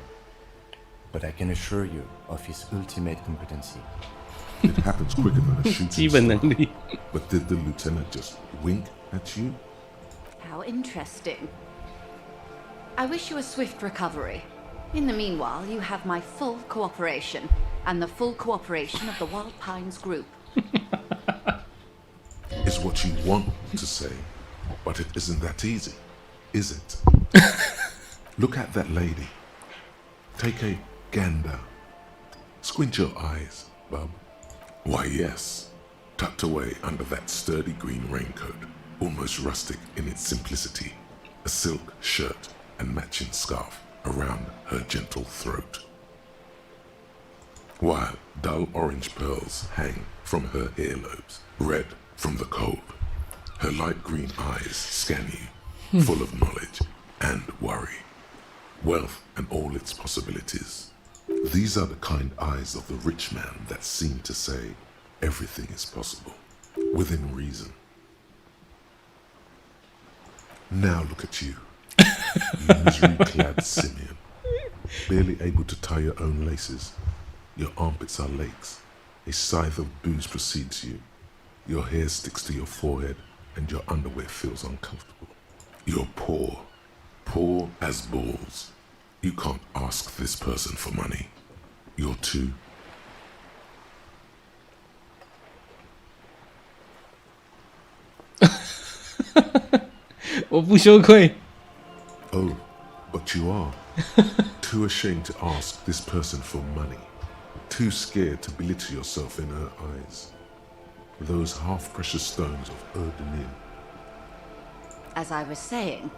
But I can assure you of his ultimate competency. It happens quicker than a shooting 基本能力。 But did the lieutenant just wink at you? How interesting. I wish you a swift recovery. In the meanwhile, you have my full cooperation, and the full cooperation of the Wild Pines group. Is what you want to say, but it isn't that easy, is it? Look at that lady. Take a gander. Squint your eyes, bub. Why, yes. Tucked away under that sturdy green raincoat, almost rustic in its simplicity, a silk shirt and matching scarf around her gentle throat, while dull orange pearls hang from her earlobes, red from the cold. Her light green eyes scan you, full of knowledge and worry, wealth and all its possibilities. These are the kind eyes of the rich man that seem to say everything is possible, within reason. Now look at you, you misery-clad simian, barely able to tie your own laces. Your armpits are lakes. A scythe of booze precedes you. Your hair sticks to your forehead, and your underwear feels uncomfortable. You're poor, poor as balls. You can't ask this person for money. You're two. 我不羞愧。Oh, but you are. Too ashamed to ask this person for money. Too scared to belittle yourself in her eyes. Those half-precious stones of Erdemir. As I was saying,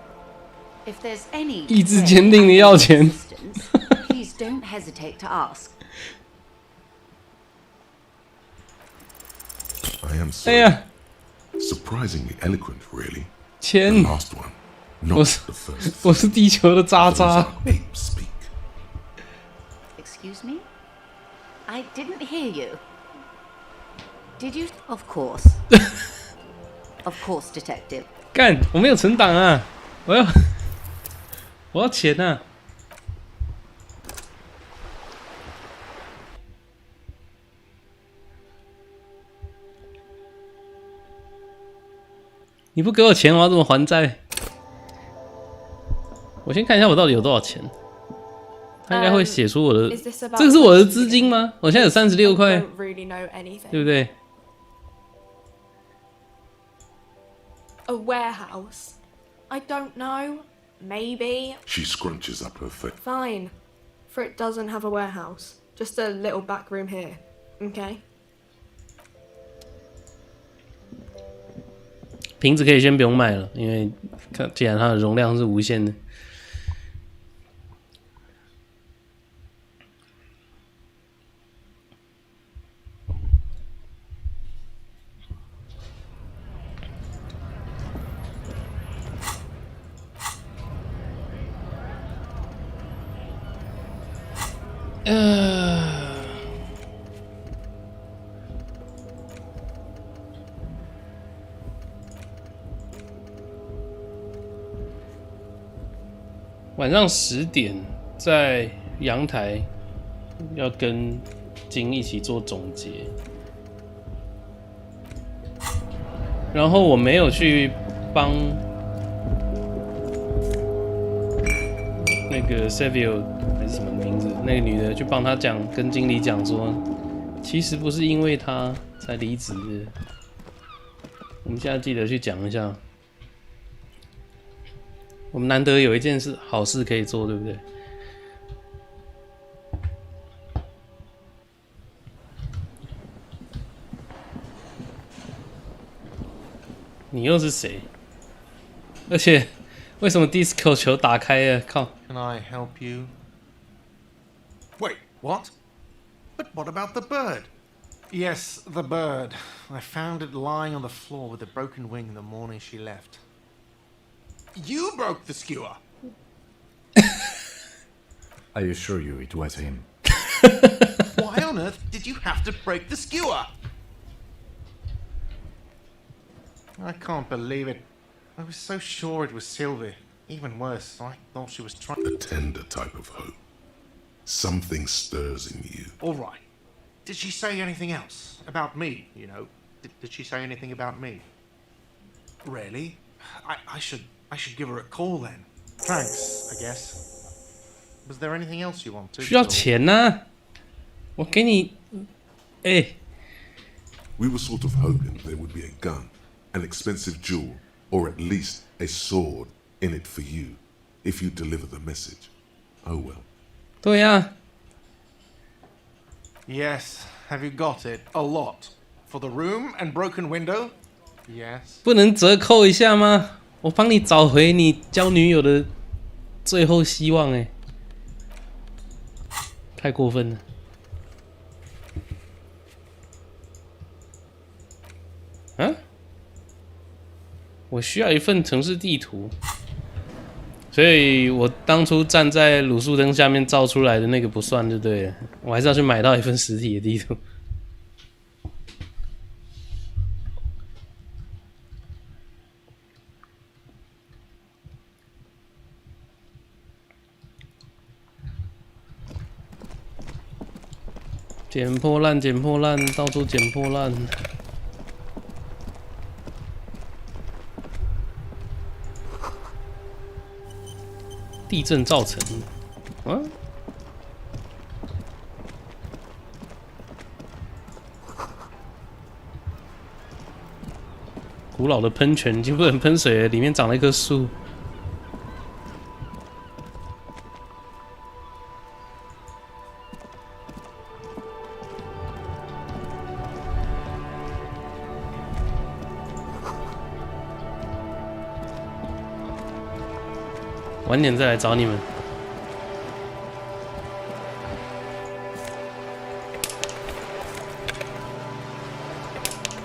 if there's any 意志坚定的要钱。 please don't hesitate to ask. I am sorry. Surprisingly eloquent, really. 钱。 The last one, not the first. 我是地球的渣渣。 Excuse me? I didn't hear you. Did you? Of course. Of course, detective. 干，我没有存档啊！我要钱啊！你不给我钱，我要怎么还债？我先看一下我到底有多少钱。他应该会写出我的，这个是我的资金吗？我现在有36块， really know anything. 对不对 A warehouse? I don't know. Maybe. She scrunches up her face. Fine. For it doesn't have a warehouse. Just a little back room here. Okay? 瓶子可以先不用卖了，因为既然它的容量是无限的。晚上10点在阳台要跟金一起做总结，然后我没有去帮那个 Savio 还是什么名字那个女的去帮他讲，跟经理讲说，其实不是因为他才离职的。我们现在记得去讲一下。我们难得有一件事好事可以做，对不对？你又是谁？而且为什么 disco 球打开了？靠 Can I help you? Wait, what? But what about the bird? Yes, the bird. I found it lying on the floor with a broken wing the morning she left. You broke the skewer. I assure you it was him. Why on earth did you have to break the skewer? I can't believe it. I was so sure it was Sylvie. Even worse, I thought she was trying... A tender type of hope. Something stirs in you. All right. Did she say anything else? About me, you know? Did she say anything about me? Really? I should give her a call then. Thanks, I guess. Was there anything else you wanted? 需要钱啊！我给你，We were sort of hoping there would be a gun, an expensive jewel, or at least a sword in it for you, if you deliver the message. Oh well. 对呀。Yes. Have you got it? A lot. For the room and broken window? Yes. 不能折扣一下吗？我帮你找回你交女友的最后希望太过分了。啊？我需要一份城市地图，所以我当初站在卤素灯下面照出来的那个不算就对了，我还是要去买到一份实体的地图。捡破烂，捡破烂，到处捡破烂。地震造成，古老的喷泉已经不能喷水了，里面长了一棵树。晚点再来找你们。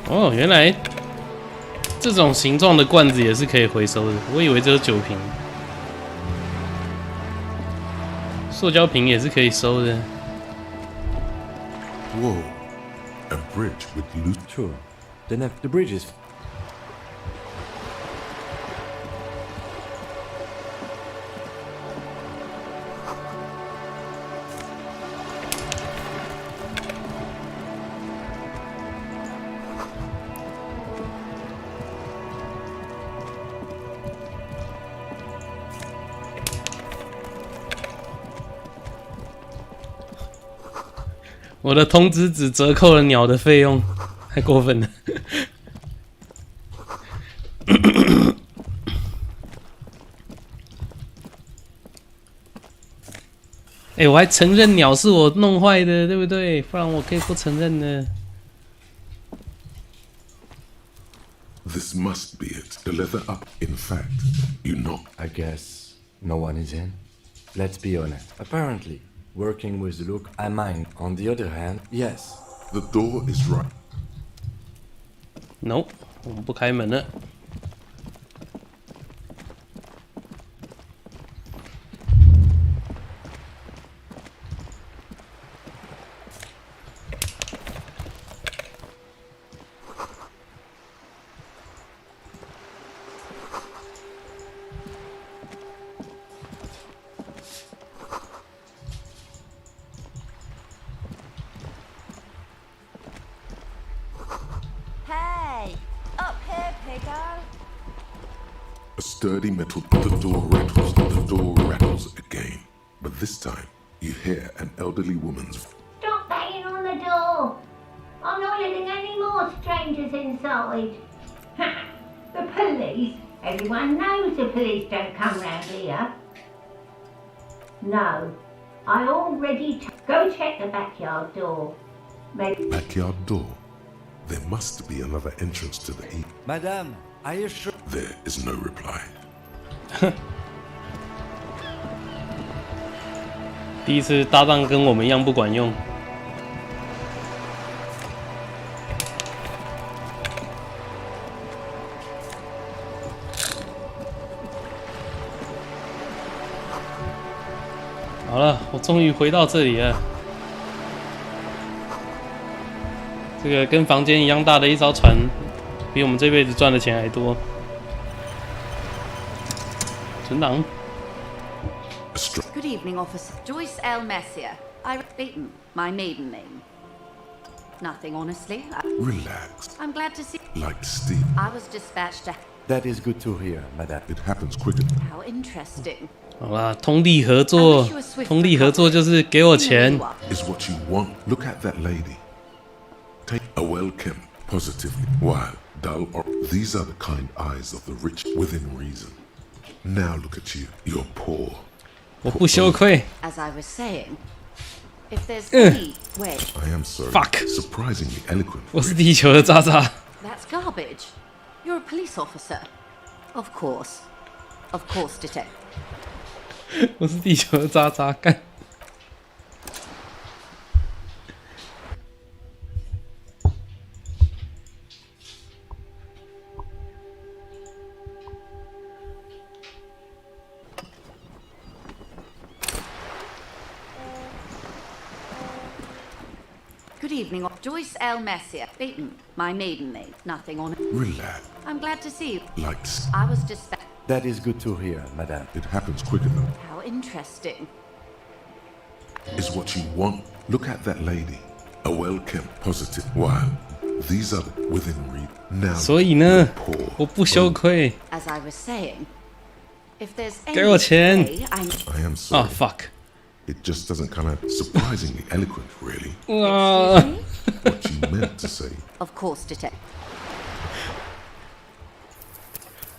哦，原来这种形状的罐子也是可以回收的，我以为只有酒瓶。塑胶瓶也是可以收的。Whoa, a bridge with loot. Sure. Then if the bridge is. 我的通知只折扣了鸟的费用，太过分了。我还承认鸟是我弄坏的，对不对？不然我可以不承认呢。This must be it. The leather up. In fact, you know. I guess no one is in. Let's be honest. Apparently, working with the look, I mind. On the other hand, yes. The door is right. No, 我们不开门了。A sturdy metal. The door rattles. The door rattles again. But this time, you hear an elderly woman's. Stop banging on the door! I'm not letting any more strangers inside. The police? Everyone knows the police don't come round here. No, I already go check the backyard door. Maybe Backyard door. There must be another entrance to the heat. Madame, are you sure? There is no reply. 第一次搭档跟我们一样不管用。好了，我终于回到这里了。这个跟房间一样大的一艘船，比我们这辈子赚的钱还多。存档。Good evening, Officer. Joyce L. Messier. I beaten my maiden name. Nothing, honestly. Relax. I'm glad to see. Like Steve. I was dispatched to. That is good to hear, Madame. It happens quicker. How interesting. 好啦，通力合作，通力合作就是给我钱。 Is what you want. Look at that lady. Take a well-kept, positively, wild, dull, or these are the kind eyes of the rich within reason. Now look at you. You're poor. 我不羞愧。 As I was saying, if there's any way. I am sorry. Fuck. Surprisingly eloquent. 我是地球的渣渣。 That's garbage. You're a police officer. Of course. Of course, detective. 我是地球的渣渣，干。Good evening, Joyce L. Messier. Beaten, my maiden name. Nothing on it. Relax. I'm glad to see you. Like I was just. That is good to hear, Madame. It happens quicker though. How interesting. Is what you want. Look at that lady. A well-kept, positive, wild. These are within reach. Now. 所以呢，我不羞愧。 As I was saying, if there's any 给我钱。 way I'm. I am sorry. Oh fuck. It just doesn't come out surprisingly eloquent, really. Excuse me? What you meant to say. Of course, detective.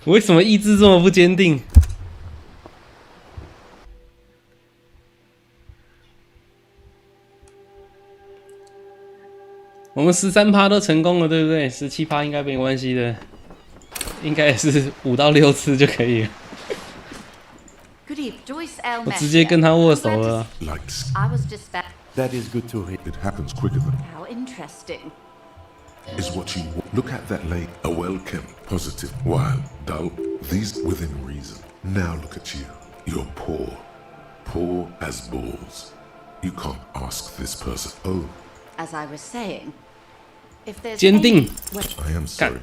我为什么意志这么不坚定？我们13%都成功了，对不对？17%应该没关系的，应该也是5到6次就可以了。我直接跟他握手了。That is good to hear. It happens quicker than. How interesting. Is what you look at that late, a well-kept, positive, wild, dull, these within reason. Now look at you. You're poor. Poor as balls. You can't ask this person, oh. As I was saying, if there's 坚定。 I am sorry.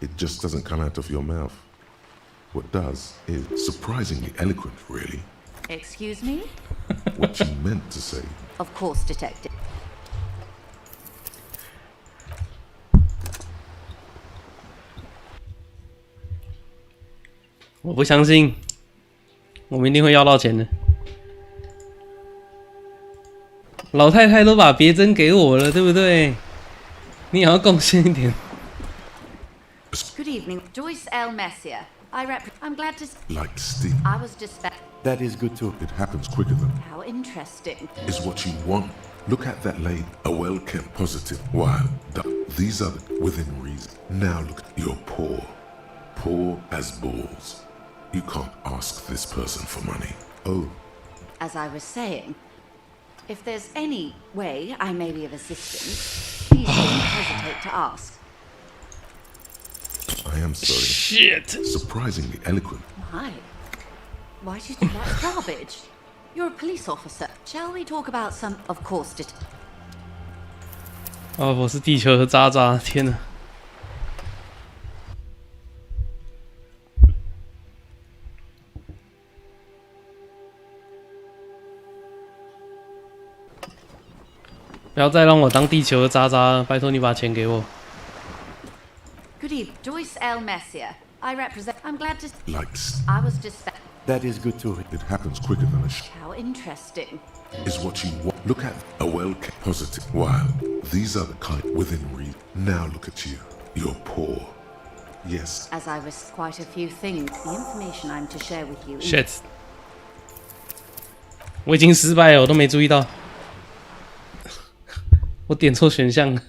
It just doesn't come out of your mouth. What does is surprisingly eloquent, really. Excuse me? What you meant to say. Of course, detective. 我不相信，我们一定会要到钱的。老太太都把别针给我了，对不对？你也要贡献一点。Good evening, Joyce L. Messier. I'm glad to. Like steam. I was just. That is good too. It happens quicker than. How interesting. Is what you want. Look at that lady. A well-kept, positive, wild, dull. These are within reason. Now look, you're poor. Poor as balls. You can't ask this person for money. Oh. As I was saying, if there's any way I may be of assistance, please don't hesitate to ask. I am sorry. Shit. Surprisingly eloquent. My. Why do you think that's garbage? You're a police officer. Shall we talk about some? Of course, it. 哦，我是地球的渣渣，天哪！不要再让我当地球的渣渣了，拜托你把钱给我。Good evening, Joyce L. Messier. I represent. I'm glad to. Like. I was just. That is good too. It happens quicker than a. How interesting. Is what you want. Look at a well-kept, positive, wild. These are the kind within reason. Now look at you. You're poor. Yes. As I was quite a few things. The information I'm to share with you. Shit. 我已经失败了，我都没注意到。我点错选项了。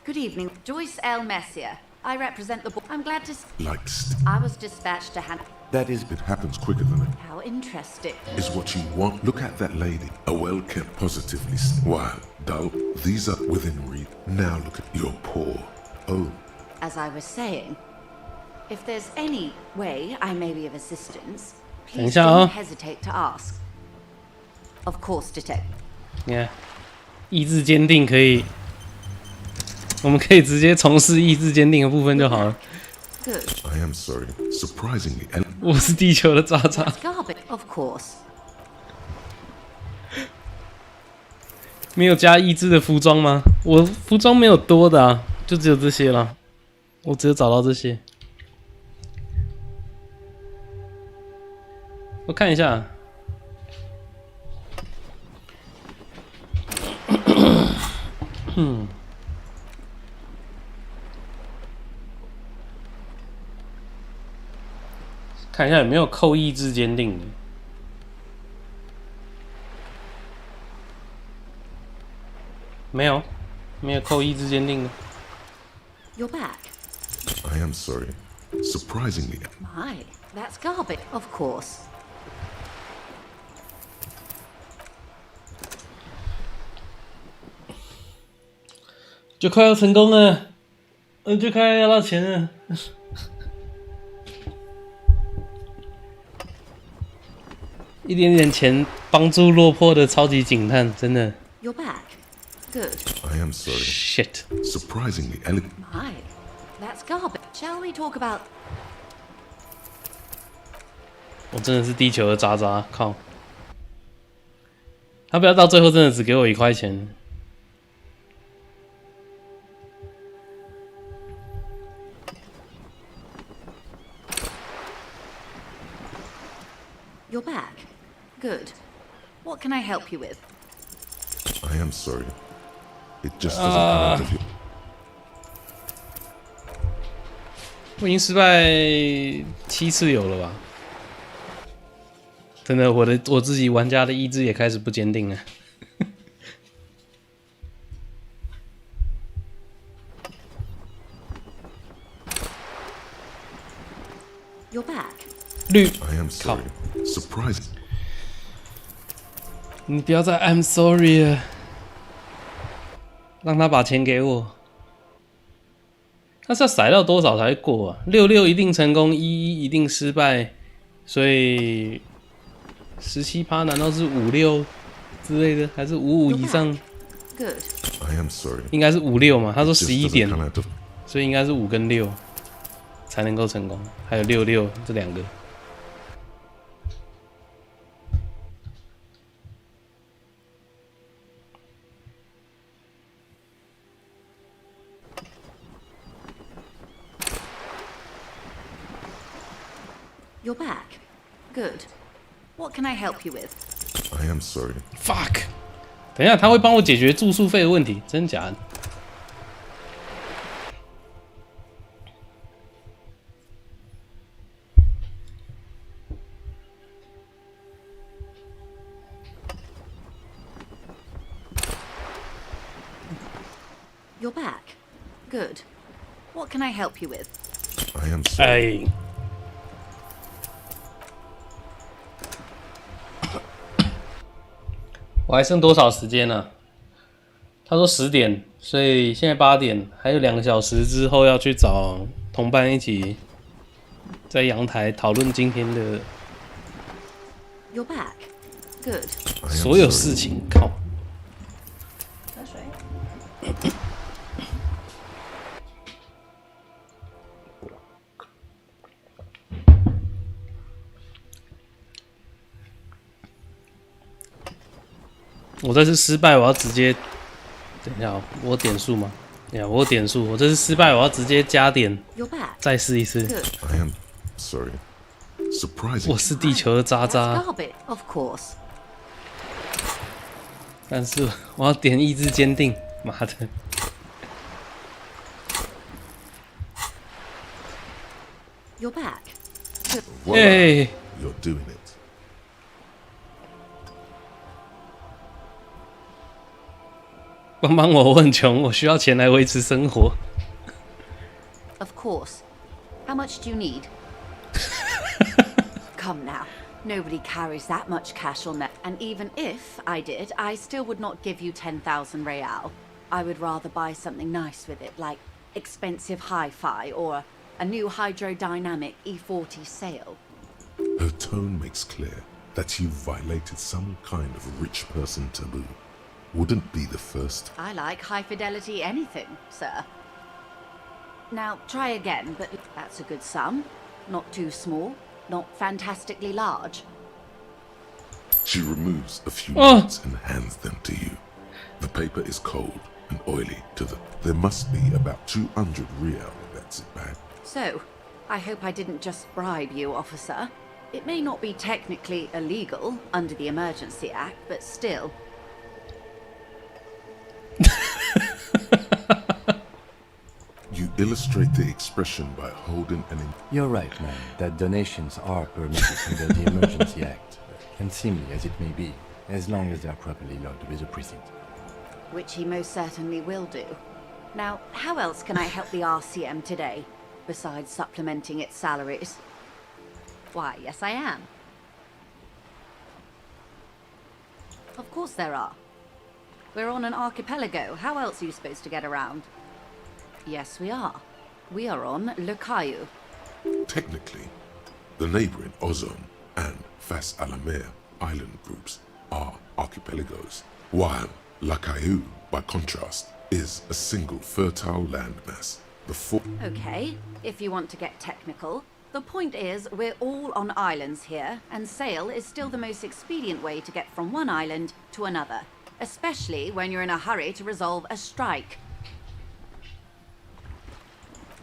Good evening, Joyce L. Messier. I represent the board. I'm glad to. Like. I was dispatched to hand. That is. It happens quicker than it. How interesting. Is what you want. Look at that lady. A well-kept, positively wild, dull. These are within reason. Now look at you're poor. Oh. As I was saying, if there's any way I may be of assistance, please don't hesitate to ask. Of course, detective. 你看，意志坚定可以，我们可以直接从事意志坚定的部分就好了。Good. I am sorry. Surprisingly. 我是地球的渣渣。Of course. 没有加意志的服装吗？我服装没有多的啊，就只有这些了。我只有找到这些。我看一下。看一下有没有扣意志坚定的。没有，没有扣意志坚定的。You're back. I am sorry. Surprisingly. My, that's garbage. Of course. 就快要成功了，就快要到钱了。一点点钱帮助落魄的超级警探，真的。You're back. Good. I am sorry. Shit. Surprisingly elegant. My, that's garbage. Shall we talk about? 我真的是地球的渣渣，靠！他不要到最后真的只给我1块钱。You're back. Good. What can I help you with? I am sorry. It just doesn't come out of you. 我已经失败7次有了吧？真的，我自己玩家的意志也开始不坚定了。You're back. 绿。 I am sorry. Surprising. 你不要再 I'm sorry 了，让他把钱给我。他是要骰到多少才会过啊？66一定成功，11一定失败，所以17%难道是56之类的，还是55以上？ Good. I am sorry. 应该是56嘛？他说11点，所以应该是5跟6才能够成功，还有66这2个。You're back. Good. What can I help you with? I am sorry. Fuck. 等一下，他会帮我解决住宿费的问题，真假的？ You're back. Good. What can I help you with? I am sorry. 哎。 我还剩多少时间呢？他说10点，所以现在8点，还有2个小时之后要去找同伴一起在阳台讨论今天的 You're back. Good. 所有事情。靠！ That's right. 我这次失败，我要直接等一下，我有点数吗？对呀，我有点数。我这次失败，我要直接加点，再试一次。 I am sorry. Surprising. 我是地球的渣渣。 Of course. 但是我要点意志坚定，妈的！ You're back. Voila, you're doing it. 帮帮我，我很穷，我需要钱来维持生活。 Of course. How much do you need? Come now. Nobody carries that much cash on them. And even if I did, I still would not give you 10,000 real. I would rather buy something nice with it, like expensive hi-fi or a new hydrodynamic E40 sail. Her tone makes clear that you've violated some kind of rich person taboo. Wouldn't be the first. I like high-fidelity anything, sir. Now, try again, but that's a good sum. Not too small, not fantastically large. She removes a few notes and hands them to you. The paper is cold and oily to the... There must be about 200 real, that's it back. So, I hope I didn't just bribe you, officer. It may not be technically illegal under the Emergency Act, but still... You illustrate the expression by holding an... You're right, man, that donations are permitted under the Emergency Act, unseemly as it may be, as long as they are properly logged with the precinct. Which he most certainly will do. Now, how else can I help the RCM today, besides supplementing its salaries? Why, yes I am. Of course there are. We're on an archipelago. How else are you supposed to get around? Yes, we are. We are on Le Caillou. Technically, the neighboring Ozone and Fas Alamer island groups are archipelagos, while La Caillou, by contrast, is a single fertile landmass. Okay, if you want to get technical, the point is we're all on islands here, and sail is still the most expedient way to get from one island to another, especially when you're in a hurry to resolve a strike.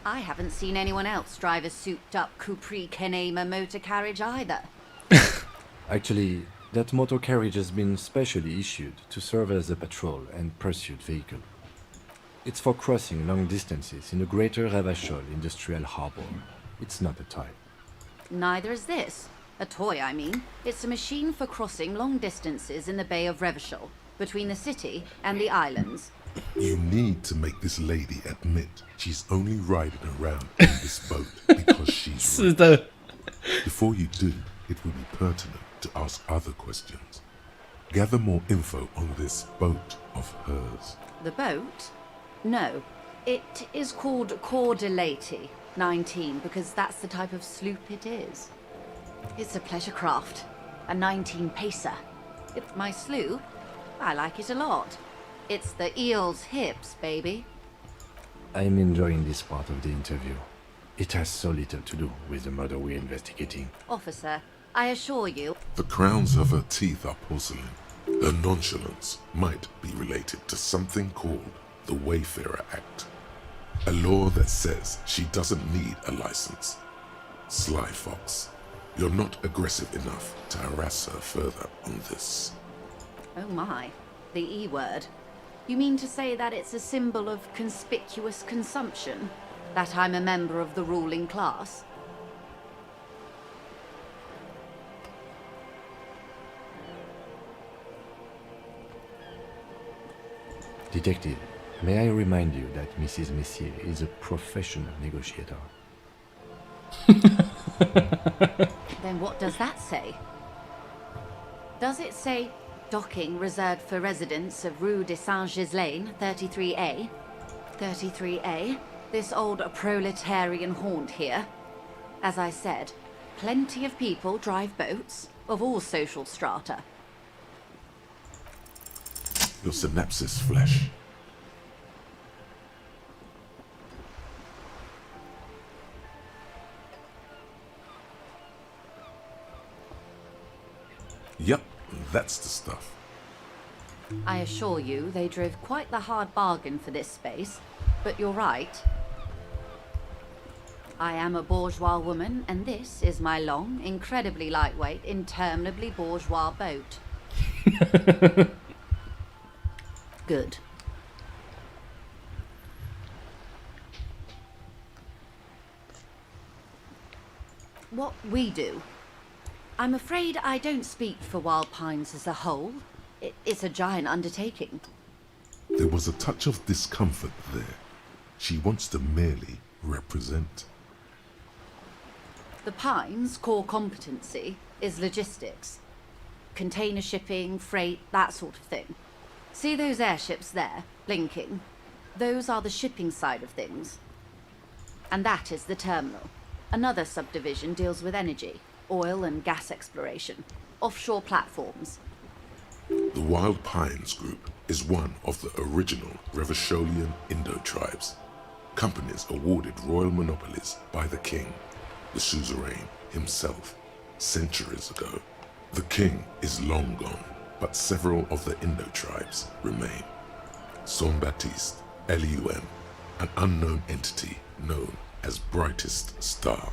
I haven't seen anyone else drive a souped-up Capri Kenema motor carriage either. Actually, that motor carriage has been specially issued to serve as a patrol and pursuit vehicle. It's for crossing long distances in the greater Revachol industrial harbor. It's not a toy. Neither is this. A toy, I mean. It's a machine for crossing long distances in the Bay of Revachol, between the city and the islands. You need to make this lady admit she's only riding around in this boat because she's rich. Before you do, it will be pertinent to ask other questions. Gather more info on this boat of hers. The boat? No. It is called Cordelati 19 because that's the type of sloop it is. It's a pleasure craft. A 19 pacer. It's my sloop. I like it a lot. It's the eel's hips, baby. I'm enjoying this part of the interview. It has so little to do with the murder we're investigating. Officer, I assure you... The crowns of her teeth are porcelain. Her nonchalance might be related to something called the Wayfarer Act. A law that says she doesn't need a license. Sly fox, you're not aggressive enough to harass her further on this. Oh my, the E word. You mean to say that it's a symbol of conspicuous consumption? That I'm a member of the ruling class? Detective, may I remind you that Mrs. Messier is a professional negotiator? Then what does that say? Does it say docking reserved for residents of Rue de Saint-Ghislain, 33A? 33A? This old proletarian haunt here. As I said, plenty of people drive boats, of all social strata. Your synapses flesh. Yep, that's the stuff. I assure you, they drove quite the hard bargain for this space. But you're right. I am a bourgeois woman, and this is my long, incredibly lightweight, interminably bourgeois boat. Good. What we do? I'm afraid I don't speak for Wild Pines as a whole. It's a giant undertaking. There was a touch of discomfort there. She wants to merely represent. The Pines' core competency is logistics. Container shipping, freight, that sort of thing. See those airships there, blinking? Those are the shipping side of things. And that is the terminal. Another subdivision deals with energy, oil and gas exploration, offshore platforms. The Wild Pines Group is one of the original Revacholian Indo-tribes. Companies awarded royal monopolies by the king, the suzerain himself, centuries ago. The king is long gone, but several of the Indo-tribes remain. Saint-Baptiste, Elysium, an unknown entity known as Brightest Star.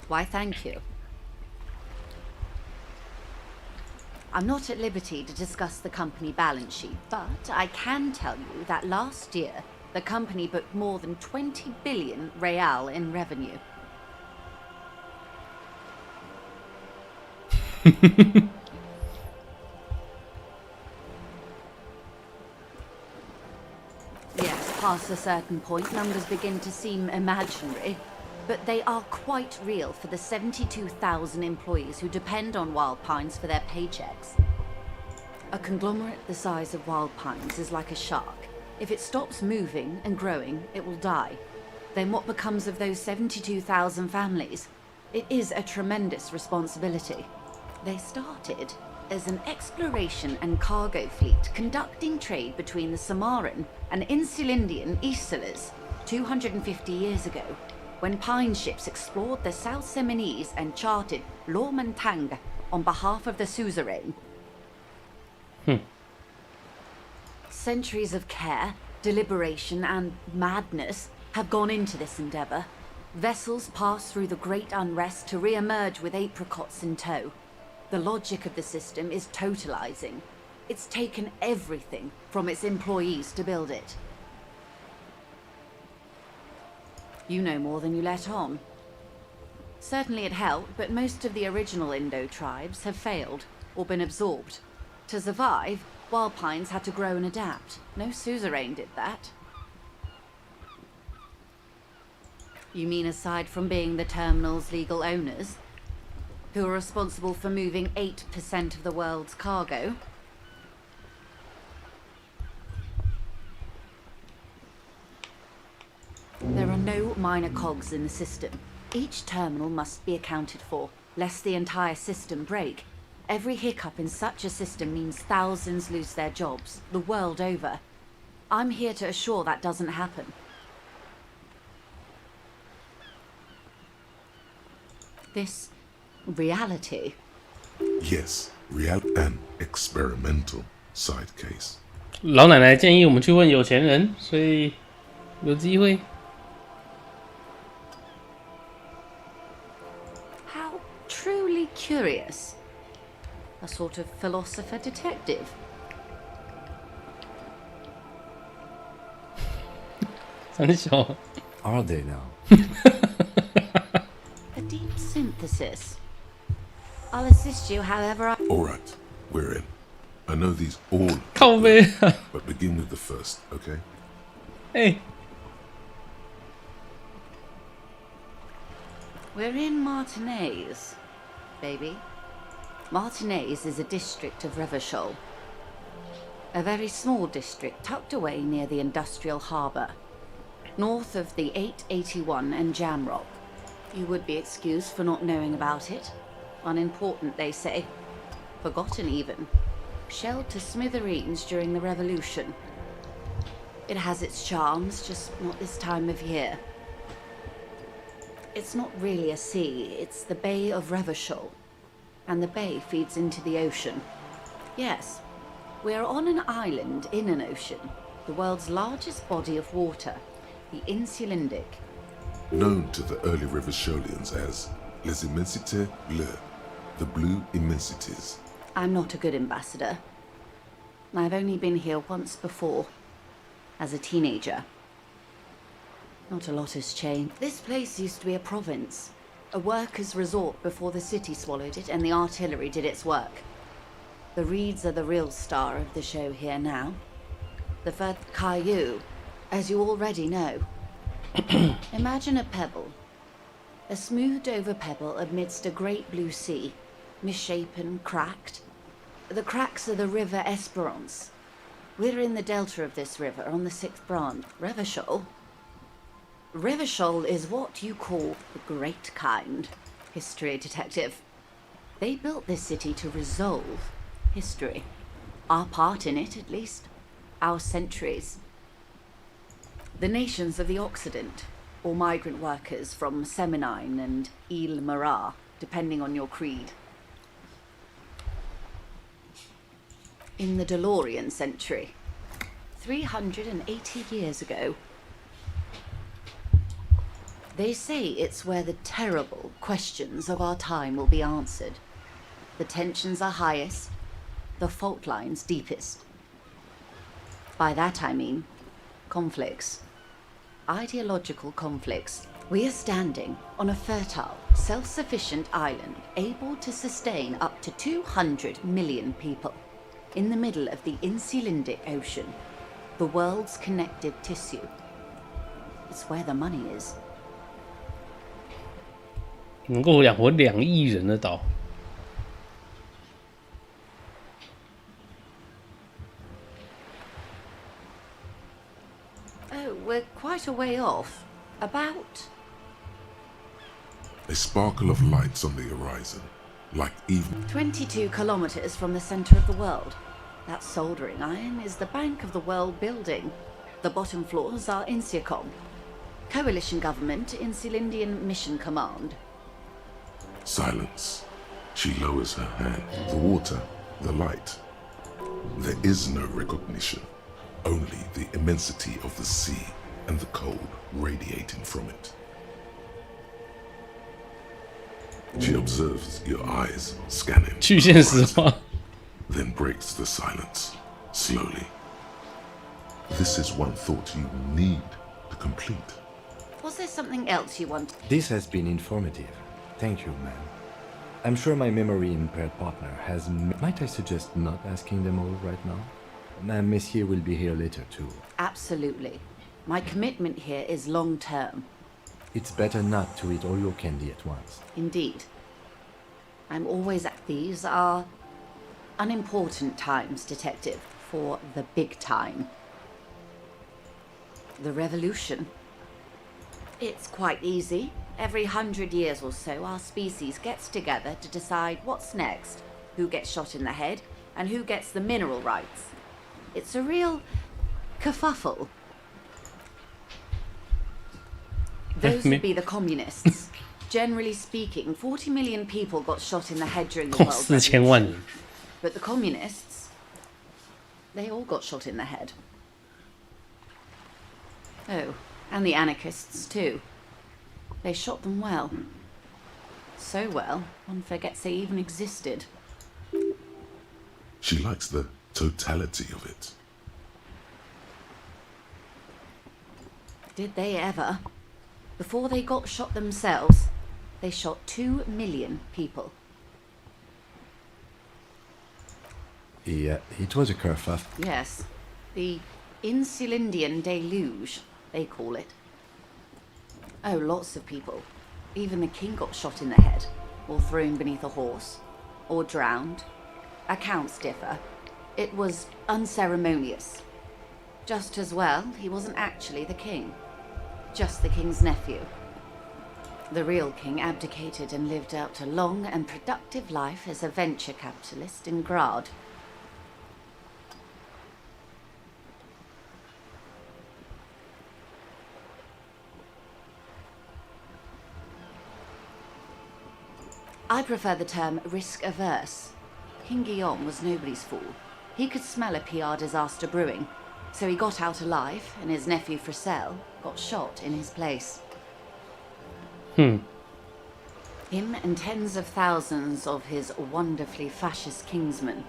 Why, thank you. I'm not at liberty to discuss the company balance sheet, but I can tell you that last year, the company booked more than 20 billion real in revenue. Yes, past a certain point, numbers begin to seem imaginary, but they are quite real for the 72,000 employees who depend on Wild Pines for their paychecks. A conglomerate the size of Wild Pines is like a shark. If it stops moving and growing, it will die. Then what becomes of those 72,000 families? It is a tremendous responsibility. They started as an exploration and cargo fleet conducting trade between the Samaran and Insulindian Isolas 250 years ago, when pine ships explored the South Seminese and charted Lomantang on behalf of the suzerain. Centuries of care, deliberation, and madness have gone into this endeavor. Vessels pass through the great unrest to re-emerge with apricots in tow. The logic of the system is totalizing. It's taken everything from its employees to build it. You know more than you let on. Certainly it helped, but most of the original Indo tribes have failed or been absorbed. To survive, wild pines had to grow and adapt. No suzerain did that. You mean aside from being the terminal's legal owners, who are responsible for moving 8% of the world's cargo? There are no minor cogs in the system. Each terminal must be accounted for, lest the entire system break. Every hiccup in such a system means thousands lose their jobs, the world over. I'm here to assure that doesn't happen. This reality. Yes, real and experimental side case. 老奶奶建议我们去问有钱人，所以有机会。How truly curious. A sort of philosopher detective. 很小。Are they now? A deep synthesis. I'll assist you however I... All right, we're in. I know these all, 靠背啊 but begin with the first, okay? 哎 We're in Martinez, baby. Martinez is a district of Revachol. A very small district tucked away near the industrial harbour, north of the 881 and Jamrock. You would be excused for not knowing about it. Unimportant, they say. Forgotten even. Shelled to smithereens during the revolution. It has its charms, just not this time of year. It's not really a sea, it's the Bay of Revachol. And the bay feeds into the ocean. Yes, we are on an island in an ocean, the world's largest body of water, the Insulindic. Known to the early Revacholians as Les Immensités Bleues, the Blue Immensities. I'm not a good ambassador. I've only been here once before, as a teenager. Not a lot has changed. This place used to be a province, a workers' resort before the city swallowed it and the artillery did its work. The Reids are the real star of the show here now. The first Caillou, as you already know. Imagine a pebble. A smoothed-over pebble amidst a great blue sea, misshapen, cracked. The cracks are the River Esperance. We're in the delta of this river on the 6th branch. Revachol? Revachol is what you call the great kind, history detective. They built this city to resolve history. Our part in it, at least. Our centuries. The nations of the Occident, or migrant workers from Seminine and Ile Marat, depending on your creed. In the DeLorean century, 380 years ago. They say it's where the terrible questions of our time will be answered. The tensions are highest, the fault lines deepest. By that I mean conflicts. Ideological conflicts. We are standing on a fertile, self-sufficient island able to sustain up to 200 million people in the middle of the Insulindic Ocean, the world's connective tissue. It's where the money is. 能够养活2亿人的岛。Oh, we're quite a way off. About... A sparkle of lights on the horizon, like even 22 kilometers from the center of the world. That soldering iron is the bank of the world building. The bottom floors are Insiacom. Coalition government, Insulindian Mission Command. silence. She lowers her hand. The water, the light. There is no recognition, only the immensity of the sea and the cold radiating from it. She observes your eyes scanning, 去现实化 then breaks the silence slowly. This is one thought you need to complete. Was there something else you want? This has been informative. Thank you, ma'am. I'm sure my memory-impaired partner has... Might I suggest not asking them all right now? Madame Messier will be here later, too. Absolutely. My commitment here is long-term. It's better not to eat all your candy at once. Indeed. I'm always at these are unimportant times, Detective, for the big time. The revolution. It's quite easy. Every 100 years or so, our species gets together to decide what's next, who gets shot in the head, and who gets the mineral rights. It's a real kerfuffle. Those would be the communists. Generally speaking, 40 million people got shot in the head during the World Revolution. But the communists, they all got shot in the head. Oh, and the anarchists too. They shot them well. So well, one forgets they even existed. She likes the totality of it. Did they ever? Before they got shot themselves, they shot 2 million people. Yeah, it was a kerfuffle. Yes, the Insulindian deluge, they call it. Oh, lots of people. Even the king got shot in the head, or thrown beneath a horse, or drowned. Accounts differ. It was unceremonious. Just as well, he wasn't actually the king. Just the king's nephew. The real king abdicated and lived out a long and productive life as a venture capitalist in Grad. I prefer the term risk-averse. King Guillaume was nobody's fool. He could smell a PR disaster brewing, so he got out alive, and his nephew Fricelle got shot in his place. Him and tens of thousands of his wonderfully fascist kingsmen.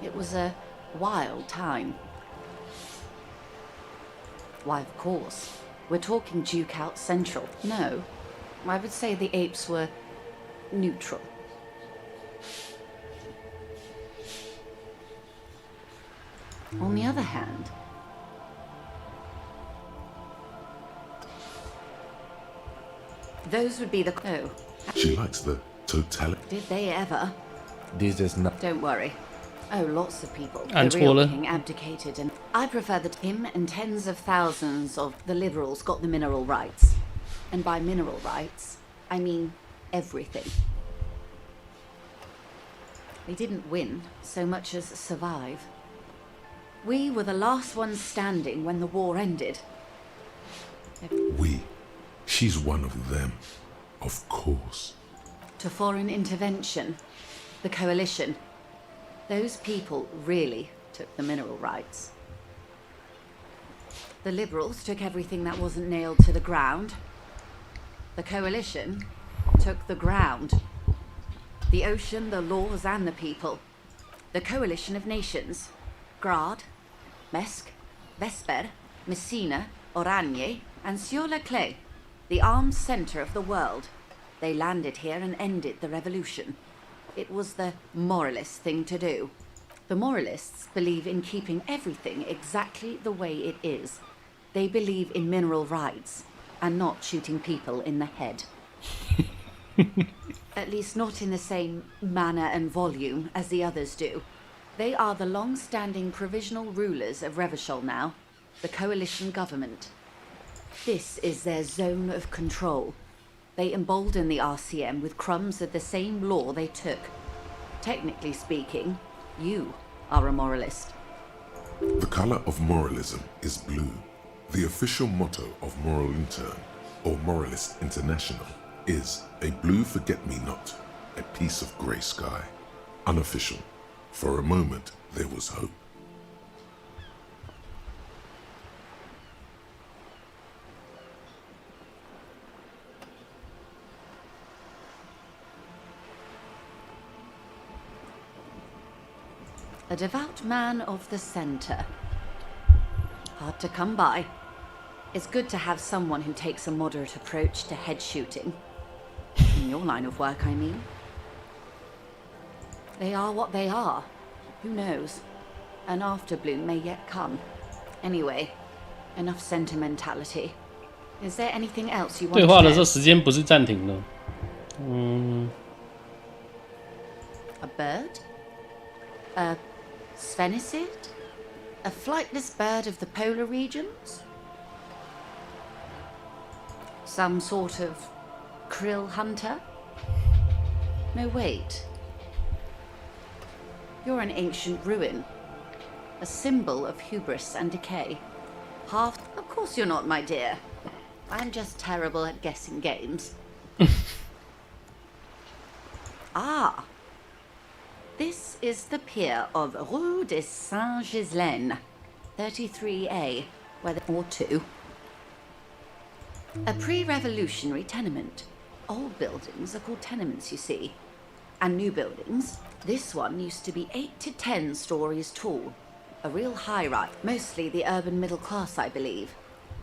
It was a wild time. Why, of course. We're talking Duke out Central. No, I would say the apes were neutral. On the other hand, those would be the... Oh. She likes the totality. Did they ever? This is not... Don't worry. Oh, lots of people. And the real taller. king abdicated, and I prefer that him and tens of thousands of the liberals got the mineral rights. And by mineral rights, I mean everything. They didn't win so much as survive. We were the last ones standing when the war ended. We. She's one of them. Of course. To foreign intervention, the coalition. Those people really took the mineral rights. The liberals took everything that wasn't nailed to the ground. The coalition took the ground. The ocean, the laws, and the people. The coalition of nations. Grad, Mesk, Vesper, Messina, Oranje, and Sur-le-Clay, the armed center of the world. They landed here and ended the revolution. It was the moralist thing to do. The moralists believe in keeping everything exactly the way it is. They believe in mineral rights and not shooting people in the head. At least not in the same manner and volume as the others do. They are the long-standing provisional rulers of Revachol now, the coalition government. This is their zone of control. They embolden the RCM with crumbs of the same law they took. Technically speaking, you are a moralist. The color of moralism is blue. The official motto of Moral Intern, or Moralist International, is a blue forget-me-not, a piece of grey sky. Unofficial. For a moment, there was hope. A devout man of the center. Hard to come by. It's good to have someone who takes a moderate approach to head shooting. In your line of work, I mean. They are what they are. Who knows? An afterbloom may yet come. Anyway, enough sentimentality. Is there anything else you want to know? 对话的时候时间不是暂停的。A bird? A sphenicid? A flightless bird of the polar regions? Some sort of krill hunter? No, wait. You're an ancient ruin. A symbol of hubris and decay. Half... Of course you're not, my dear. I'm just terrible at guessing games. Ah. This is the pier of Rue de Saint-Ghislaine, 33A, or 2. A pre-revolutionary tenement. Old buildings are called tenements, you see. And new buildings. This one used to be 8 to 10 stories tall. A real high-rise. Mostly the urban middle class, I believe.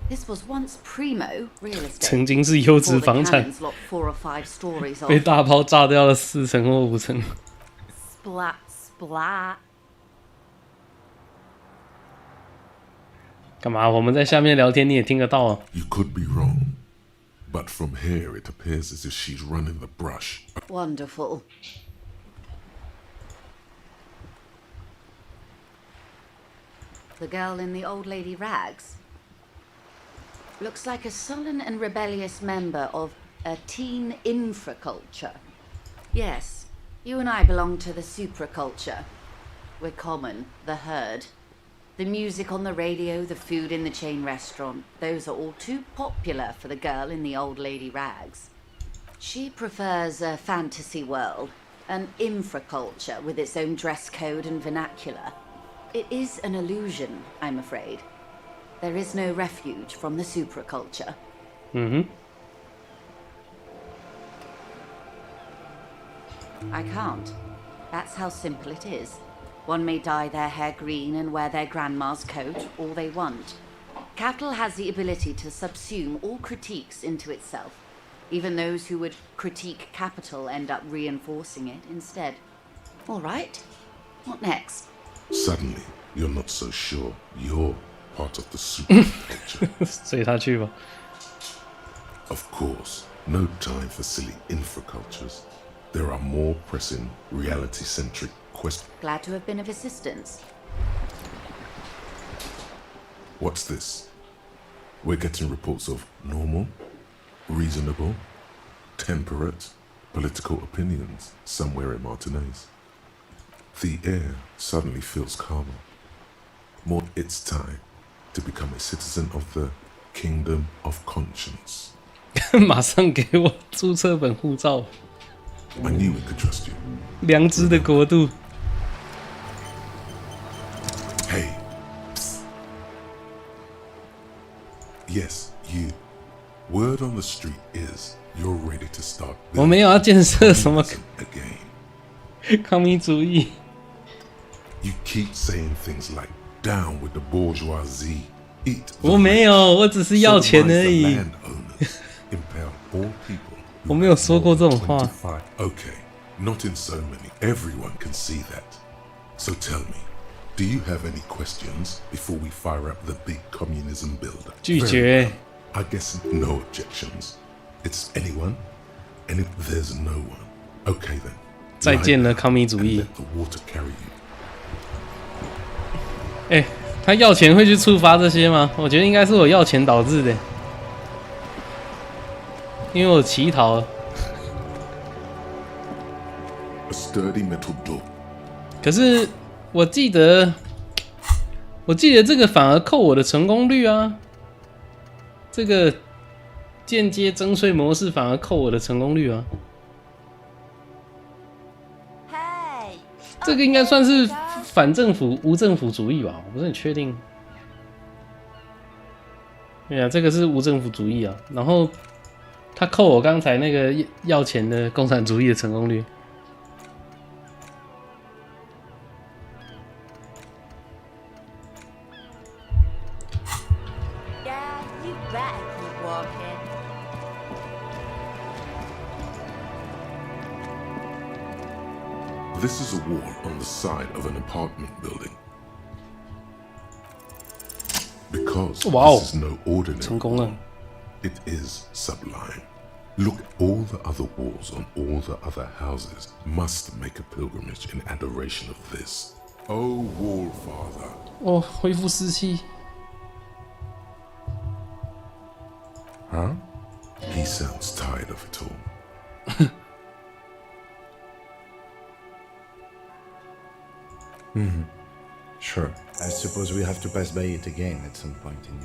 This was once primo real estate. 曾经是优质房产， 4 or 5 stories off. 被大炮炸掉了4层或5层。 Splat, splat. 干嘛？我们在下面聊天，你也听得到啊。You could be wrong, but from here it appears as if she's running the brush. Wonderful. The girl in the old lady rags. Looks like a sullen and rebellious member of a teen infraculture. Yes, you and I belong to the supraculture. We're common, the herd. The music on the radio, the food in the chain restaurant, those are all too popular for the girl in the old lady rags. She prefers a fantasy world, an infraculture with its own dress code and vernacular. It is an illusion, I'm afraid. There is no refuge from the supraculture. I can't. That's how simple it is. One may dye their hair green and wear their grandma's coat all they want. Capital has the ability to subsume all critiques into itself. Even those who would critique capital end up reinforcing it instead. All right. What next? Suddenly, you're not so sure you're part of the superculture. 随他去吧。 Of course, no time for silly infracultures. There are more pressing, reality-centric questions. Glad to have been of assistance. What's this? We're getting reports of normal, reasonable, temperate, political opinions somewhere in Martinez. The air suddenly feels calmer. More, it's time to become a citizen of the kingdom of conscience. 马上给我注册本护照。 I knew we could trust you. 良知的国度。 Hey. Psst. Yes, you. Word on the street is you're ready to start. 我没有要建设什么 again. 抗民主义。 You keep saying things like "down with the bourgeoisie." Eat. 我没有，我只是要钱而已。 Impel all people. 我没有说过这种话。 Okay, not in so many. Everyone can see that. So tell me, do you have any questions before we fire up the big communism builder? 拒绝。 I guess no objections. It's anyone, and if there's no one, okay then. 再见了，抗民主义。 Let the water carry you. 哎，他要钱会去触发这些吗？我觉得应该是我要钱导致的，因为我乞讨了。 A sturdy metal door. 可是我记得这个反而扣我的成功率啊，这个间接征税模式反而扣我的成功率啊。这个应该算是反政府、无政府主义吧？我不是很确定。对啊，这个是无政府主义啊。然后他扣我刚才那个要钱的共产主义的成功率。walking. This is a wall on the side of an apartment building. Because Wow. this is no ordinary wall, it is sublime. Look, all the other walls on all the other houses must make a pilgrimage in adoration of this. Oh, wall father. 哦，恢复湿气。 Huh? He sounds tired of it all. Sure. I suppose we have to pass by it again at some point in.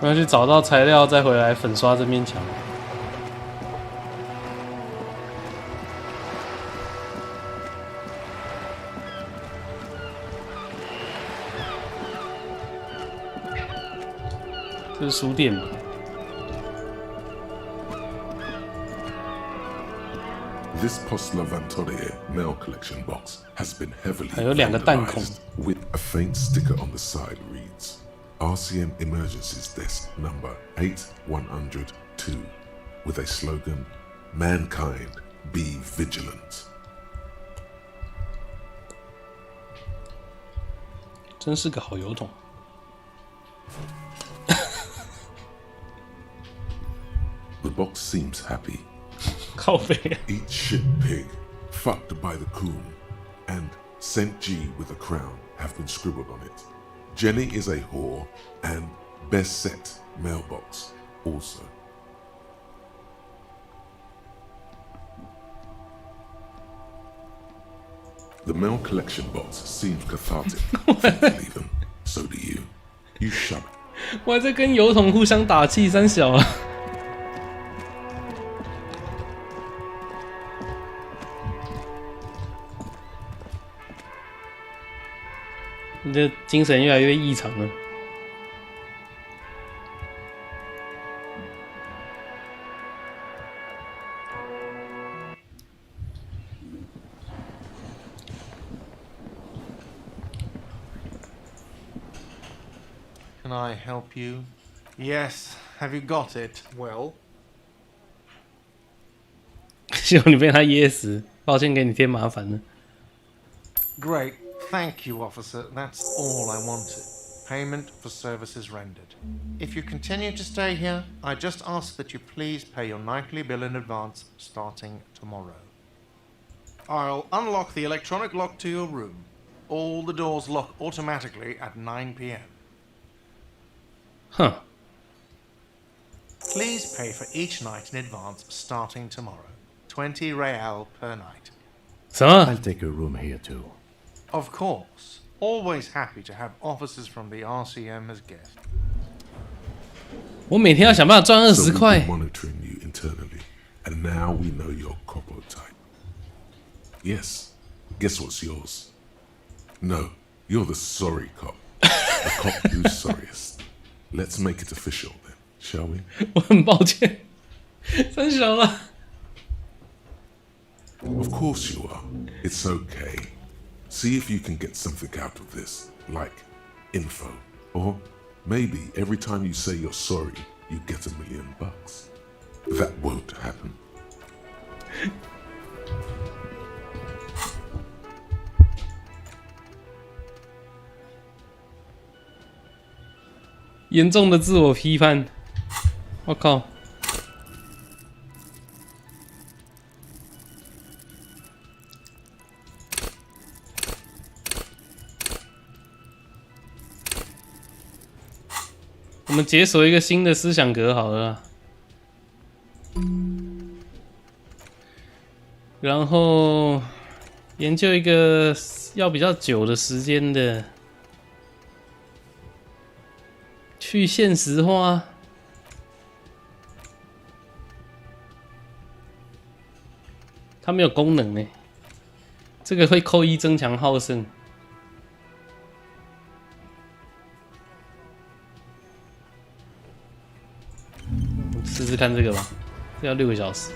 我要去找到材料，再回来粉刷这面墙。这是书店吧？ This Postlavantorie mail collection box has been heavily 还有2个弹孔。 with a faint sticker on the side reads RCM Emergencies Desk number 8102 with a slogan Mankind be vigilant. 真是个好邮筒。The box seems happy. 靠北。 Eat shit pig, fucked by the coon, and Saint G with a crown have been scribbled on it. Jenny is a whore, and best set mailbox also. The mail collection box seems cathartic. Believe him. So do you. You shut. 我还在跟邮筒互相打气，三小啊！你的精神越来越异常了。Can I help you? Yes. Have you got it? Well. 希望你被他噎死，抱歉给你添麻烦了。 Great. Thank you, officer. That's all I wanted. Payment for services rendered. If you continue to stay here, I just ask that you please pay your nightly bill in advance starting tomorrow. I'll unlock the electronic lock to your room. All the doors lock automatically at 9 p.m. Huh. Please pay for each night in advance starting tomorrow. 20 real per night. I'll take a room here too. Of course. Always happy to have officers from the RCM as guests. 我每天要想办法赚So 20 we've 块 been。monitoring you internally, and now we know your corpo type. Yes. Guess what's yours? No, you're the sorry cop. The cop who's sorriest. Let's make it official then, shall we? 我很抱歉，三小了。 Of course you are. It's okay. See if you can get something out of this, like info. Or maybe every time you say you're sorry, you get $1 million. That won't happen. 严重的自我批判，我靠！我们解锁一个新的思想格好了啦，然后研究一个要比较久的时间的。 去现实化，它没有功能呢。这个会扣1增强好胜，试试看这个吧，这要6个小时。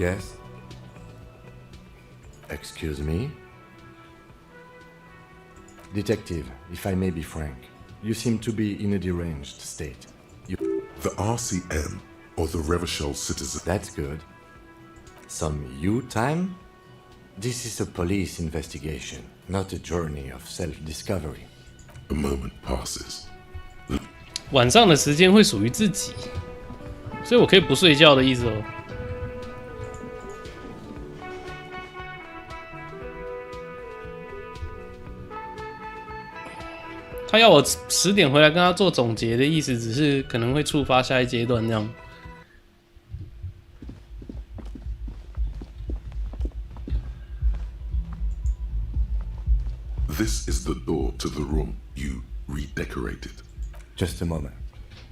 Yes. Excuse me. Detective, if I may be frank, you seem to be in a deranged state. The RCM, or the Revachol citizen. That's good. Some you time? This is a police investigation, not a journey of self-discovery. A moment passes. 晚上的时间会属于自己，所以我可以不睡觉的意思哦。他要我10点回来跟他做总结的意思，只是可能会触发下一阶段这样。This is the door to the room you redecorated. Just a moment.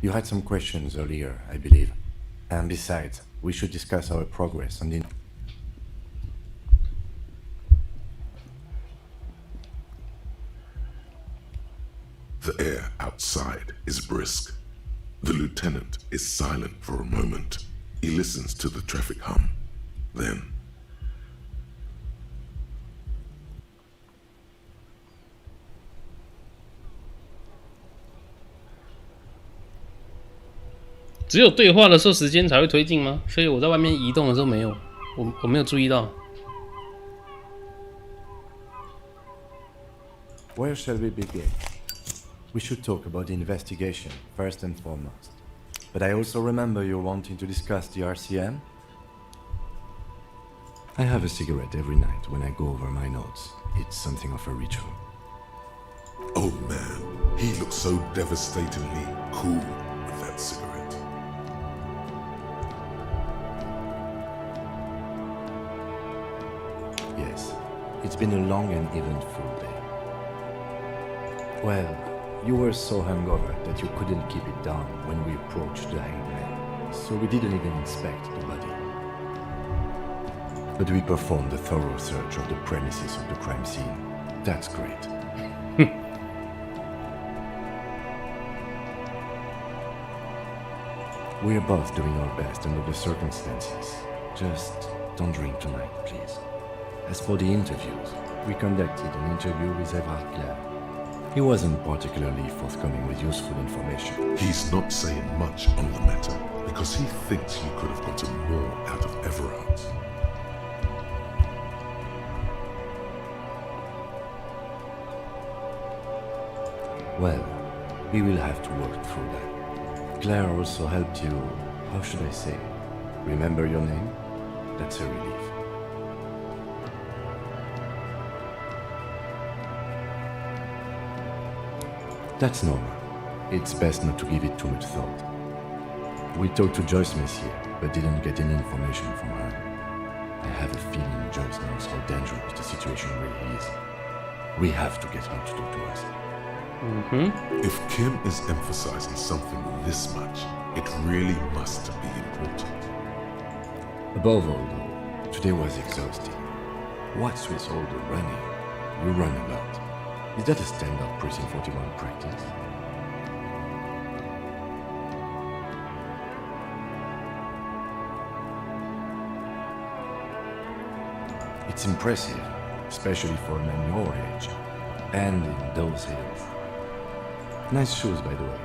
You had some questions earlier, I believe. And besides, we should discuss our progress on the... The air outside is brisk. The lieutenant is silent for a moment. He listens to the traffic hum. Then,只有对话的时候时间才会推进吗？所以我在外面移动的时候没有，我没有注意到。Where shall we begin? We should talk about the investigation, first and foremost. But I also remember you're wanting to discuss the RCM? I have a cigarette every night when I go over my notes. It's something of a ritual. oh man, he looks so devastatingly cool with that cigarette. Yes, it's been a long and eventful day. Well, you were so hungover that you couldn't keep it down when we approached the hanged man, so we didn't even inspect the body. But we performed a thorough search of the premises of the crime scene. That's great. We're both doing our best under the circumstances. Just don't drink tonight, please. As for the interviews, we conducted an interview with Everard Clare. He wasn't particularly forthcoming with useful information. He's not saying much on the matter because he thinks you could have gotten more out of Everard. Well, we will have to work through that. Claire also helped you, how should I say, remember your name? That's a relief. That's normal. It's best not to give it too much thought. We talked to Joyce Messier, but didn't get any information from her. I have a feeling Joyce knows how dangerous the situation really is. We have to get her to talk to us. If Kim is emphasizing something this much, it really must be important. Above all, though, today was exhausting. What's with all the running? You run a lot. Is that a standard Precinct 41 practice? It's impressive, especially for a man your age, and in those hills. Nice shoes, by the way.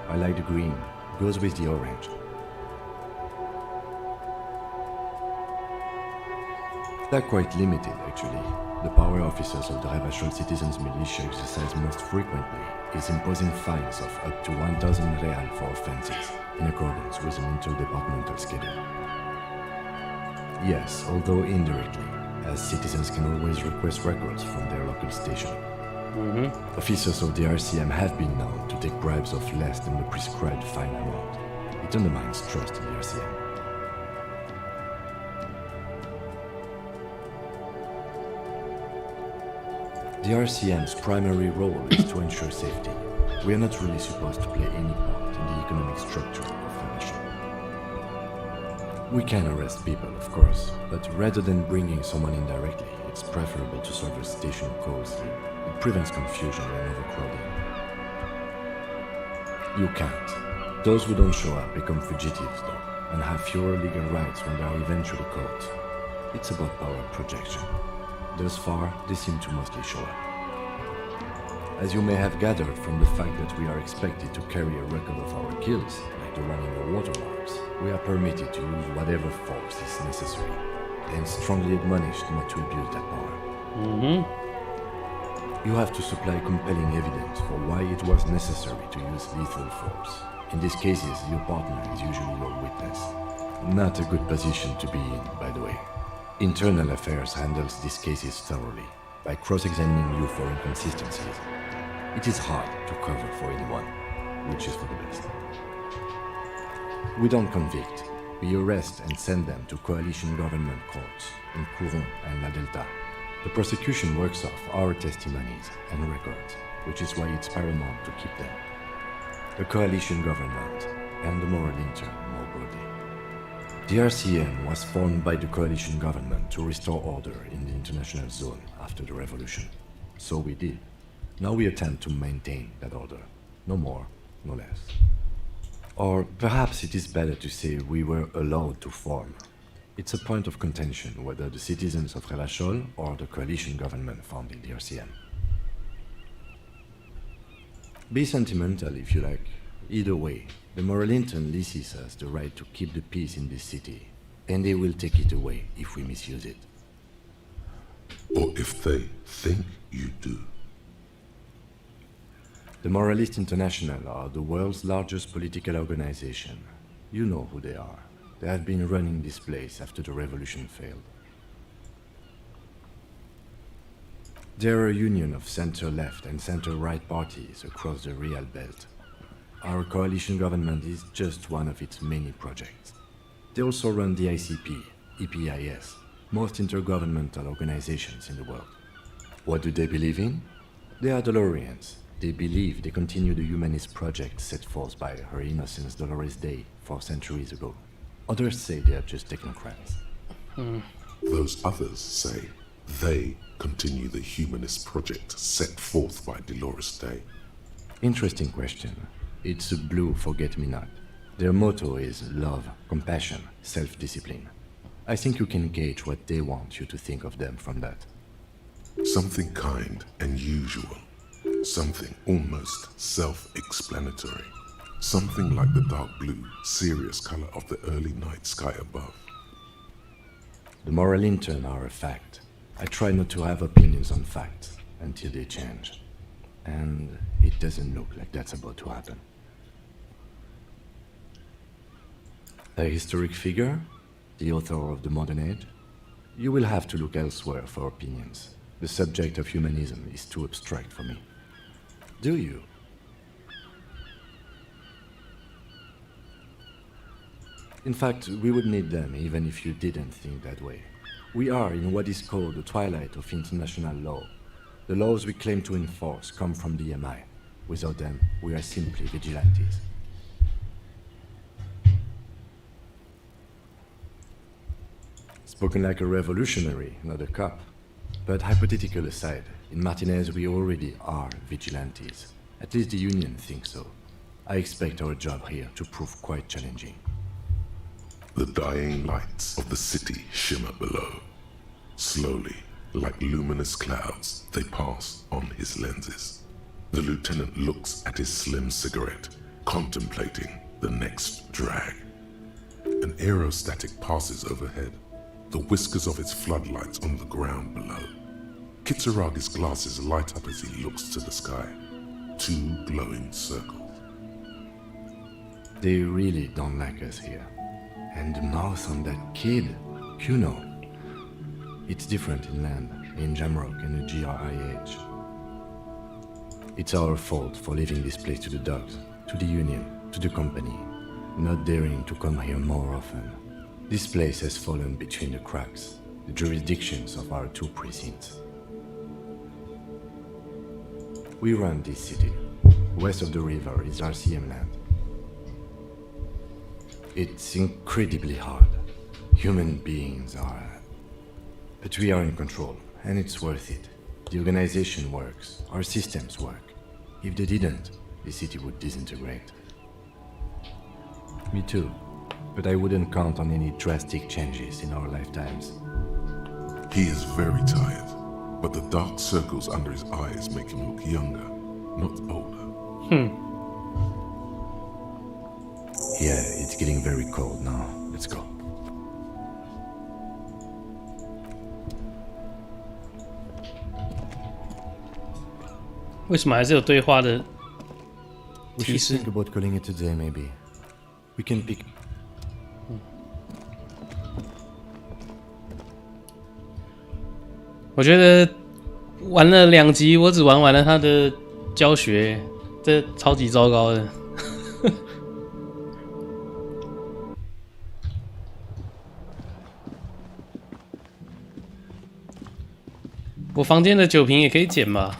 I like the green. Goes with the orange. They're quite limited, actually. The power officers of the Revachol Citizens Militia exercise most frequently is imposing fines of up to 1,000 real for offenses, in accordance with an interdepartmental schedule. Yes, although indirectly, as citizens can always request records from their local station. Officers of the RCM have been known to take bribes of less than the prescribed fine amount. It undermines trust in the RCM. The RCM's primary role is to ensure safety. We are not really supposed to play any part in the economic structure of Revachol. We can arrest people, of course, but rather than bringing someone in directly, it's preferable to serve a station closely. It prevents confusion and overcrowding. You can't. Those who don't show up become fugitives, though, and have fewer legal rights when they are eventually caught. It's about power projection. Thus far, they seem to mostly show up. As you may have gathered from the fact that we are expected to carry a record of our kills, like the one in the watermarks, we are permitted to use whatever force is necessary, and strongly admonished not to abuse that power. You have to supply compelling evidence for why it was necessary to use lethal force. In these cases, your partner is usually your witness. Not a good position to be in, by the way. Internal Affairs handles these cases thoroughly, by cross-examining you for inconsistencies. It is hard to cover for anyone, which is for the best. We don't convict. We arrest and send them to coalition government courts in Kuan and La Delta. The prosecution works off our testimonies and records, which is why it's paramount to keep them. The coalition government and the moral intern more broadly. The RCN was formed by the coalition government to restore order in the international zone after the revolution. So we did. Now we attempt to maintain that order. No more, no less. Or perhaps it is better to say we were allowed to form. It's a point of contention whether the citizens of Relachol or the coalition government founded the RCN. Be sentimental if you like. Either way, the moral intern leases us the right to keep the peace in this city, and they will take it away if we misuse it. Or if they think you do. The Moralist International are the world's largest political organization. You know who they are. They have been running this place after the revolution failed. They're a union of center-left and center-right parties across the Real Belt. Our coalition government is just one of its many projects. They also run the ICP, EPIS, most intergovernmental organizations in the world. What do they believe in? They are Dolorians. They believe they continue the humanist project set forth by Her Innocence Dolores Day 4 centuries ago. Others say they are just technocrats. Those others say they continue the humanist project set forth by Dolores Day. Interesting question. It's a blue forget-me-not. Their motto is love, compassion, self-discipline. I think you can gauge what they want you to think of them from that. Something kind and usual. Something almost self-explanatory. Something like the dark blue, serious color of the early night sky above. The moral intern are a fact. I try not to have opinions on facts until they change. And it doesn't look like that's about to happen. A historic figure? The author of the modern age? You will have to look elsewhere for opinions. The subject of humanism is too abstract for me. Do you? In fact, we would need them even if you didn't think that way. We are in what is called the twilight of international law. The laws we claim to enforce come from the MI. Without them, we are simply vigilantes. Spoken like a revolutionary, not a cop. But hypothetical aside, in Martinez we already are vigilantes. At least the Union thinks so. I expect our job here to prove quite challenging. The dying lights of the city shimmer below. Slowly, like luminous clouds, they pass on his lenses. The lieutenant looks at his slim cigarette, contemplating the next drag. An aerostatic passes overhead, the whiskers of its floodlights on the ground below. Kitsuragi's glasses light up as he looks to the sky. 2 glowing circles. They really don't like us here. And the mouth on that kid, Kuno. It's different in land, in Jamrock and the GRIH. It's our fault for leaving this place to the dogs, to the Union, to the company, not daring to come here more often. This place has fallen between the cracks, the jurisdictions of our 2 precincts. We run this city. West of the river is RCM land. It's incredibly hard. Human beings are... But we are in control, and it's worth it. The organization works, our systems work. If they didn't, the city would disintegrate. Me too, but I wouldn't count on any drastic changes in our lifetimes. He is very tired, but the dark circles under his eyes make him look younger, not older. Yeah, it's getting very cold now. Let's go. 为什么还是有对话的 We should think about calling it today, maybe. We can pick. 我觉得玩了2集，我只玩完了他的教学，这超级糟糕的。我房间的酒瓶也可以捡吧？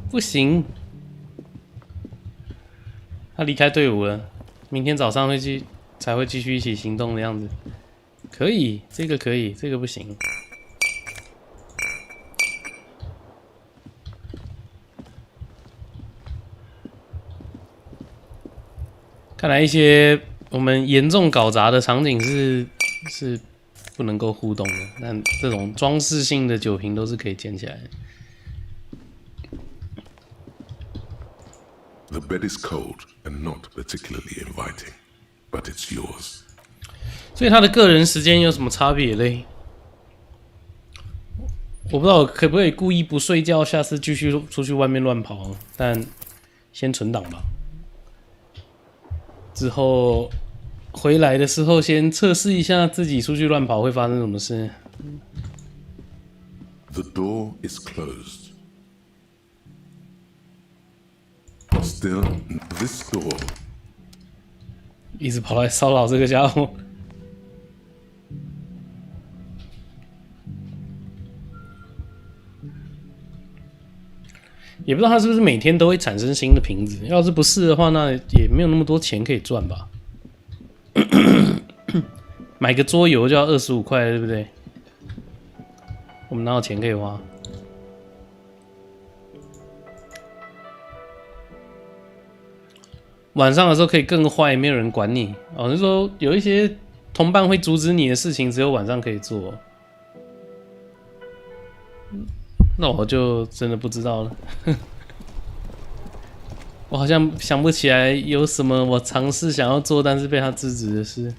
不行，他离开队伍了，明天早上才会继续一起行动的样子。可以，这个可以，这个不行。看来一些我们严重搞砸的场景是不能够互动的，但这种装饰性的酒瓶都是可以捡起来的。The bed is cold and not particularly inviting, but it's yours. 所以他的个人时间有什么差别嘞？我不知道可不可以故意不睡觉，下次继续出去外面乱跑，但先存档吧。之后回来的时候，先测试一下自己出去乱跑会发生什么事。The door is closed. Still, this door. 一直跑来骚扰这个家伙。也不知道他是不是每天都会产生新的瓶子。要是不是的话，那也没有那么多钱可以赚吧。买个桌游就要25块，对不对？我们哪有钱可以花？晚上的时候可以更坏，没有人管你。哦，是说有一些同伴会阻止你的事情，只有晚上可以做。那我就真的不知道了。我好像想不起来有什么我尝试想要做，但是被他制止的事。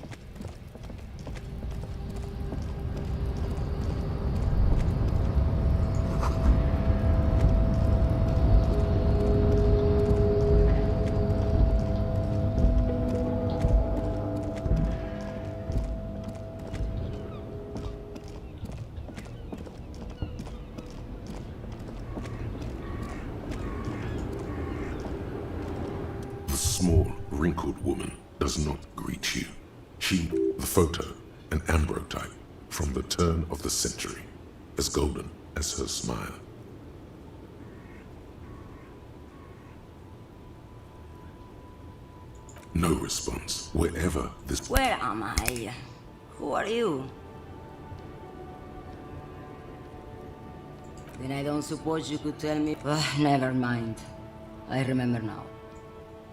An ambrotype from the turn of the century, as golden as her smile. No response wherever this. Where am I? Who are you? Then I don't suppose you could tell me. Never mind. I remember now.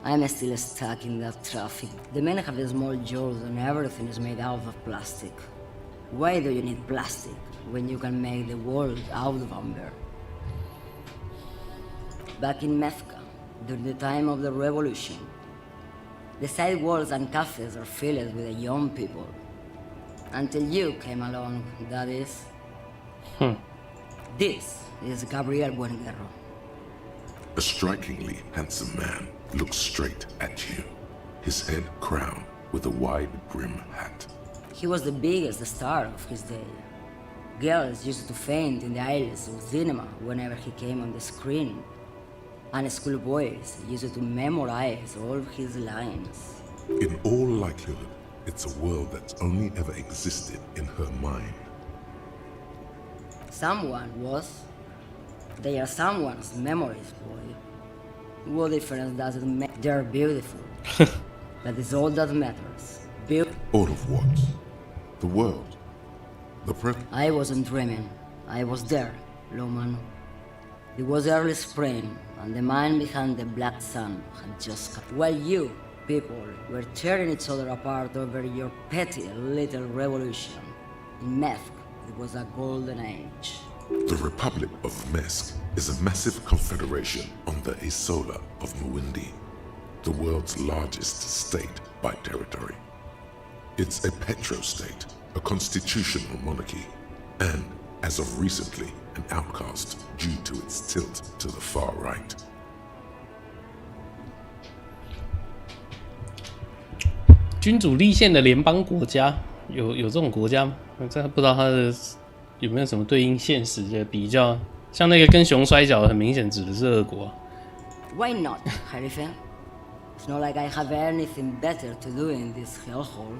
I'm still stuck in that traffic. The men have small jaws and everything is made out of plastic. Why do you need plastic when you can make the world out of amber? Back in Mefka, during the time of the revolution, the side walls and cafes are filled with the young people. Until you came along, that is. This is Gabriel Buenguerro. A strikingly handsome man looks straight at you, his head crowned with a wide brim hat. He was the biggest star of his day. Girls used to faint in the aisles of cinema whenever he came on the screen. And schoolboys used to memorize all of his lines. In all likelihood, it's a world that's only ever existed in her mind. Someone was. They are someone's memories, boy. What difference does it make? They're beautiful. That is all that matters. All of what? The world? The present? I wasn't dreaming. I was there, Lomano. It was early spring, and the man behind the black sun had just come. While you, people, were tearing each other apart over your petty little revolution. In Mefk, it was a golden age. The Republic of Mesk is a massive confederation on the Isola of Muindi, the world's largest state by territory. It's a petrostate, a constitutional monarchy, and, as of recently, an outcast due to its tilt to the far right. 君主立宪的联邦国家有这种国家吗？我真的不知道它的有没有什么对应现实的比较，像那个跟熊摔跤很明显指的是俄国。Why not, Harifen? It's not like I have anything better to do in this hellhole.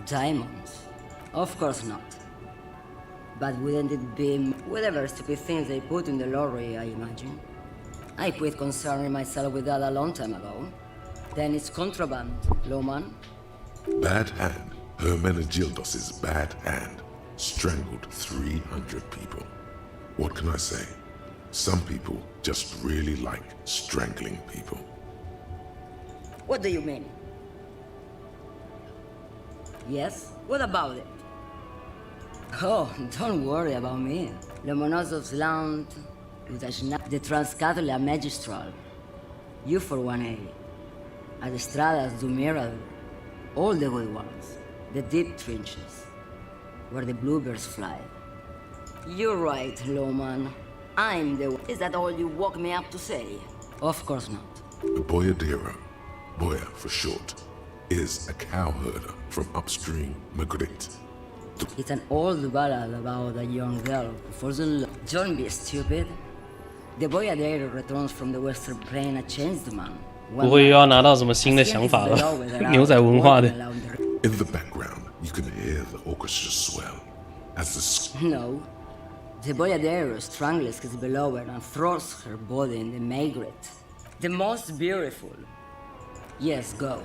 Diamonds? Of course not. But wouldn't it be whatever stupid things they put in the lorry, I imagine? I quit concerning myself with that a long time ago. Then it's contraband, Loman. Bad hand, Hermenegildos's bad hand, strangled 300 people. What can I say? Some people just really like strangling people. What do you mean? Yes? What about it? Oh, don't worry about me. Lomonosov's land, the Transcatholia Magistral. You for 1A. Adestradas do Mirador. All the good ones. The deep trenches. Where the bluebirds fly. You're right, Loman. I'm the one. Is that all you woke me up to say? Of course not. The Boyadero, Boya for short, is a cowherder from upstream Magritte. It's an old ballad about a young girl who falls in love. Don't be stupid. The Boyadero returns from the western plain a changed man. 不会又要拿到什么新的想法了？牛仔文化的。In the background, you can hear the orchestra swell as the. No, the Boyadero strangles his beloved and throws her body in the Maigret. The most beautiful. Yes, go.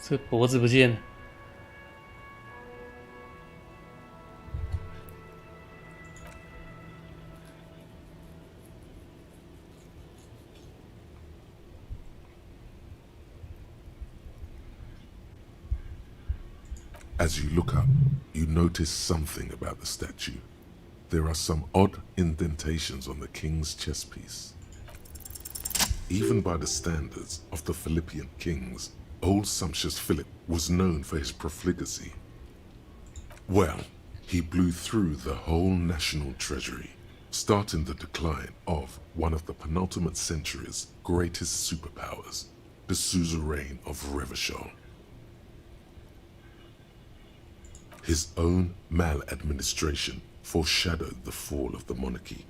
这脖子不见了。As you look up, you notice something about the statue. There are some odd indentations on the king's chest piece. Even by the standards of the Philippian kings, old sumptuous Philip was known for his profligacy. Well, he blew through the whole national treasury, starting the decline of one of the penultimate century's greatest superpowers, the suzerain of Revachol. His own maladministration foreshadowed the fall of the monarchy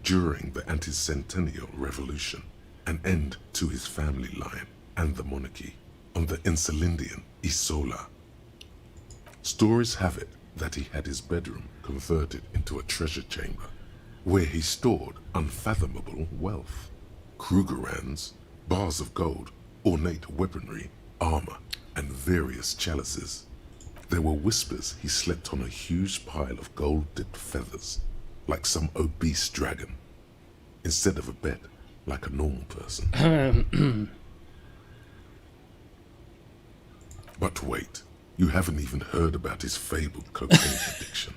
during the anti-centennial revolution, an end to his family line and the monarchy on the Insulindian Isola. Stories have it that he had his bedroom converted into a treasure chamber where he stored unfathomable wealth. Krugerrands, bars of gold, ornate weaponry, armor, and various chalices. There were whispers he slept on a huge pile of gold-dipped feathers, like some obese dragon, instead of a bed, like a normal person. But wait, you haven't even heard about his fabled cocaine addiction.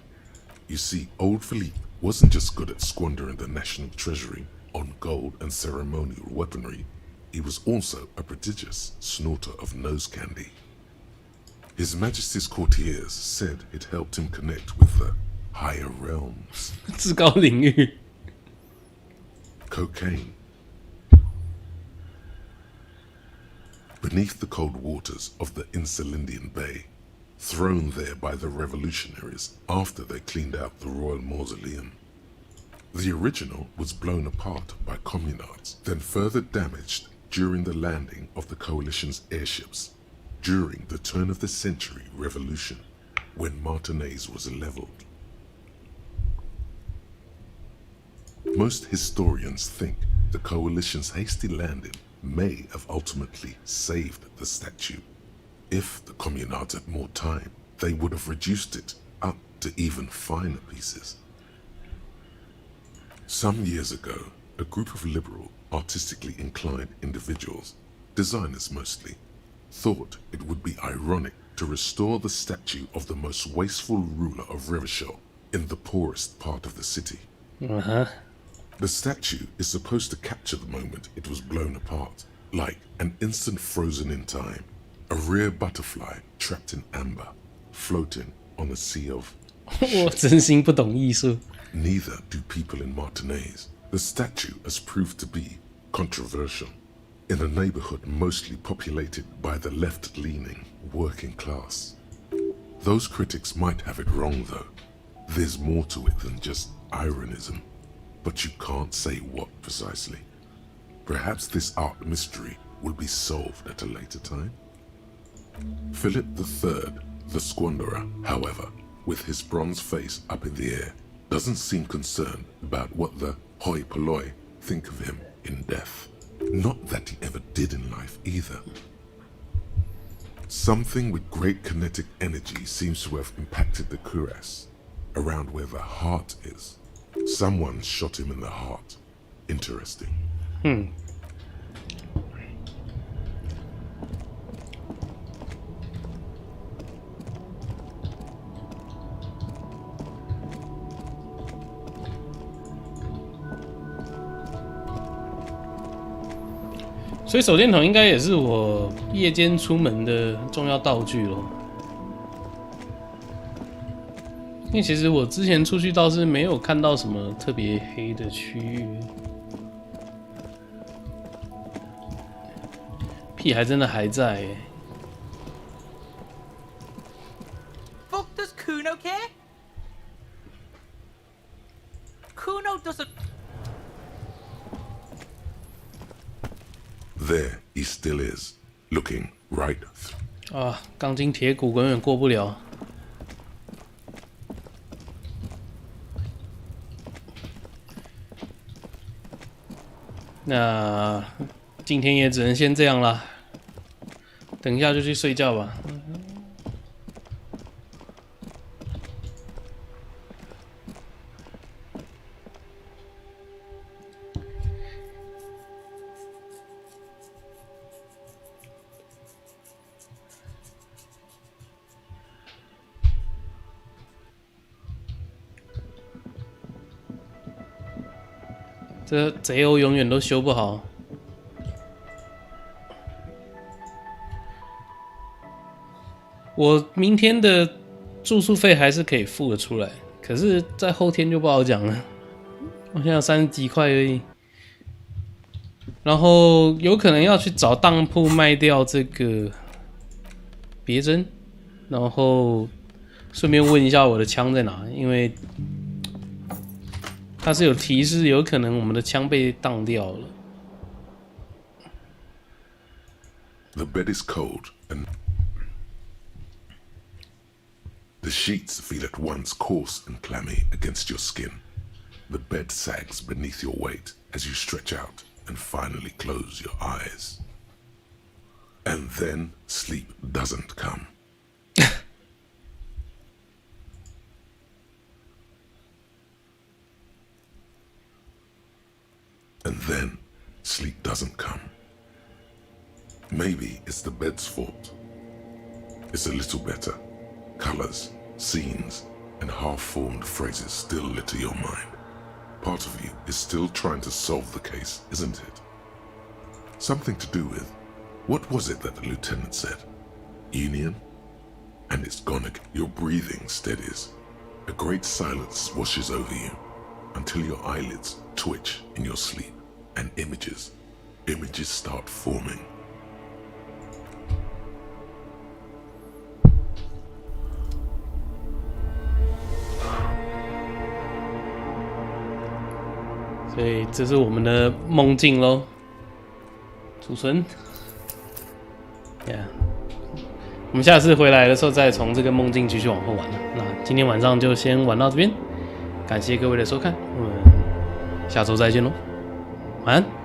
You see, old Philippe wasn't just good at squandering the national treasury on gold and ceremonial weaponry, he was also a prodigious snorter of nose candy. His Majesty's courtiers said it helped him connect with the higher realms. 至高领域。 Cocaine. Beneath the cold waters of the Insulindian Bay, thrown there by the revolutionaries after they cleaned out the royal mausoleum. The original was blown apart by communards, then further damaged during the landing of the coalition's airships during the turn of the century revolution, when Martinez was leveled. Most historians think the coalition's hasty landing may have ultimately saved the statue. If the communards had more time, they would have reduced it up to even finer pieces. Some years ago, a group of liberal, artistically inclined individuals, designers mostly, thought it would be ironic to restore the statue of the most wasteful ruler of Revachol in the poorest part of the city. The statue is supposed to capture the moment it was blown apart, like an instant frozen in time, a rare butterfly trapped in amber, floating on a sea of 我真心不懂艺术。 Neither do people in Martinez. The statue has proved to be controversial in a neighborhood mostly populated by the left-leaning working class. Those critics might have it wrong though. There's more to it than just ironism, but you can't say what precisely. Perhaps this art mystery will be solved at a later time. Philip III, the squanderer, however, with his bronze face up in the air, doesn't seem concerned about what the hoi polloi think of him in death. Not that he ever did in life either. Something with great kinetic energy seems to have impacted the cuirass, around where the heart is. Someone shot him in the heart. Interesting. 所以手电筒应该也是我夜间出门的重要道具咯。因为其实我之前出去倒是没有看到什么特别黑的区域，屁还真的还在耶。 Fuck does Kuno care? Kuno doesn't. There he still is, looking right through. 啊，钢筋铁骨永远过不了。那今天也只能先这样啦，等一下就去睡觉吧。这贼欧永远都修不好。我明天的住宿费还是可以付得出来，可是在后天就不好讲了。我现在30几块而已，然后有可能要去找当铺卖掉这个别针，然后顺便问一下我的枪在哪，因为。 它是有提示，有可能我们的枪被当掉了。The bed is cold and the sheets feel at once coarse and clammy against your skin. The bed sags beneath your weight as you stretch out and finally close your eyes. And then sleep doesn't come. And then, sleep doesn't come. Maybe it's the bed's fault. It's a little better. Colors, scenes, and half-formed phrases still litter your mind. Part of you is still trying to solve the case, isn't it? Something to do with, what was it that the lieutenant said? Union? And it's gone again. Your breathing steadies. A great silence washes over you. Until your eyelids twitch in your sleep, and images start forming. So 这是我们的梦境咯，储存。Yeah， 我们下次回来的时候再从这个梦境继续往后玩了。那今天晚上就先玩到这边。 感谢各位的收看，我们下周再见喽，晚安。